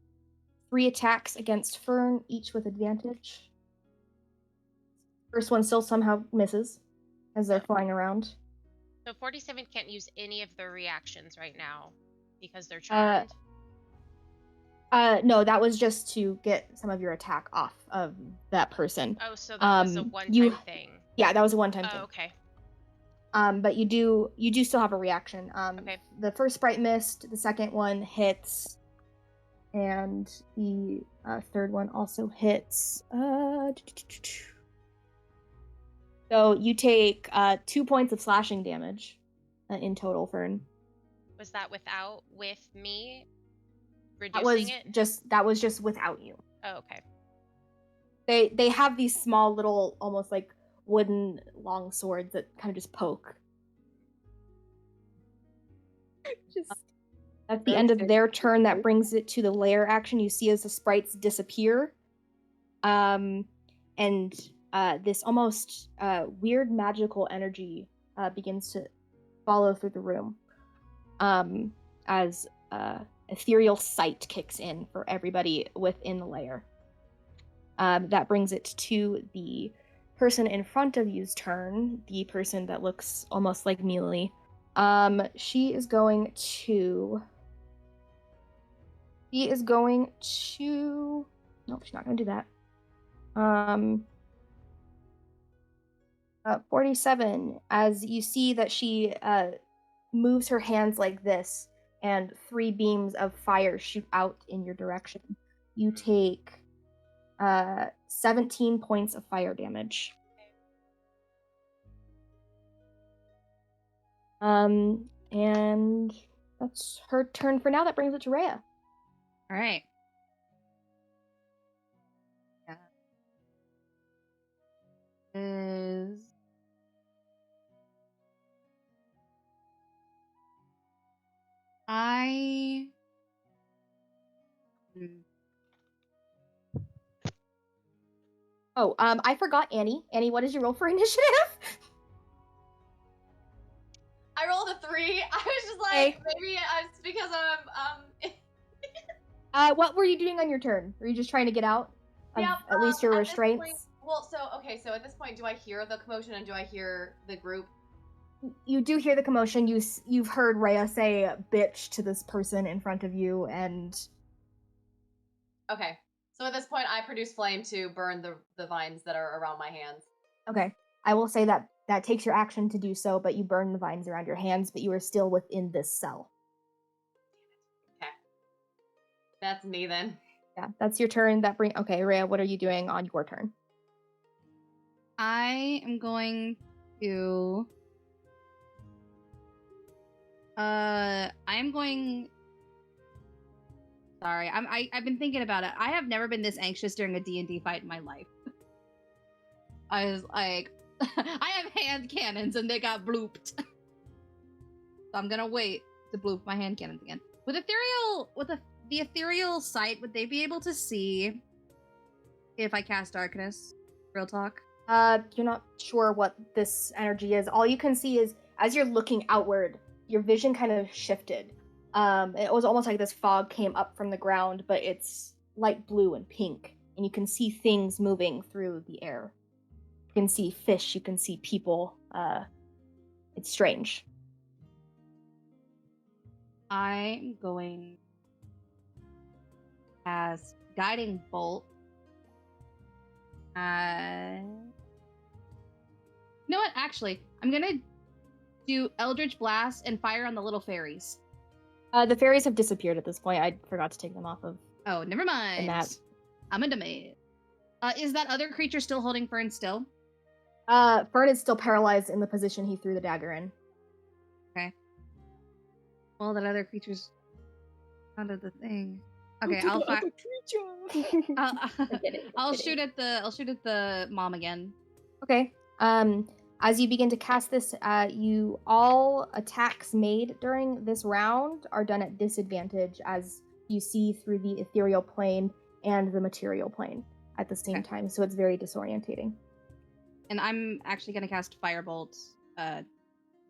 3 attacks against Fern, each with advantage. First one still somehow misses as they're flying around. So 47 can't use any of their reactions right now because they're charmed. No, that was just to get some of your attack off of that person. Oh, so that was a one-time thing. Yeah, that was a one-time thing. Oh, okay. But you do still have a reaction. Okay. The first sprite missed, the second one hits, and the third one also hits. So you take 2 points of slashing damage in total, Fern. Was that with me? reducing it? That was just without you. Oh, okay. They have these small little, almost like wooden long swords that kind of just poke. Just At the end of their turn, that brings it to the lair action. You see as the sprites disappear, and this almost weird magical energy begins to follow through the room, as ethereal sight kicks in for everybody within the lair. That brings it to the person in front of you's turn, the person that looks almost like Mealy. She is going to... Nope, she's not going to do that. 47, as you see that she moves her hands like this, and 3 beams of fire shoot out in your direction. You take 17 points of fire damage. And that's her turn for now. That brings it to Rhea. All right. Is I Oh, I forgot Annie. Annie, what did you roll for initiative? I rolled a 3. I was just like, maybe it's because I'm What were you doing on your turn? Were you just trying to get out of at least your restraints? So at this point, do I hear the commotion and do I hear the group? You do hear the commotion. You've heard Rhea say bitch to this person in front of you, and... Okay. So at this point, I produce flame to burn the vines that are around my hands. Okay. I will say that takes your action to do so, but you burn the vines around your hands, but you are still within this cell. Okay. That's me then. Yeah, that's your turn. Okay, Rhea, what are you doing on your turn? I am going to Sorry, I've been thinking about it. I have never been this anxious during a D&D fight in my life. I was like, I have hand cannons and they got blooped. So I'm gonna wait to bloop my hand cannons again. With the ethereal sight, would they be able to see if I cast darkness? Real talk. You're not sure what this energy is. All you can see is, as you're looking outward, your vision kind of shifted. It was almost like this fog came up from the ground, but it's light blue and pink, and you can see things moving through the air. You can see fish, you can see people. It's strange. I'm going as guiding bolt. You know what? Actually, I'm gonna do Eldritch Blast and fire on the little fairies. The fairies have disappeared at this point. I forgot to take them off of. Oh, never mind. That. I'm a dummy. Is that other creature still holding Fern still? Fern is still paralyzed in the position he threw the dagger in. Okay. Well, that other creature's out of the thing. Okay, I'll fire. I'll shoot at the mom again. Okay. As you begin to cast this, you all attacks made during this round are done at disadvantage, as you see through the ethereal plane and the material plane at the same time. So it's very disorientating. And I'm actually going to cast Firebolt. I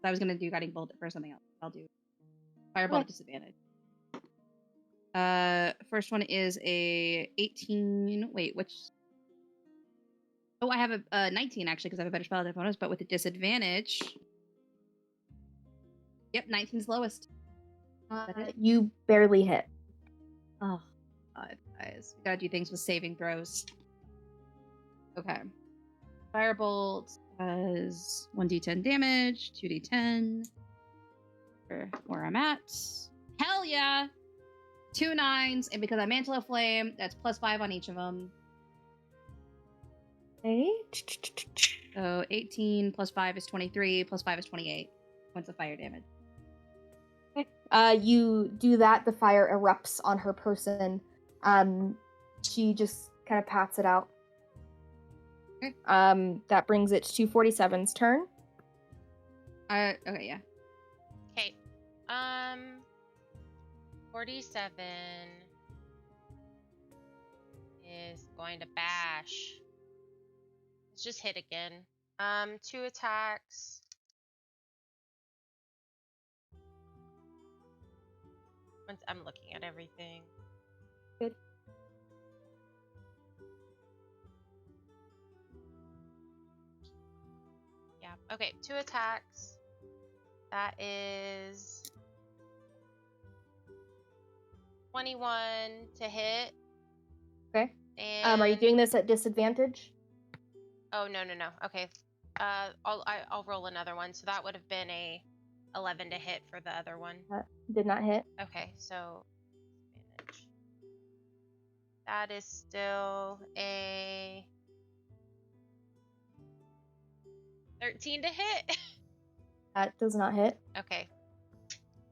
was going to do Guiding Bolt for something else. I'll do Firebolt at disadvantage. First one is a 18. Wait, which? Oh, I have a 19 actually because I have a better spell than bonus, but with a disadvantage. Yep, 19's lowest. You barely hit. Oh, God, guys, we gotta do things with saving throws. Okay. Firebolt has 1d10 damage, 2d10. Where I'm at. Hell yeah! 2 9s, and because I Mantle of Flame, that's +5 on each of them. Okay. So 18 +5 is 23, +5 is 28 points of fire damage. You do that, the fire erupts on her person. She just kind of pats it out. Okay. That brings it to 47's turn. Okay, yeah. Okay. 47 is going to bash. Let's just hit again. 2 attacks. Once I'm looking at everything. Good. Yeah. Okay, 2 attacks. That is 21 to hit. Okay. And Are you doing this at disadvantage? Oh, no. Okay. I'll roll another one. So that would have been a 11 to hit for the other one. Did not hit. Okay, so advantage. That is still a 13 to hit. That does not hit. Okay.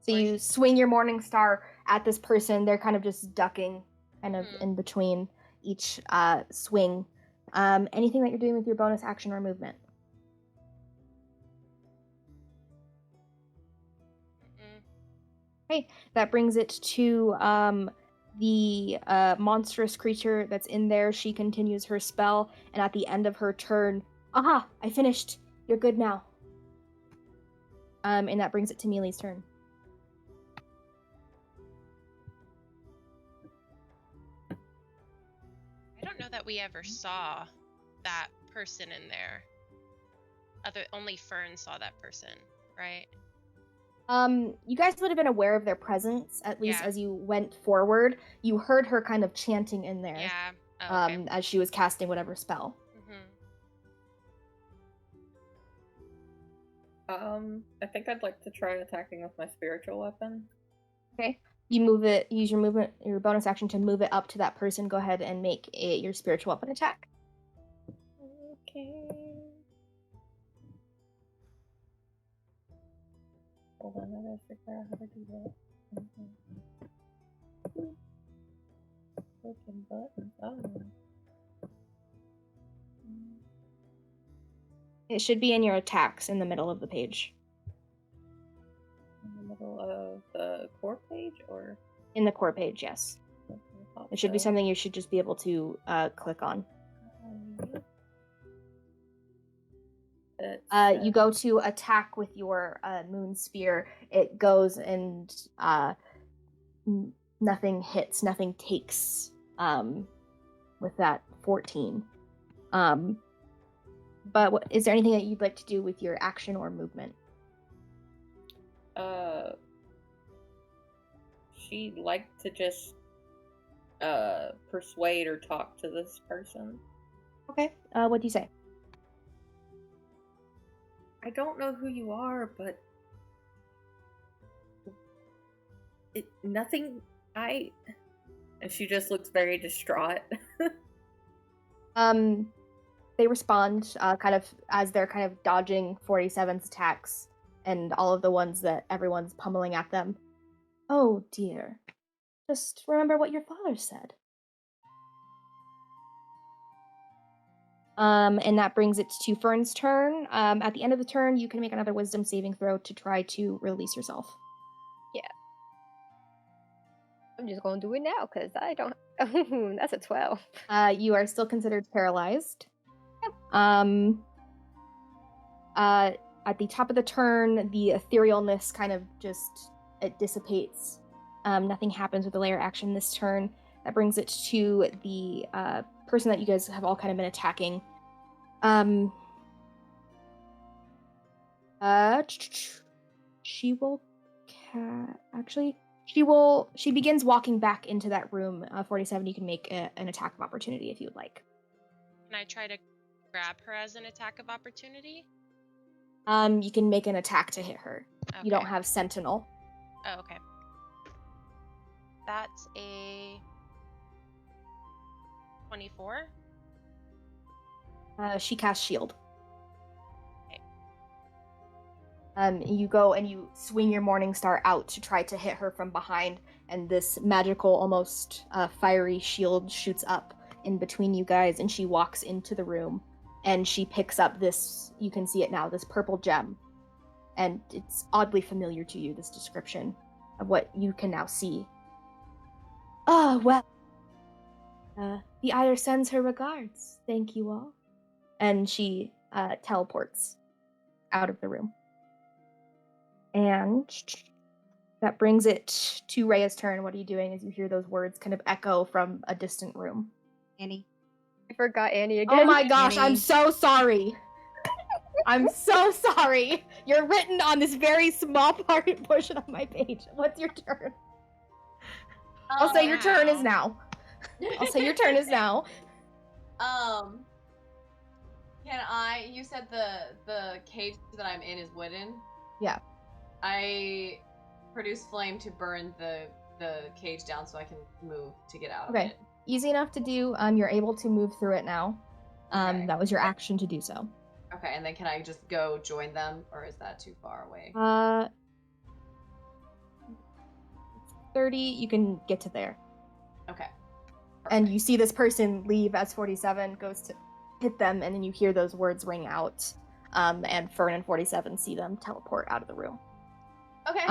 So you swing your Morning Star at this person. They're kind of just ducking, kind of in between each swing. Anything that you're doing with your bonus action or movement? Okay, that brings it to the monstrous creature that's in there. She continues her spell, and at the end of her turn, aha! I finished. You're good now. And that brings it to Mealy's turn. I don't know that we ever saw that person in there. Only Fern saw that person, right? You guys would have been aware of their presence, at least as you went forward. You heard her kind of chanting in there. Yeah. Oh, okay. As she was casting whatever spell. I think I'd like to try attacking with my spiritual weapon. Okay. You use your bonus action to move it up to that person. Go ahead and make your spiritual weapon attack. Okay. Hold on, I gotta figure out how to do that. Clicking buttons. Oh. It should be in your attacks in the middle of the page. In the middle of the core page, or? In the core page, yes. It should be something you should just be able to click on. You go to attack with your moon spear. It goes and nothing hits, nothing takes with that 14. But is there anything that you'd like to do with your action or movement? She'd like to just persuade or talk to this person. Okay. What do you say? I don't know who you are, but and she just looks very distraught. They respond kind of as they're kind of dodging 47's attacks and all of the ones that everyone's pummeling at them. Oh dear. Just remember what your father said. And that brings it to Fern's turn. At the end of the turn, you can make another wisdom saving throw to try to release yourself. Yeah. I'm just gonna do it now, because I don't... That's a 12. You are still considered paralyzed. Yep. At the top of the turn, the etherealness kind of just... it dissipates. Nothing happens with the layer action this turn. That brings it to the person that you guys have all kind of been attacking. She will she begins walking back into that room. 47, you can make an attack of opportunity if you would like. Can I try to grab her as an attack of opportunity? You can make an attack to hit her. Okay. You don't have Sentinel. Oh, okay. That's a 24. She casts shield. Okay. You go and you swing your Morning Star out to try to hit her from behind, and this magical, almost fiery shield shoots up in between you guys, and she walks into the room, and she picks up this, you can see it now, this purple gem. And it's oddly familiar to you, this description of what you can now see. Well, the Ider sends her regards. Thank you all. And she teleports out of the room. And that brings it to Rhea's turn. What are you doing as you hear those words kind of echo from a distant room? Annie. I forgot Annie again. Oh my gosh, Annie. I'm so sorry. I'm so sorry. You're written on this very small portion of my page. What's your turn? I'll say your turn is now. I'll say your turn is now. Can I? You said the cage that I'm in is wooden. Yeah. I produce flame to burn the cage down so I can move to get out of Okay. it. Easy enough to do. You're able to move through it now. Okay. That was your action to do so. Okay, and then can I just go join them, or is that too far away? 30, you can get to there. Okay. And Perfect. you see this person leave as 47 goes to hit them, and then you hear those words ring out. And Fern and 47 see them teleport out of the room. Okay.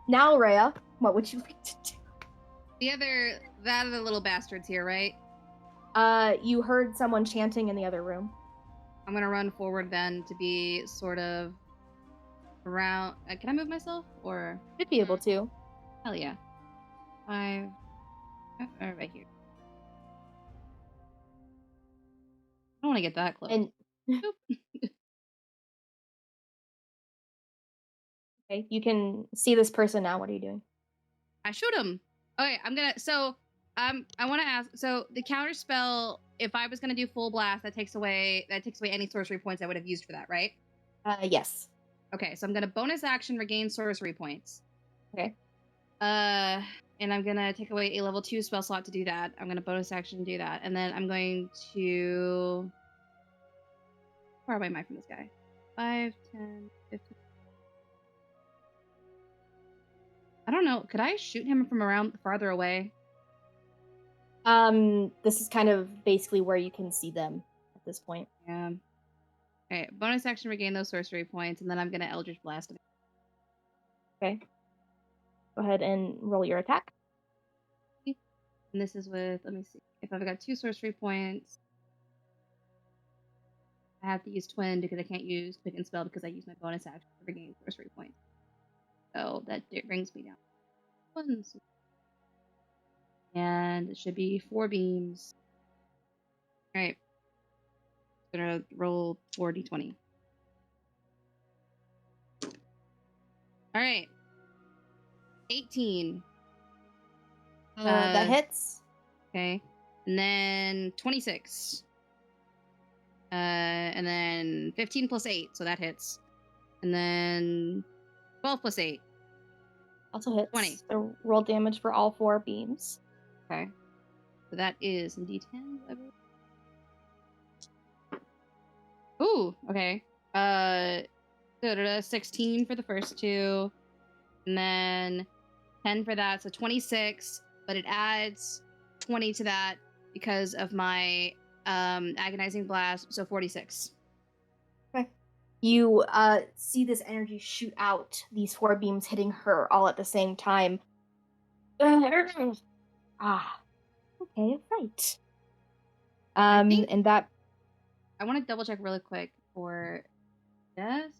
Now, Rhea, what would you like to do? That are the little bastards here, right? You heard someone chanting in the other room. I'm gonna run forward then to be sort of around. Can I move myself? Or Should be able to. hell yeah. 5. Right here. I don't want to get that close. And okay, you can see this person now. What are you doing? I shoot him. Okay, I'm gonna. So, I want to ask. So, the counter spell. If I was gonna do full blast, that takes away any sorcery points I would have used for that, right? Yes. Okay, so I'm gonna bonus action regain sorcery points. Okay. And I'm gonna take away a level 2 spell slot to do that. I'm gonna bonus action do that, and then I'm going to. How far away am I from this guy? 5, 10, 15. I don't know. Could I shoot him from around farther away? This is kind of basically where you can see them at this point. Yeah. Okay, bonus action regain those sorcery points, and then I'm gonna Eldritch Blast him. Okay. Go ahead and roll your attack. And this is with, let me see. If I've got 2 sorcery points, I have to use twin because I can't use quick and spell because I use my bonus action to regain sorcery points. So that brings me down. 1. And it should be 4 beams. Alright. Gonna roll 4d20. Alright. 18. That hits. Okay. And then 26. And then 15 plus 8, so that hits. And then 12 plus 8. Also hits. 20. So roll damage for all 4 beams. Okay. So that is in d10, I believe. Ooh, okay. 16 for the first 2. And then 10 for that, so 26. But it adds 20 to that because of my agonizing blast, so 46. Okay. You see this energy shoot out, these 4 beams hitting her all at the same time. Okay, right. think- And that I want to double check really quick for. Yes.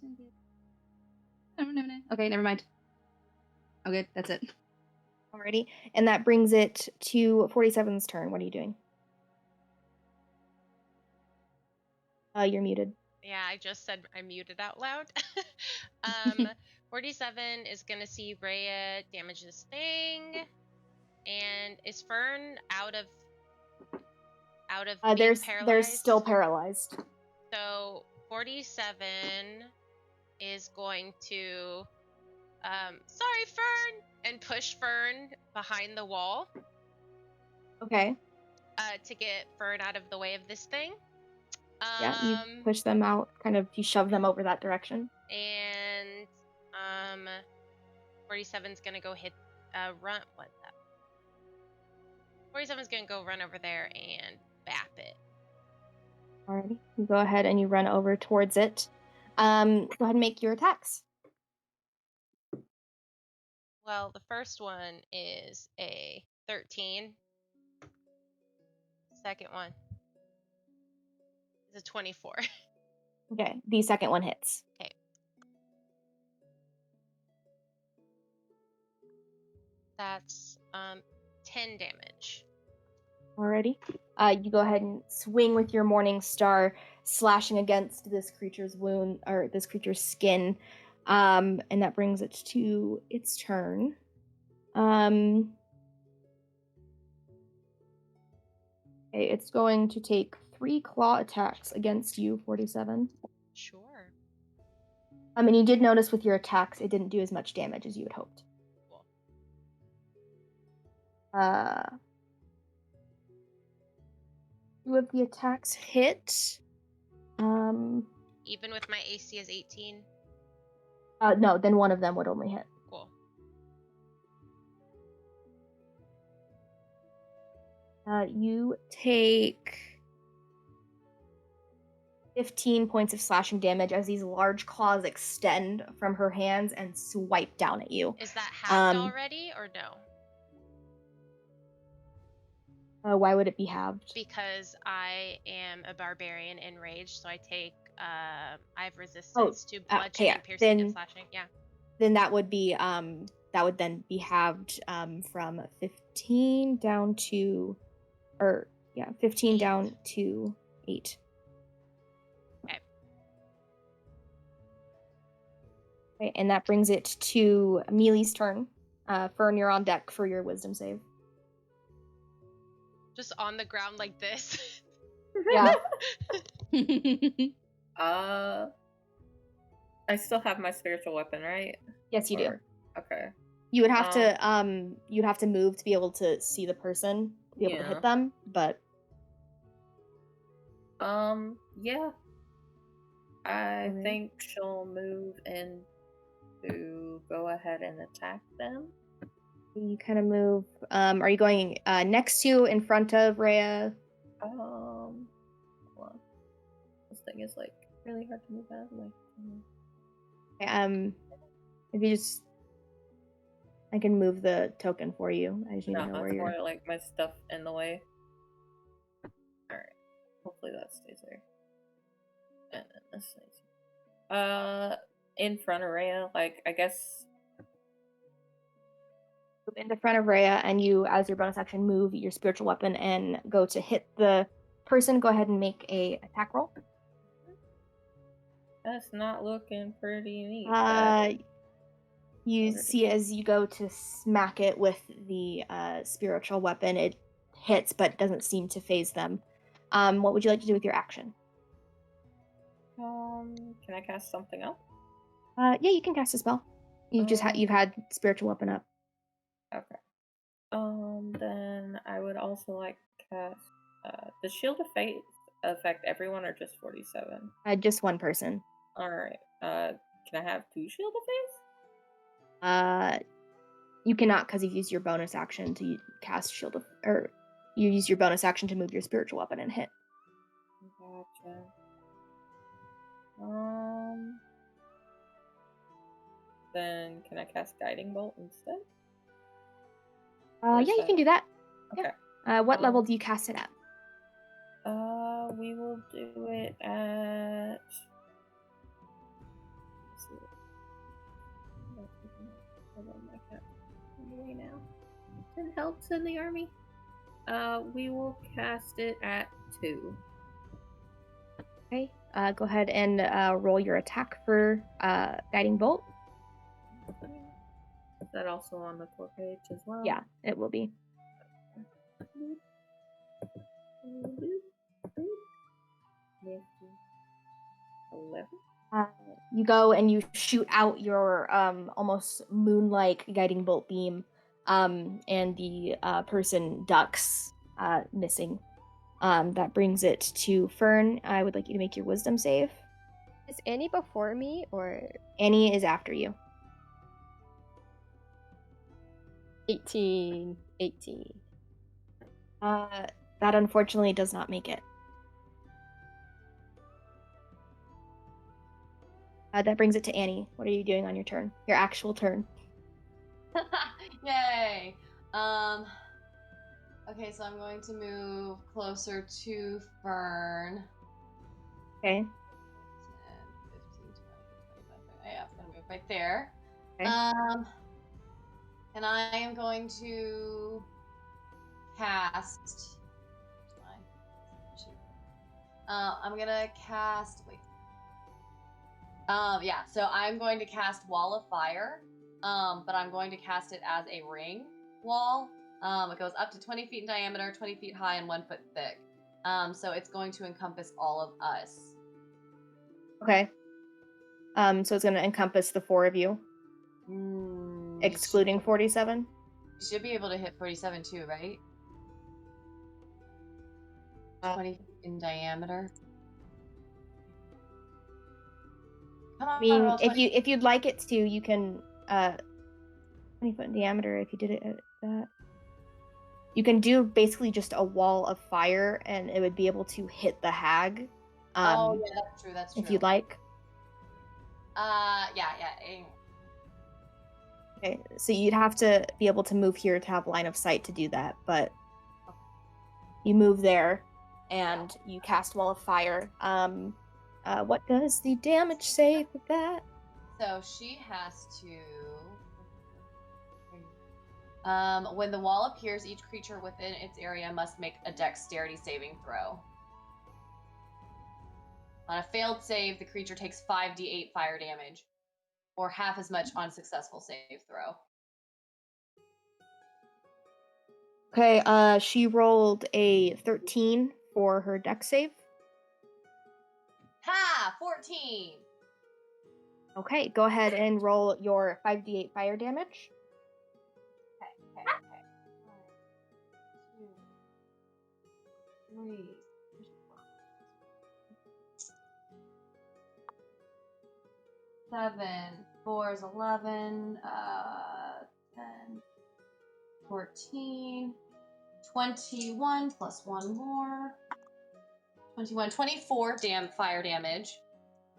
Okay, never mind. Okay, that's it. already, and that brings it to 47's turn. What are you doing? You're muted. Yeah, I just said I muted out loud. 47 is gonna see Rhea damage this thing. And is Fern out of being paralyzed? They're still paralyzed. So 47 is going to sorry Fern, and push Fern behind the wall. Okay. To get Fern out of the way of this thing. Yeah, you push them out, kind of, you shove them over that direction. And 47's gonna go hit run. What that? 47's gonna go run over there and bap it. Alrighty. You go ahead and you run over towards it. Go ahead and make your attacks. Well, the first one is a 13. Second one is a 24. Okay, the second one hits. Okay. That's 10 damage. Alrighty. You go ahead and swing with your Morning Star, slashing against this creature's wound or this creature's skin, and that brings it to its turn. Okay, it's going to take 3 claw attacks against you, 47. Sure. And you did notice with your attacks, it didn't do as much damage as you had hoped. Cool. Two of the attacks hit. Even with my AC as 18? No, then one of them would only hit. Cool. You take 15 points of slashing damage as these large claws extend from her hands and swipe down at you. Is that halved already or no? Why would it be halved? Because I am a barbarian enraged, so I take I have resistance to bludgeoning, yeah. piercing, and slashing. Yeah. Then that would be that would then be halved from 15 down to 15 down to 8. Okay, and that brings it to Mealy's turn. Fern, you're on deck for your wisdom save. Just on the ground like this. Yeah. I still have my spiritual weapon, right? Yes, you do. Okay. You would have to you'd have to move to be able to see the person, to be able to hit them, but yeah. I think she'll move in to go ahead and attack them. You kind of move. Are you going next to, in front of Rhea? Hold on. This thing is like really hard to move out of the way. Okay, if you just, I can move the token for you. I just need to know where you're. More like my stuff in the way. All right. Hopefully that stays there. And then this stays. In front of Rhea, like I guess. In the front of Rhea, and you, as your bonus action, move your spiritual weapon and go to hit the person. Go ahead and make a attack roll. That's not looking pretty neat. You see as you go to smack it with the spiritual weapon, it hits but doesn't seem to phase them. What would you like to do with your action? Can I cast something else? Yeah, you can cast a spell. You've had spiritual weapon up. Okay. Then I would also like to cast. Does Shield of Fate affect everyone or just 47? Just one person. All right. Can I have 2 Shield of Fates? You cannot because you used your bonus action to cast Shield of, or you use your bonus action to move your spiritual weapon and hit. Gotcha. Then can I cast Guiding Bolt instead? Yeah, you can do that. Okay. Yeah. What level do you cast it at? We will do it at. Let's see. Hold on, my cat. On the way now. 10 helps in the army. We will cast it at 2. Okay. Go ahead and roll your attack for Guiding Bolt. Is that also on the core page as well? Yeah, it will be. 11. You go and you shoot out your almost moon-like guiding bolt beam, and the person ducks, missing. That brings it to Fern. I would like you to make your wisdom save. Is Annie before me, or Annie is after you. 18. 18. That unfortunately does not make it. That brings it to Annie. What are you doing on your turn? Your actual turn. Yay. Okay, so I'm going to move closer to Fern. Okay. 10, 15, 20, 25, 30. Yeah, I'm gonna move right there. Okay. And I am going to cast. I'm gonna cast. Wait. Yeah. So I'm going to cast Wall of Fire. But I'm going to cast it as a ring wall. It goes up to 20 feet in diameter, 20 feet high, and 1 foot thick. So it's going to encompass all of us. Okay. So it's going to encompass the 4 of you, excluding 47. You should be able to hit 47 too, right? 20 feet in diameter. Come on, I mean, roll 20. if you'd like it to, you can 20 foot in diameter. If you did it at that, you can do basically just a wall of fire, and it would be able to hit the hag. Oh yeah, that's true. That's true. If you'd like. Yeah. Okay, so you'd have to be able to move here to have line of sight to do that, but you move there, and you cast Wall of Fire. What does the damage say with that? So she has to. When the wall appears, each creature within its area must make a dexterity saving throw. On a failed save, the creature takes 5d8 fire damage, or half as much on successful save throw. Okay, she rolled a 13 for her dex save. Ha! 14! Okay, go ahead and roll your 5d8 fire damage. Okay. 1, 2, 3. 7, 4 is 11, 10, 14, 21 plus 1 more. 21, 24 fire damage.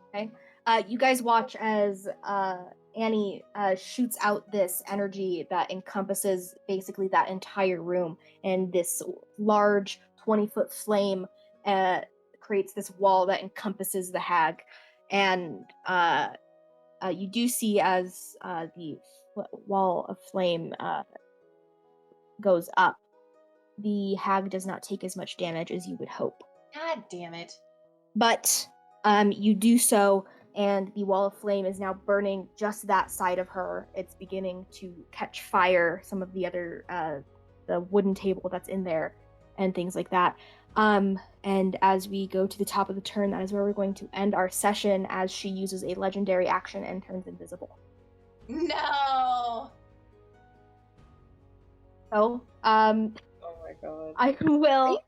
Okay. You guys watch as Annie shoots out this energy that encompasses basically that entire room, and this large 20-foot flame creates this wall that encompasses the hag. And you do see as the wall of flame goes up, the hag does not take as much damage as you would hope. God damn it. But you do so, and the wall of flame is now burning just that side of her. It's beginning to catch fire, some of the other, the wooden table that's in there, and things like that. And as we go to the top of the turn, that is where we're going to end our session, as she uses a legendary action and turns invisible. No! So, Oh my god. I will.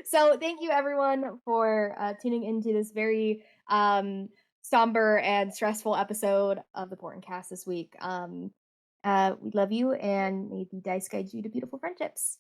So thank you everyone for tuning into this very somber and stressful episode of the Portent Kast this week. We love you, and may the dice guide you to beautiful friendships.